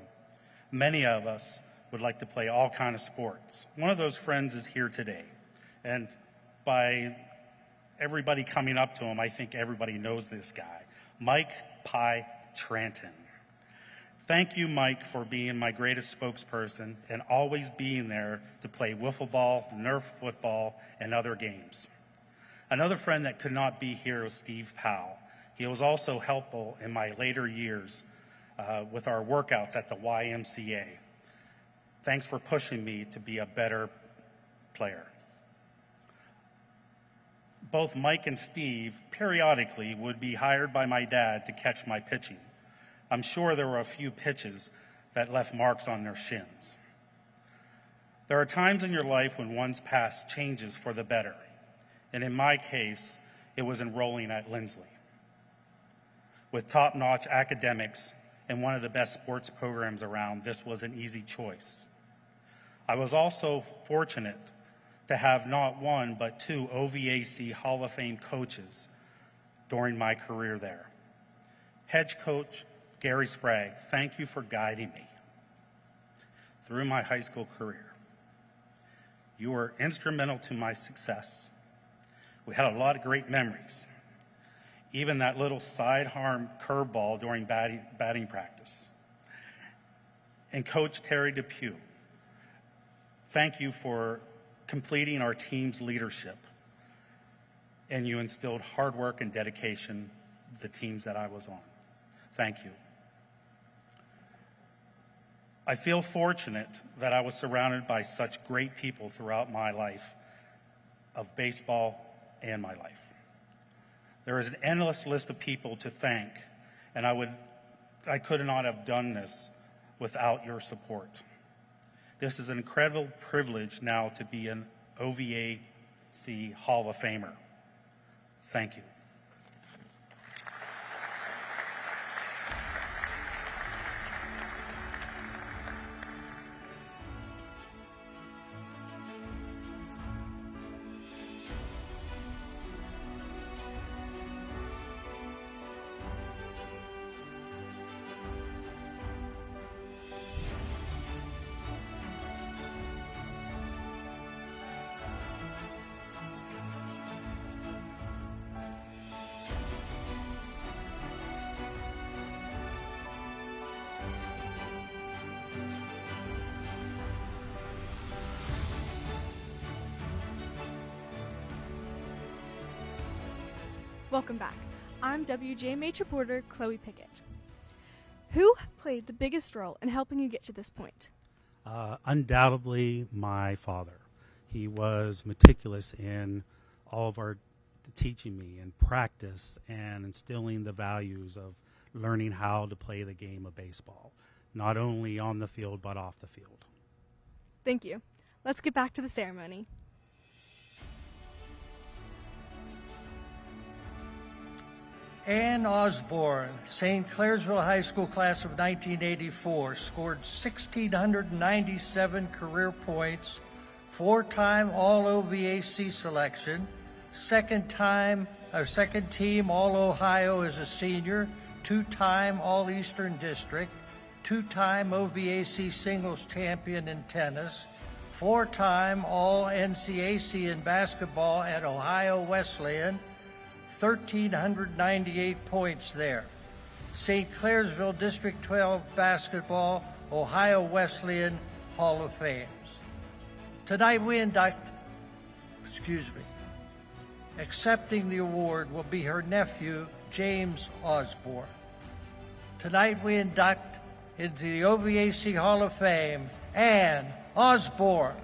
Speaker 23: Many of us would like to play all kinds of sports. One of those friends is here today, and by everybody coming up to him, I think everybody knows this guy, Mike Pye Tranton. Thank you, Mike, for being my greatest spokesperson and always being there to play wiffle ball, Nerf football, and other games. Another friend that could not be here was Steve Powell. He was also helpful in my later years with our workouts at the YMCA. Thanks for pushing me to be a better player. Both Mike and Steve periodically would be hired by my dad to catch my pitching. I'm sure there were a few pitches that left marks on their shins. There are times in your life when one's past changes for the better. And in my case, it was enrolling at Lindsley. With top-notch academics and one of the best sports programs around, this was an easy choice. I was also fortunate to have not one, but two OVAC Hall of Fame coaches during my career there. Head coach Gary Sprague, thank you for guiding me through my high school career. You were instrumental to my success. We had a lot of great memories, even that little sidearm curveball during batting practice. And Coach Terry Depew, thank you for completing our team's leadership, and you instilled hard work and dedication to the teams that I was on. Thank you. I feel fortunate that I was surrounded by such great people throughout my life of baseball and my life. There is an endless list of people to thank, and I could not have done this without your support. This is an incredible privilege now to be an OVAC Hall of Famer. Thank you.
Speaker 5: Welcome back. I'm WJMH reporter Chloe Pickett. Who played the biggest role in helping you get to this point?
Speaker 23: Undoubtedly, my father. He was meticulous in all of our teaching me and practice and instilling the values of learning how to play the game of baseball, not only on the field but off the field.
Speaker 5: Thank you. Let's get back to the ceremony.
Speaker 3: Ann Osborne, St. Clairsville High School class of 1984, scored 1,697 career points, 4-time All-OVAC selection, second team All-Ohio as a senior, 2-time All-Eastern District, 2-time OVAC singles champion in tennis, 4-time All-NCAC in basketball at Ohio Wesleyan, 1,398 points there. St. Clairsville District 12 basketball, Ohio Wesleyan Hall of Fames. Tonight we accepting the award will be her nephew, James Osborne. Tonight we induct into the OVAC Hall of Fame, Ann Osborne.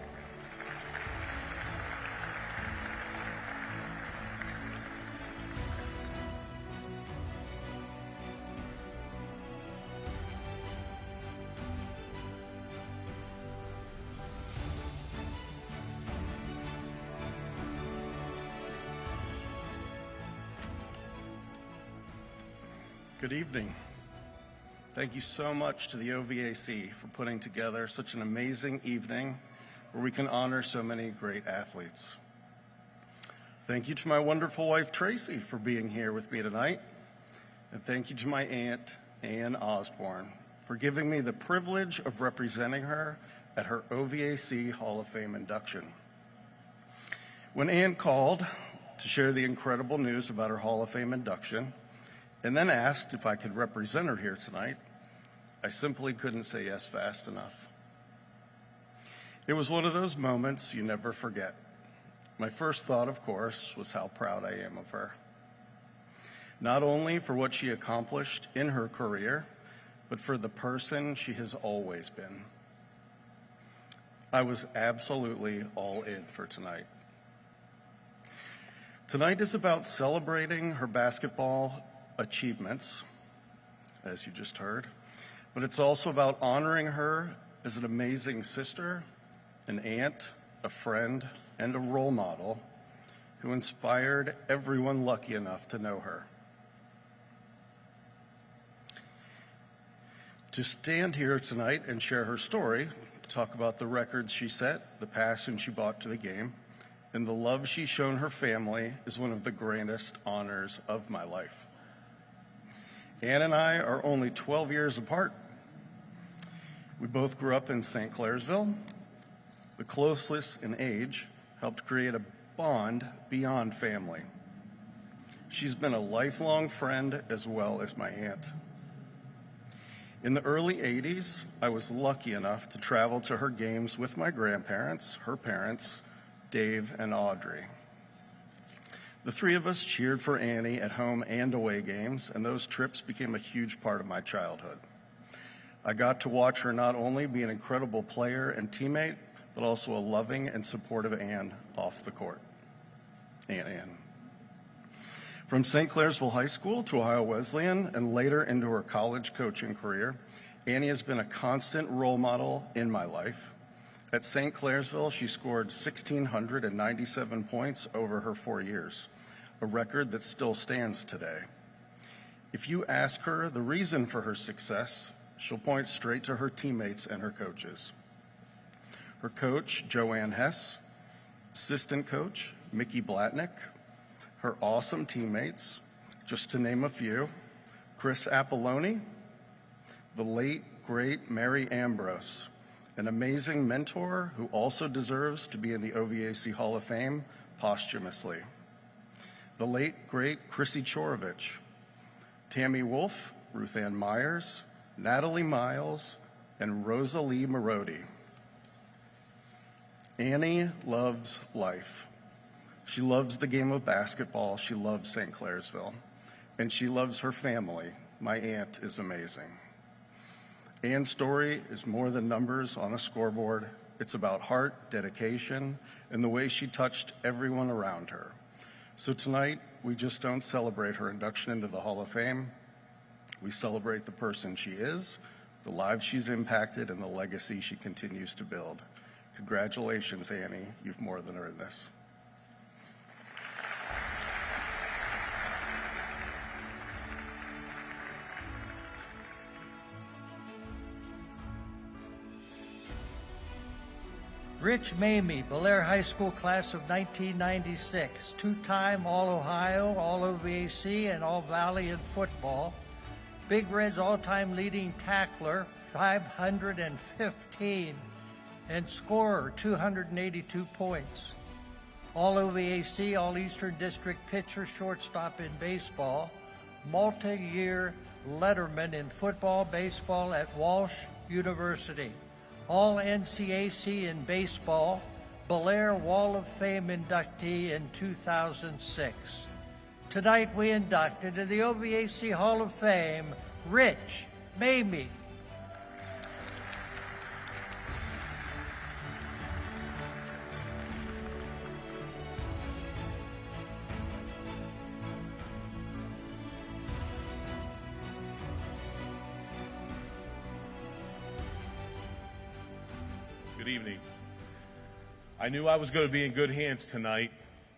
Speaker 2: Good evening. Thank you so much to the OVAC for putting together such an amazing evening where we can honor so many great athletes. Thank you to my wonderful wife, Tracy, for being here with me tonight. And thank you to my aunt, Ann Osborne, for giving me the privilege of representing her at her OVAC Hall of Fame induction. When Ann called to share the incredible news about her Hall of Fame induction, and then asked if I could represent her here tonight, I simply couldn't say yes fast enough. It was one of those moments you never forget. My first thought, of course, was how proud I am of her. Not only for what she accomplished in her career, but for the person she has always been. I was absolutely all in for tonight. Tonight is about celebrating her basketball achievements, as you just heard, but it's also about honoring her as an amazing sister, an aunt, a friend, and a role model who inspired everyone lucky enough to know her. To stand here tonight and share her story, to talk about the records she set, the passion she brought to the game, and the love she's shown her family is one of the greatest honors of my life. Ann and I are only 12 years apart. We both grew up in St. Clairsville. The closest in age helped create a bond beyond family. She's been a lifelong friend as well as my aunt. In the early 80s, I was lucky enough to travel to her games with my grandparents, her parents, Dave and Audrey. The three of us cheered for Annie at home and away games, and those trips became a huge part of my childhood. I got to watch her not only be an incredible player and teammate, but also a loving and supportive Ann off the court. Ann. From St. Clairsville High School to Ohio Wesleyan and later into her college coaching career, Annie has been a constant role model in my life. At St. Clairsville, she scored 1,697 points over her 4 years, a record that still stands today. If you ask her the reason for her success, she'll point straight to her teammates and her coaches. Her coach, Joanne Hess, assistant coach, Mickey Blatnick, her awesome teammates, just to name a few, Chris Apolloni, the late, great Mary Ambrose, an amazing mentor who also deserves to be in the OVAC Hall of Fame posthumously. The late, great Chrissy Chorovich, Tammy Wolf, Ruth Ann Myers, Natalie Miles, and Rosalie Marodi. Annie loves life. She loves the game of basketball. She loves St. Clairsville. And she loves her family. My aunt is amazing. Ann's story is more than numbers on a scoreboard. It's about heart, dedication, and the way she touched everyone around her. So tonight, we just don't celebrate her induction into the Hall of Fame. We celebrate the person she is, the lives she's impacted, and the legacy she continues to build. Congratulations, Annie. You've more than earned this.
Speaker 3: Rich Mamie, Belair High School class of 1996, two-time All-Ohio, All-OVAC, and All-Valley in football. Big Red's all-time leading tackler, 515, and scorer, 282 points. All-OVAC, All-Eastern District pitcher, shortstop in baseball. Multi-year letterman in football, baseball at Walsh University. All NCAC in baseball, Belair Wall of Fame inductee in 2006. Tonight we inducted to the OVAC Hall of Fame, Rich Mamie.
Speaker 4: Good evening. I knew I was going to be in good hands tonight,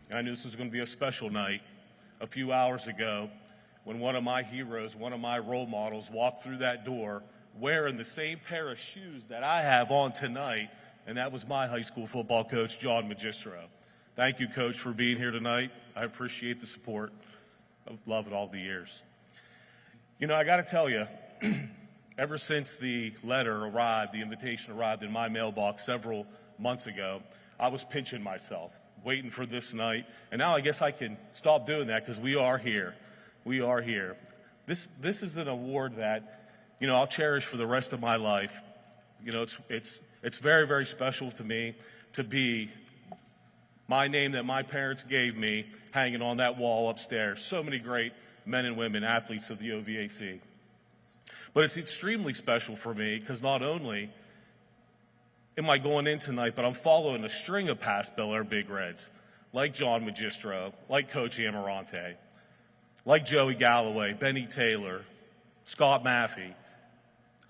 Speaker 4: and I knew this was going to be a special night. A few hours ago, when one of my heroes, one of my role models, walked through that door wearing the same pair of shoes that I have on tonight, and that was my high school football coach, John Magistro. Thank you, Coach, for being here tonight. I appreciate the support. I've loved it all the years. You know, I got to tell you, ever since the letter arrived, the invitation arrived in my mailbox several months ago, I was pinching myself, waiting for this night. And now I guess I can stop doing that because we are here. We are here. This is an award that, you know, I'll cherish for the rest of my life. You know, it's very, very special to me to be my name that my parents gave me hanging on that wall upstairs. So many great men and women, athletes of the OVAC. But it's extremely special for me because not only am I going in tonight, but I'm following a string of past Bel Air Big Reds, like John Magistro, like Coach Amarante, like Joey Galloway, Benny Taylor, Scott Maffey,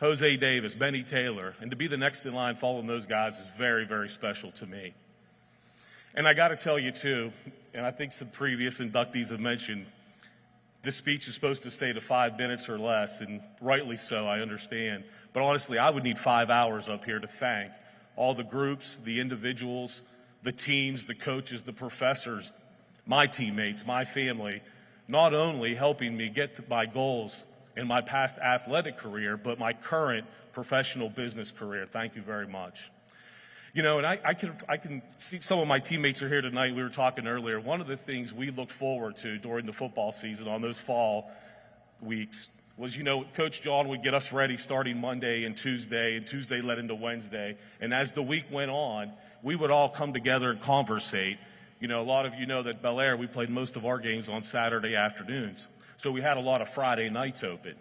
Speaker 4: Jose Davis, Benny Taylor. And to be the next in line following those guys is very, very special to me. And I got to tell you, too, and I think some previous inductees have mentioned, this speech is supposed to stay to 5 minutes or less, and rightly so, I understand. But honestly, I would need 5 hours up here to thank all the groups, the individuals, the teams, the coaches, the professors, my teammates, my family, not only helping me get to my goals in my past athletic career, but my current professional business career. Thank you very much. You know, and I can see some of my teammates are here tonight. We were talking earlier. One of the things we looked forward to during the football season on those fall weeks was, you know, Coach John would get us ready starting Monday and Tuesday led into Wednesday. And as the week went on, we would all come together and conversate. You know, a lot of you know that Bel Air, we played most of our games on Saturday afternoons. So we had a lot of Friday nights open.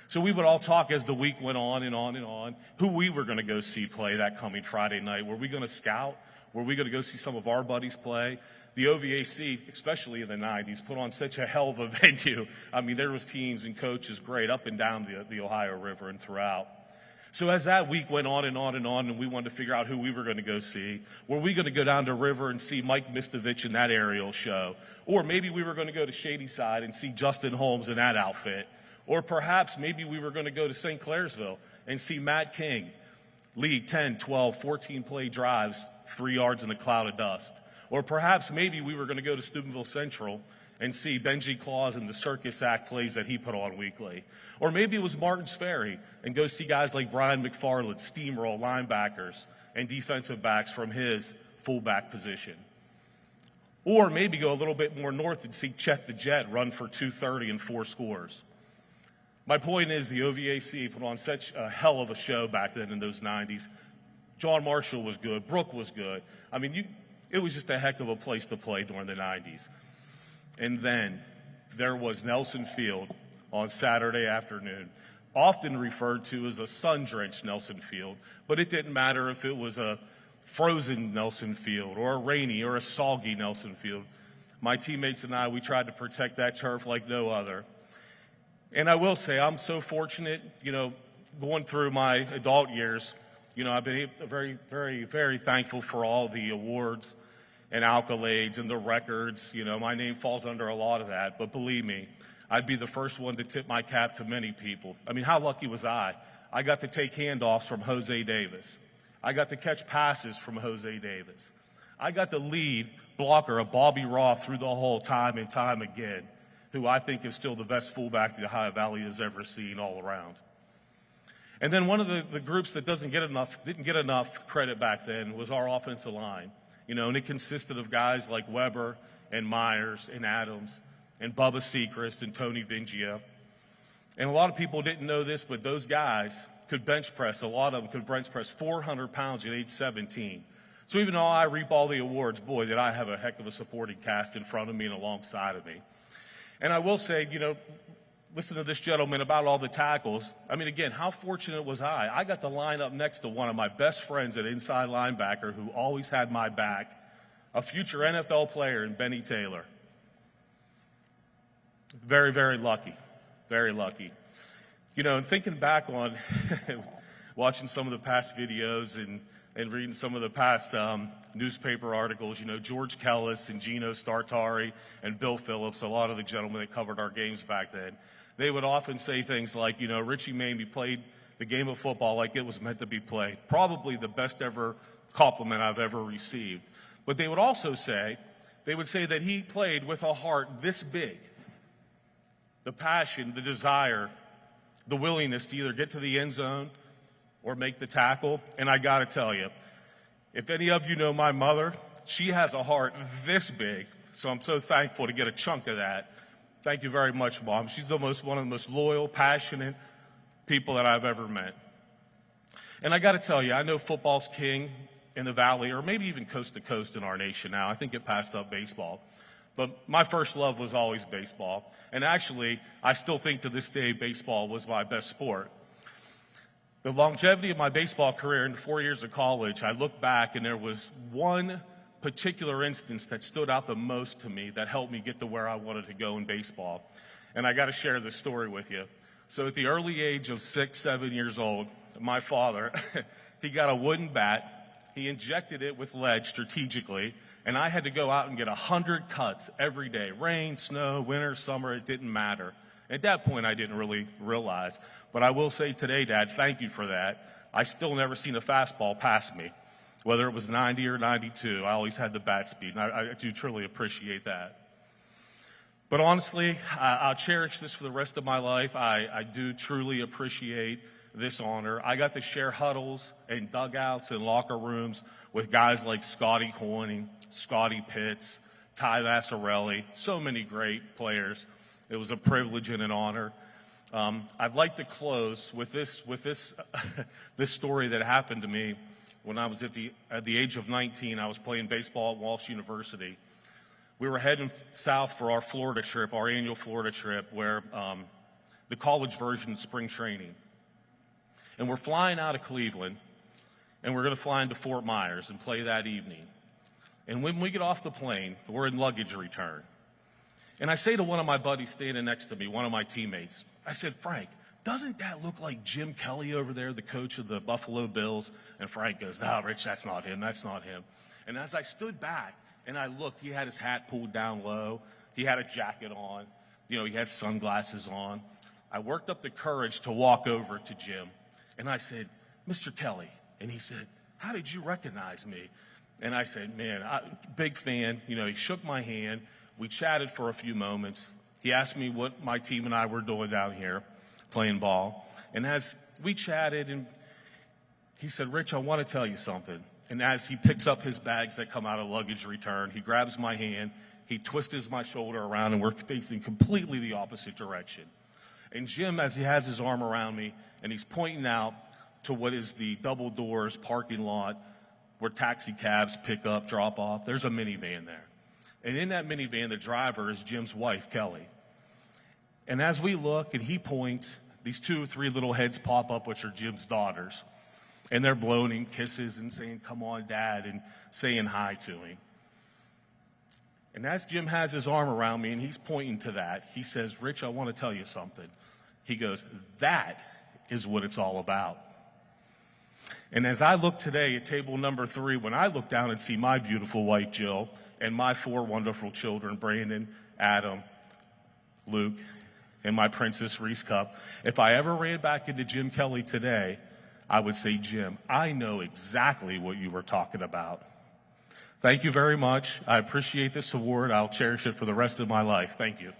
Speaker 4: So we would all talk as the week went on and on and on, who we were going to go see play that coming Friday night. Were we going to scout? Were we going to go see some of our buddies play? The OVAC, especially in the 90s, put on such a hell of a venue. I mean, there was teams and coaches great up and down the Ohio River and throughout. So as that week went on and on and on, and we wanted to figure out who we were going to go see, were we going to go down to River and see Mike Mistovich in that aerial show? Or maybe we were going to go to Shady Side and see Justin Holmes in that outfit. Or perhaps maybe we were going to go to St. Clairsville and see Matt King lead 10, 12, 14 play drives, 3 yards in a cloud of dust. Or perhaps maybe we were going to go to Steubenville Central and see Benji Claus and the circus act plays that he put on weekly. Or maybe it was Martin's Ferry and go see guys like Brian McFarland, steamroll linebackers and defensive backs from his fullback position. Or maybe go a little bit more north and see Chet the Jet run for 230 and 4 scores. My point is the OVAC put on such a hell of a show back then in those 90s. John Marshall was good. Brooke was good. I mean, it was just a heck of a place to play during the 90s. And then there was Nelson Field on Saturday afternoon, often referred to as a sun-drenched Nelson Field, but it didn't matter if it was a frozen Nelson Field or a rainy or a soggy Nelson Field. My teammates and I, we tried to protect that turf like no other. And I will say, I'm so fortunate, going through my adult years, I've been very, very, very thankful for all the awards and accolades and the records. My name falls under a lot of that. But believe me, I'd be the first one to tip my cap to many people. I mean, how lucky was I? I got to take handoffs from Jose Davis. I got to catch passes from Jose Davis. I got the lead blocker of Bobby Roth through the hole time and time again, who I think is still the best fullback the Ohio Valley has ever seen all around. And then one of the groups that didn't get enough credit back then was our offensive line. And it consisted of guys like Weber and Myers and Adams and Bubba Sechrist and Tony Vingia. And a lot of people didn't know this, but those guys could bench press. A lot of them could bench press 400 pounds at age 17. So even though I reap all the awards, boy, did I have a heck of a supporting cast in front of me and alongside of me. And I will say, listen to this gentleman about all the tackles. I mean, again, how fortunate was I? I got to line up next to one of my best friends at inside linebacker who always had my back, a future NFL player in Benny Taylor. Very, very lucky. Very lucky. And thinking back on watching some of the past videos and reading some of the past newspaper articles, George Kellis and Gino Startari and Bill Phillips, a lot of the gentlemen that covered our games back then, they would often say things like, Richie Mamie played the game of football like it was meant to be played. Probably the best ever compliment I've ever received. But they would also say, that he played with a heart this big. The passion, the desire, the willingness to either get to the end zone or make the tackle. And I got to tell you, if any of you know my mother, she has a heart this big. So I'm so thankful to get a chunk of that. Thank you very much, Mom. She's one of the most loyal, passionate people that I've ever met. And I got to tell you, I know football's king in the Valley, or maybe even coast to coast in our nation now. I think it passed up baseball. But my first love was always baseball. And actually, I still think to this day baseball was my best sport. The longevity of my baseball career in 4 years of college, I look back and there was one particular instance that stood out the most to me that helped me get to where I wanted to go in baseball. And I got to share this story with you. So at the early age of 6, 7 years old, my father, he got a wooden bat. He injected it with lead strategically. And I had to go out and get 100 cuts every day. Rain, snow, winter, summer, it didn't matter. At that point, I didn't really realize. But I will say today, Dad, thank you for that. I still never seen a fastball pass me, whether it was 90 or 92. I always had the bat speed, and I do truly appreciate that. But honestly, I'll cherish this for the rest of my life. I do truly appreciate this honor. I got to share huddles and dugouts and locker rooms with guys like Scotty Coyne, Scotty Pitts, Ty Vassarelli, so many great players. It was a privilege and an honor. I'd like to close with this this story that happened to me when I was at the age of 19. I was playing baseball at Walsh University. We were heading south for our Florida trip, our annual Florida trip, where the college version of spring training. And we're flying out of Cleveland, and we're going to fly into Fort Myers and play that evening. And when we get off the plane, we're in luggage return. And I say to one of my buddies standing next to me, one of my teammates, I said, Frank, doesn't that look like Jim Kelly over there, the coach of the Buffalo Bills? And Frank goes, no, Rich, that's not him. That's not him. And as I stood back and I looked, he had his hat pulled down low. He had a jacket on. He had sunglasses on. I worked up the courage to walk over to Jim. And I said, Mr. Kelly. And he said, how did you recognize me? And I said, man, big fan. He shook my hand. We chatted for a few moments. He asked me what my team and I were doing down here, playing ball. And as we chatted, and he said, Rich, I want to tell you something. And as he picks up his bags that come out of luggage return, he grabs my hand, he twists my shoulder around, and we're facing completely the opposite direction. And Jim, as he has his arm around me, and he's pointing out to what is the double doors parking lot where taxi cabs pick up, drop off, there's a minivan there. And in that minivan, the driver is Jim's wife, Kelly. And as we look and he points, these 2 or 3 little heads pop up, which are Jim's daughters. And they're blowing him kisses and saying, come on, Dad, and saying hi to him. And as Jim has his arm around me and he's pointing to that, he says, Rich, I want to tell you something. He goes, that is what it's all about. And as I look today at table number 3, when I look down and see my beautiful wife, Jill, and my 4 wonderful children, Brandon, Adam, Luke, and my princess, Reese Cup, if I ever ran back into Jim Kelly today, I would say, Jim, I know exactly what you were talking about. Thank you very much. I appreciate this award. I'll cherish it for the rest of my life. Thank you.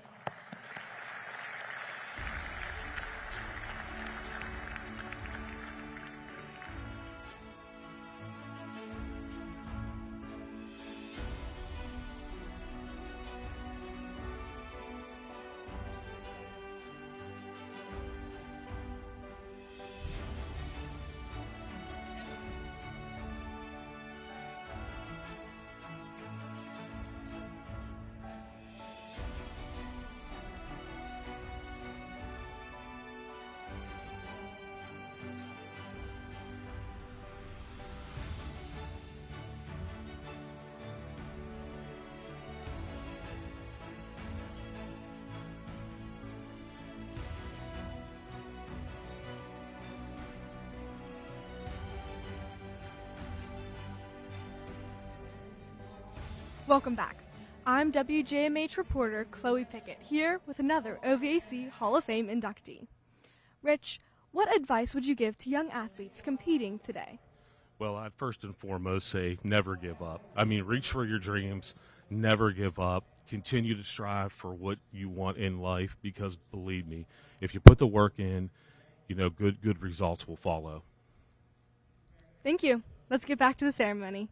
Speaker 5: Welcome back. I'm WJMH reporter Chloe Pickett here with another OVAC Hall of Fame inductee. Rich, what advice would you give to young athletes competing today?
Speaker 4: Well, I'd first and foremost say never give up. I mean, reach for your dreams, never give up. Continue to strive for what you want in life because, believe me, if you put the work in, you know, good results will follow.
Speaker 5: Thank you. Let's get back to the ceremony.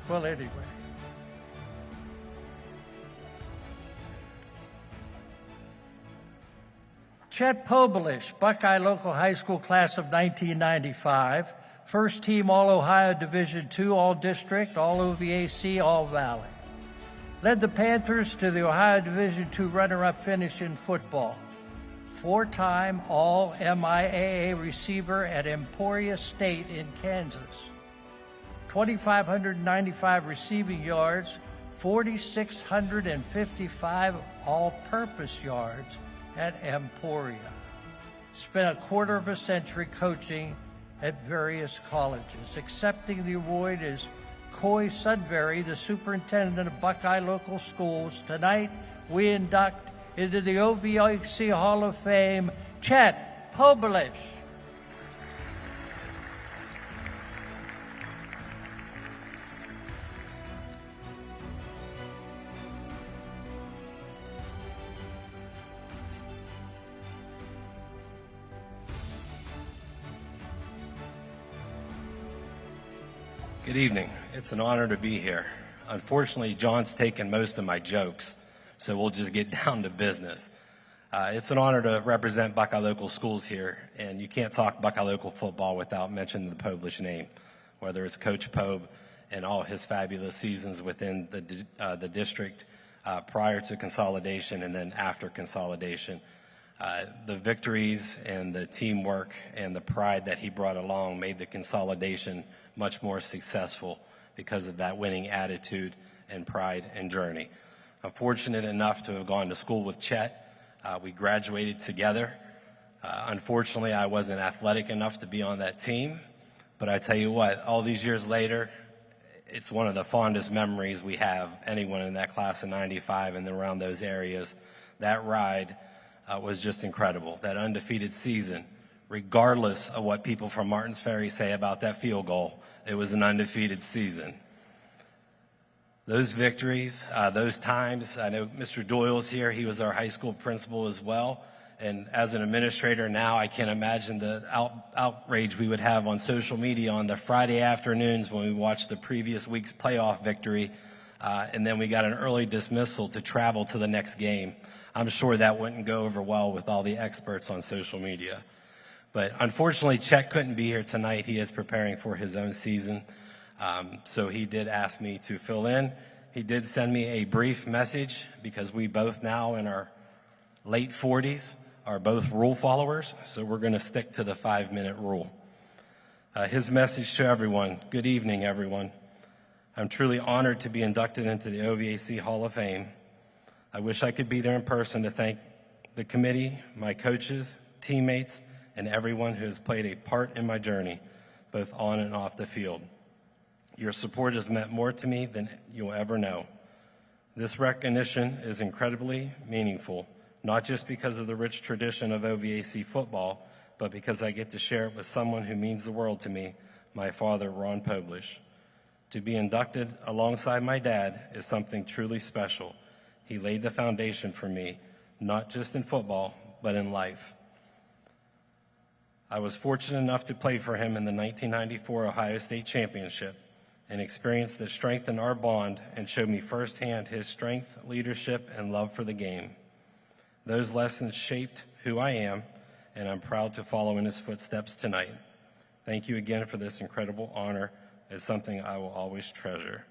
Speaker 3: Well, anyway. Chet Pobolish, Buckeye Local High School class of 1995, first team All-Ohio Division II, All-District, All-OVAC, All-Valley. Led the Panthers to the Ohio Division II runner-up finish in football. 4-time All-MIAA receiver at Emporia State in Kansas. 2,595 receiving yards, 4,655 all-purpose yards at Emporia. Spent a quarter of a century coaching at various colleges. Accepting the award is Coy Sudbury, the superintendent of Buckeye Local Schools. Tonight, we induct into the OVAC Hall of Fame, Chet Pobolish.
Speaker 6: Good evening. It's an honor to be here. Unfortunately, John's taken most of my jokes, so we'll just get down to business. It's an honor to represent Buckeye Local Schools here, and you can't talk Buckeye Local football without mentioning the Pobolish name, whether it's Coach Pobe and all his fabulous seasons within the district prior to consolidation and then after consolidation. The victories and the teamwork and the pride that he brought along made the consolidation much more successful because of that winning attitude and pride and journey. I'm fortunate enough to have gone to school with Chet. We graduated together. Unfortunately, I wasn't athletic enough to be on that team, but I tell you what, all these years later, it's one of the fondest memories we have, anyone in that class of 95 and around those areas. That ride was just incredible. That undefeated season regardless of what people from Martins Ferry say about that field goal. It was an undefeated season. Those victories, those times, I know Mr. Doyle's here. He was our high school principal as well. And as an administrator now, I can't imagine the outrage we would have on social media on the Friday afternoons when we watched the previous week's playoff victory, and then we got an early dismissal to travel to the next game. I'm sure that wouldn't go over well with all the experts on social media. But unfortunately, Chet couldn't be here tonight. He is preparing for his own season. So he did ask me to fill in. He did send me a brief message because we both now in our late 40s are both rule followers. So we're going to stick to the 5-minute rule. His message to everyone: good evening, everyone. I'm truly honored to be inducted into the OVAC Hall of Fame. I wish I could be there in person to thank the committee, my coaches, teammates, and everyone who has played a part in my journey, both on and off the field. Your support has meant more to me than you'll ever know. This recognition is incredibly meaningful, not just because of the rich tradition of OVAC football, but because I get to share it with someone who means the world to me, my father, Ron Poblish. To be inducted alongside my dad is something truly special. He laid the foundation for me, not just in football, but in life. I was fortunate enough to play for him in the 1994 Ohio State Championship, an experience that strengthened our bond and showed me firsthand his strength, leadership, and love for the game. Those lessons shaped who I am, and I'm proud to follow in his footsteps tonight. Thank you again for this incredible honor. It's something I will always treasure.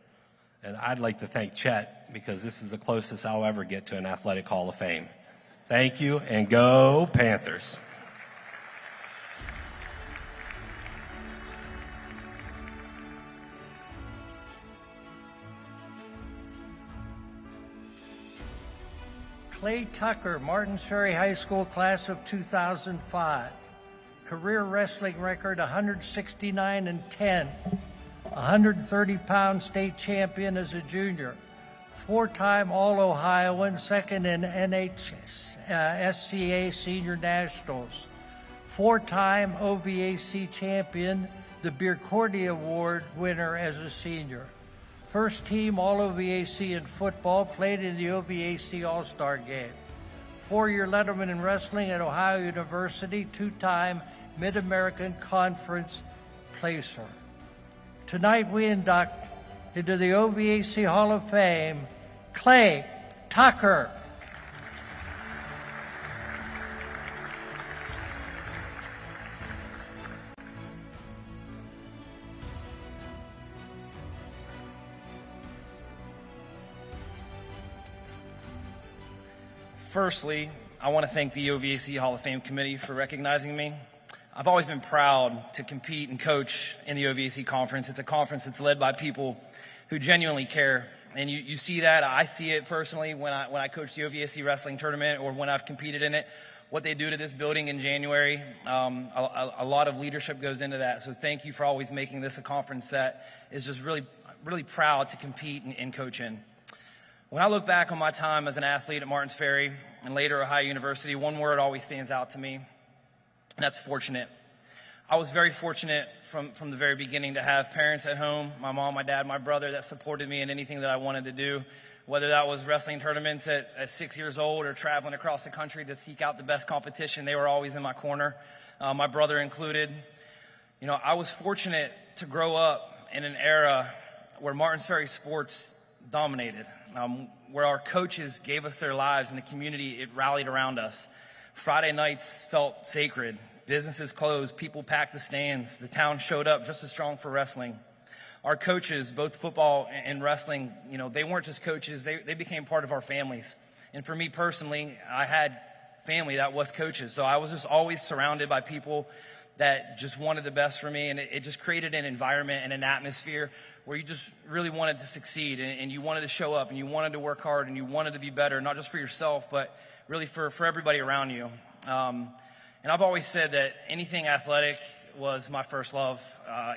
Speaker 6: And I'd like to thank Chet, because this is the closest I'll ever get to an athletic Hall of Fame. Thank you, and go Panthers.
Speaker 3: Clay Tucker, Martins Ferry High School, class of 2005. Career wrestling record 169-10. 130-pound state champion as a junior. 4-time All-Ohioan, second in SCA Senior Nationals. 4-time OVAC champion, the Bircordi Award winner as a senior. First team All-OVAC in football, played in the OVAC All-Star Game. 4-year letterman in wrestling at Ohio University, 2-time Mid-American Conference placer. Tonight we induct into the OVAC Hall of Fame, Clay Tucker.
Speaker 8: Firstly, I want to thank the OVAC Hall of Fame committee for recognizing me. I've always been proud to compete and coach in the OVAC conference. It's a conference that's led by people who genuinely care. And you see that. I see it personally when I coach the OVAC wrestling tournament or when I've competed in it. What they do to this building in January, a lot of leadership goes into that. So thank you for always making this a conference that is just really, really proud to compete and coach in. When I look back on my time as an athlete at Martins Ferry and later Ohio University, one word always stands out to me, and that's fortunate. I was very fortunate from the very beginning to have parents at home, my mom, my dad, my brother, that supported me in anything that I wanted to do, whether that was wrestling tournaments at 6 years old or traveling across the country to seek out the best competition. They were always in my corner, my brother included. You know, I was fortunate to grow up in an era where Martins Ferry sports dominated. Where our coaches gave us their lives and the community, it rallied around us. Friday nights felt sacred. Businesses closed, people packed the stands. The town showed up just as strong for wrestling. Our coaches, both football and wrestling, you know, they weren't just coaches, they became part of our families. And for me personally, I had family that was coaches. So I was just always surrounded by people that just wanted the best for me, and it just created an environment and an atmosphere where you just really wanted to succeed, and you wanted to show up, and you wanted to work hard, and you wanted to be better, not just for yourself, but really for everybody around you. And I've always said that anything athletic was my first love.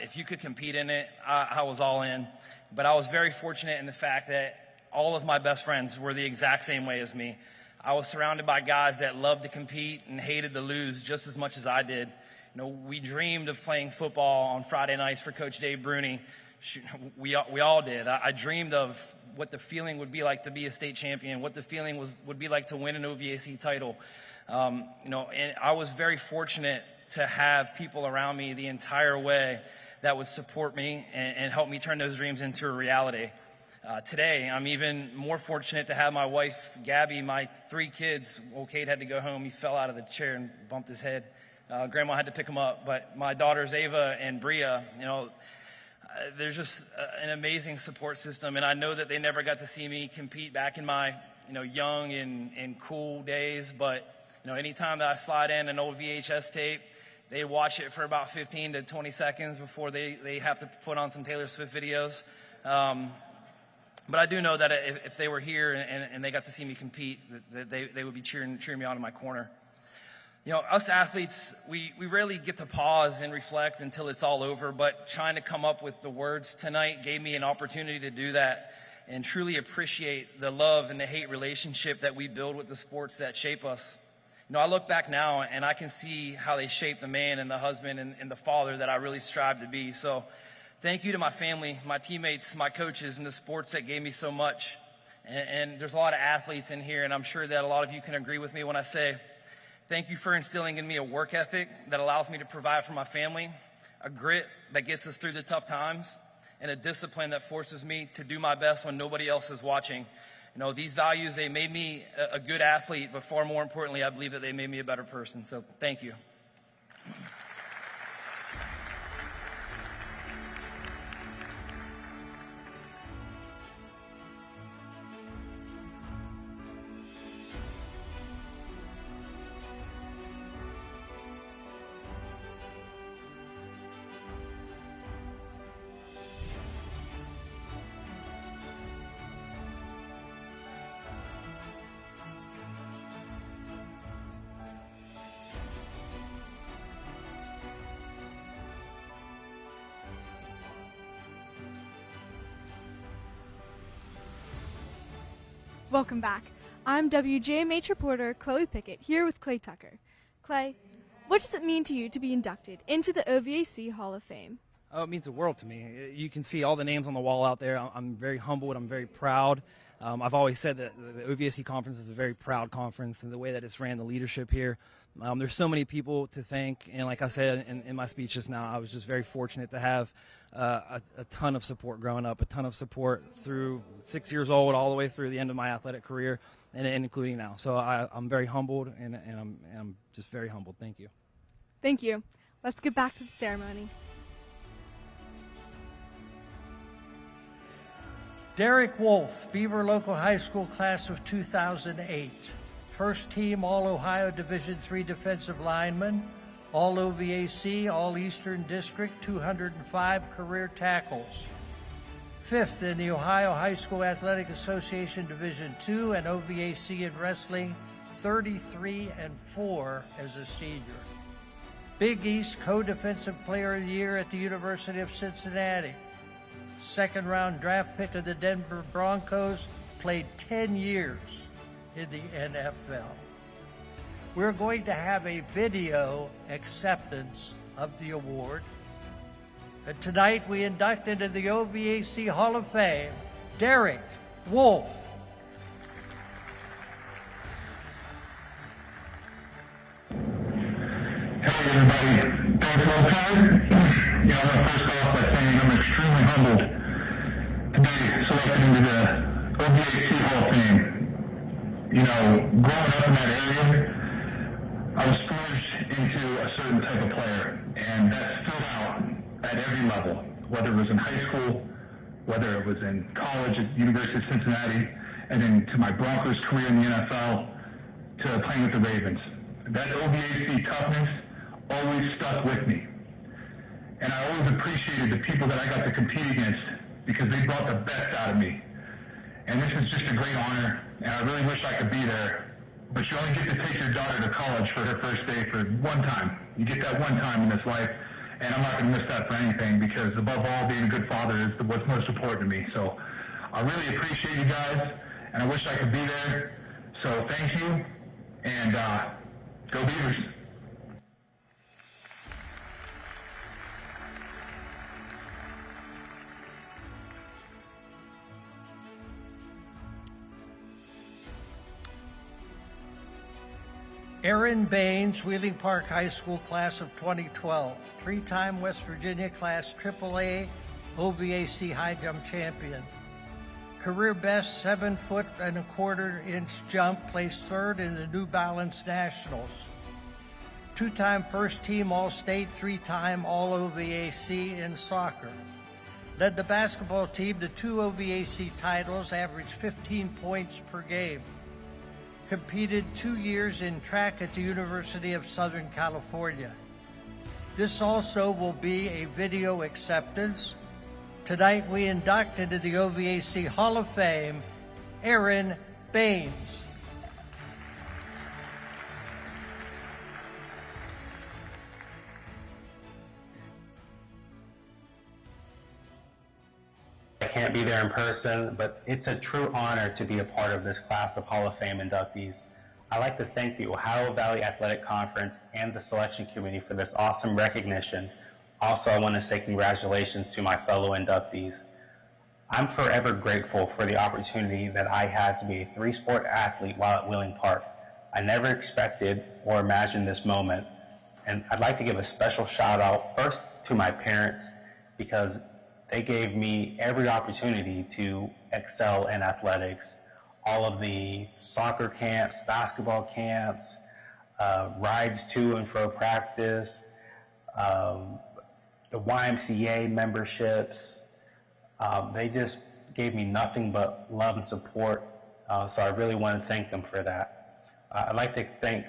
Speaker 8: If you could compete in it, I was all in. But I was very fortunate in the fact that all of my best friends were the exact same way as me. I was surrounded by guys that loved to compete and hated to lose just as much as I did. We dreamed of playing football on Friday nights for Coach Dave Bruni. We all did. I dreamed of what the feeling would be like to be a state champion, what the feeling would be like to win an OVAC title. And I was very fortunate to have people around me the entire way that would support me and help me turn those dreams into a reality. Today, I'm even more fortunate to have my wife, Gabby, my 3 kids. Well, Cade had to go home. He fell out of the chair and bumped his head. Grandma had to pick him up. But my daughters, Ava and Bria, there's just an amazing support system. And I know that they never got to see me compete back in my, young and cool days. But, anytime that I slide in an old VHS tape, they watch it for about 15 to 20 seconds before they have to put on some Taylor Swift videos. But I do know that if they were here and they got to see me compete, that they would be cheering me on in my corner. Us athletes, we rarely get to pause and reflect until it's all over, but trying to come up with the words tonight gave me an opportunity to do that and truly appreciate the love and the hate relationship that we build with the sports that shape us. I look back now and I can see how they shape the man and the husband and the father that I really strive to be. So thank you to my family, my teammates, my coaches, and the sports that gave me so much. And there's a lot of athletes in here, and I'm sure that a lot of you can agree with me when I say, thank you for instilling in me a work ethic that allows me to provide for my family, a grit that gets us through the tough times, and a discipline that forces me to do my best when nobody else is watching. These values, they made me a good athlete, but far more importantly, I believe that they made me a better person. So thank you.
Speaker 5: Welcome back. I'm WJMH reporter Chloe Pickett here with Clay Tucker. Clay, what does it mean to you to be inducted into the OVAC Hall of Fame?
Speaker 8: Oh, it means the world to me. You can see all the names on the wall out there. I'm very humbled. I'm very proud. I've always said that the OVAC conference is a very proud conference, and the way that it's ran, the leadership here. There's so many people to thank, and like I said in my speech just now, I was just very fortunate to have a ton of support growing up, a ton of support through 6 years old all the way through the end of my athletic career, and including now. So I'm very humbled, and I'm just very humbled. Thank you.
Speaker 5: Thank you. Let's get back to the ceremony.
Speaker 3: Derek Wolf, Beaver Local High School class of 2008. First team All-Ohio Division III defensive lineman, All-OVAC, All-Eastern District, 205 career tackles. Fifth in the Ohio High School Athletic Association Division II and OVAC in wrestling, 33-4 as a senior. Big East Co-Defensive Player of the Year at the University of Cincinnati. Second round draft pick of the Denver Broncos, played 10 years in the NFL. We're going to have a video acceptance of the award. And tonight we induct into the OVAC Hall of Fame, Derek Wolf.
Speaker 9: Hey everybody, Derek Wolf here. I want to first off by saying I'm extremely humbled to be selected into the OVAC Hall of Fame. Growing up in that area, I was forged into a certain type of player, and that stood out at every level, whether it was in high school, whether it was in college at the University of Cincinnati, and then to my Broncos career in the NFL, to playing with the Ravens. That OVAC toughness always stuck with me. And I always appreciated the people that I got to compete against because they brought the best out of me. And this is just a great honor, and I really wish I could be there. But you only get to take your daughter to college for her first day for one time. You get that one time in this life, and I'm not going to miss that for anything because above all, being a good father is what's most important to me. So I really appreciate you guys, and I wish I could be there. So thank you, and go Beavers.
Speaker 3: Aaron Baines, Wheeling Park High School class of 2012, three-time West Virginia class AAA OVAC high jump champion. Career best 7'1/4" jump, placed third in the New Balance Nationals. Two-time first team All-State, three-time All-OVAC in soccer. Led the basketball team to 2 OVAC titles, averaged 15 points per game. Competed 2 years in track at the University of Southern California. This also will be a video acceptance. Tonight we induct into the OVAC Hall of Fame, Aaron Baines.
Speaker 10: I can't be there in person, but it's a true honor to be a part of this class of Hall of Fame inductees. I'd like to thank the Ohio Valley Athletic Conference and the selection committee for this awesome recognition. Also, I want to say congratulations to my fellow inductees. I'm forever grateful for the opportunity that I had to be a 3-sport athlete while at Wheeling Park. I never expected or imagined this moment, and I'd like to give a special shout out first to my parents, because they gave me every opportunity to excel in athletics. All of the soccer camps, basketball camps, rides to and fro practice, the YMCA memberships. They just gave me nothing but love and support, so I really want to thank them for that. I'd like to thank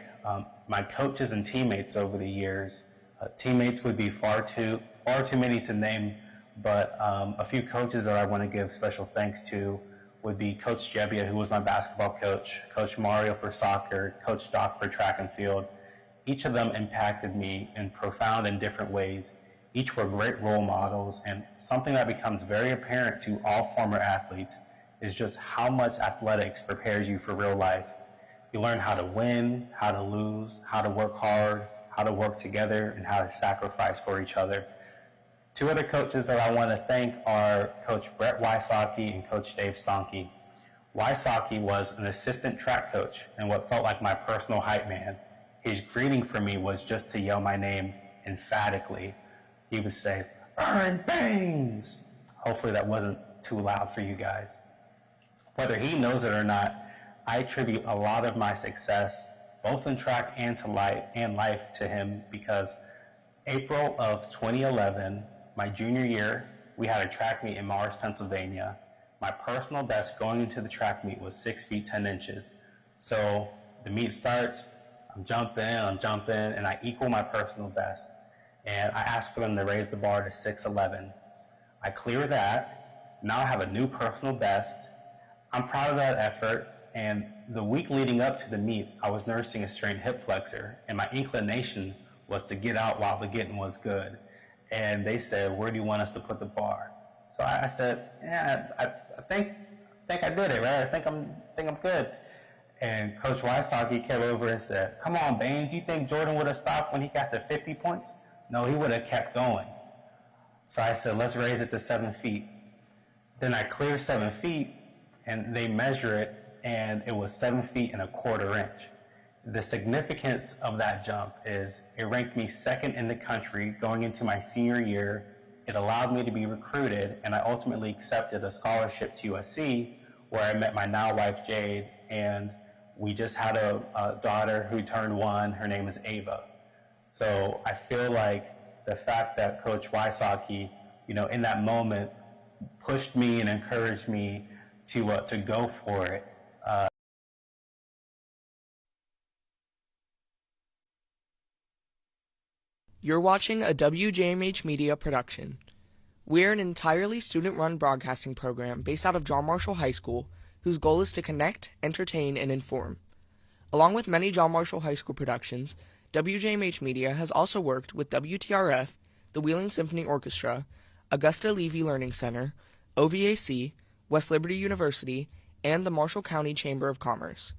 Speaker 10: my coaches and teammates over the years. Teammates would be far too many to name, but a few coaches that I want to give special thanks to would be Coach Jebbia, who was my basketball coach, Coach Mario for soccer, Coach Doc for track and field. Each of them impacted me in profound and different ways. Each were great role models, and something that becomes very apparent to all former athletes is just how much athletics prepares you for real life. You learn how to win, how to lose, how to work hard, how to work together, and how to sacrifice for each other. Two other coaches that I want to thank are Coach Brett Wysocki and Coach Dave Stonke. Wysocki was an assistant track coach and what felt like my personal hype man. His greeting for me was just to yell my name emphatically. He would say, "Aaron Baines!" Hopefully that wasn't too loud for you guys. Whether he knows it or not, I attribute a lot of my success, both in track and life, to him, because April of 2011, my junior year, we had a track meet in Mars, Pennsylvania. My personal best going into the track meet was 6 feet 10 inches. So the meet starts, I'm jumping, and I equal my personal best. And I asked for them to raise the bar to 6'11". I clear that. Now I have a new personal best. I'm proud of that effort. And the week leading up to the meet, I was nursing a strained hip flexor, and my inclination was to get out while the getting was good. And they said, "Where do you want us to put the bar?" So I said, "Yeah, I think I did it, right? I think I'm good." And Coach Wysocki came over and said, "Come on, Baines, you think Jordan would have stopped when he got to 50 points? No, he would have kept going." So I said, "Let's raise it to 7 feet." Then I clear 7 feet, and they measure it, and it was 7 feet and a quarter inch. The significance of that jump is it ranked me second in the country going into my senior year. It allowed me to be recruited, and I ultimately accepted a scholarship to USC, where I met my now wife, Jade, and we just had a daughter who turned 1. Her name is Ava. So I feel like the fact that Coach Wysocki, in that moment pushed me and encouraged me to go for it.
Speaker 11: You're watching a WJMH Media production. We're an entirely student-run broadcasting program based out of John Marshall High School, whose goal is to connect, entertain, and inform. Along with many John Marshall High School productions, WJMH Media has also worked with WTRF, the Wheeling Symphony Orchestra, Augusta Levy Learning Center, OVAC, West Liberty University, and the Marshall County Chamber of Commerce.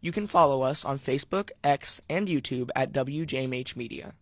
Speaker 11: You can follow us on Facebook, X, and YouTube at WJMH Media.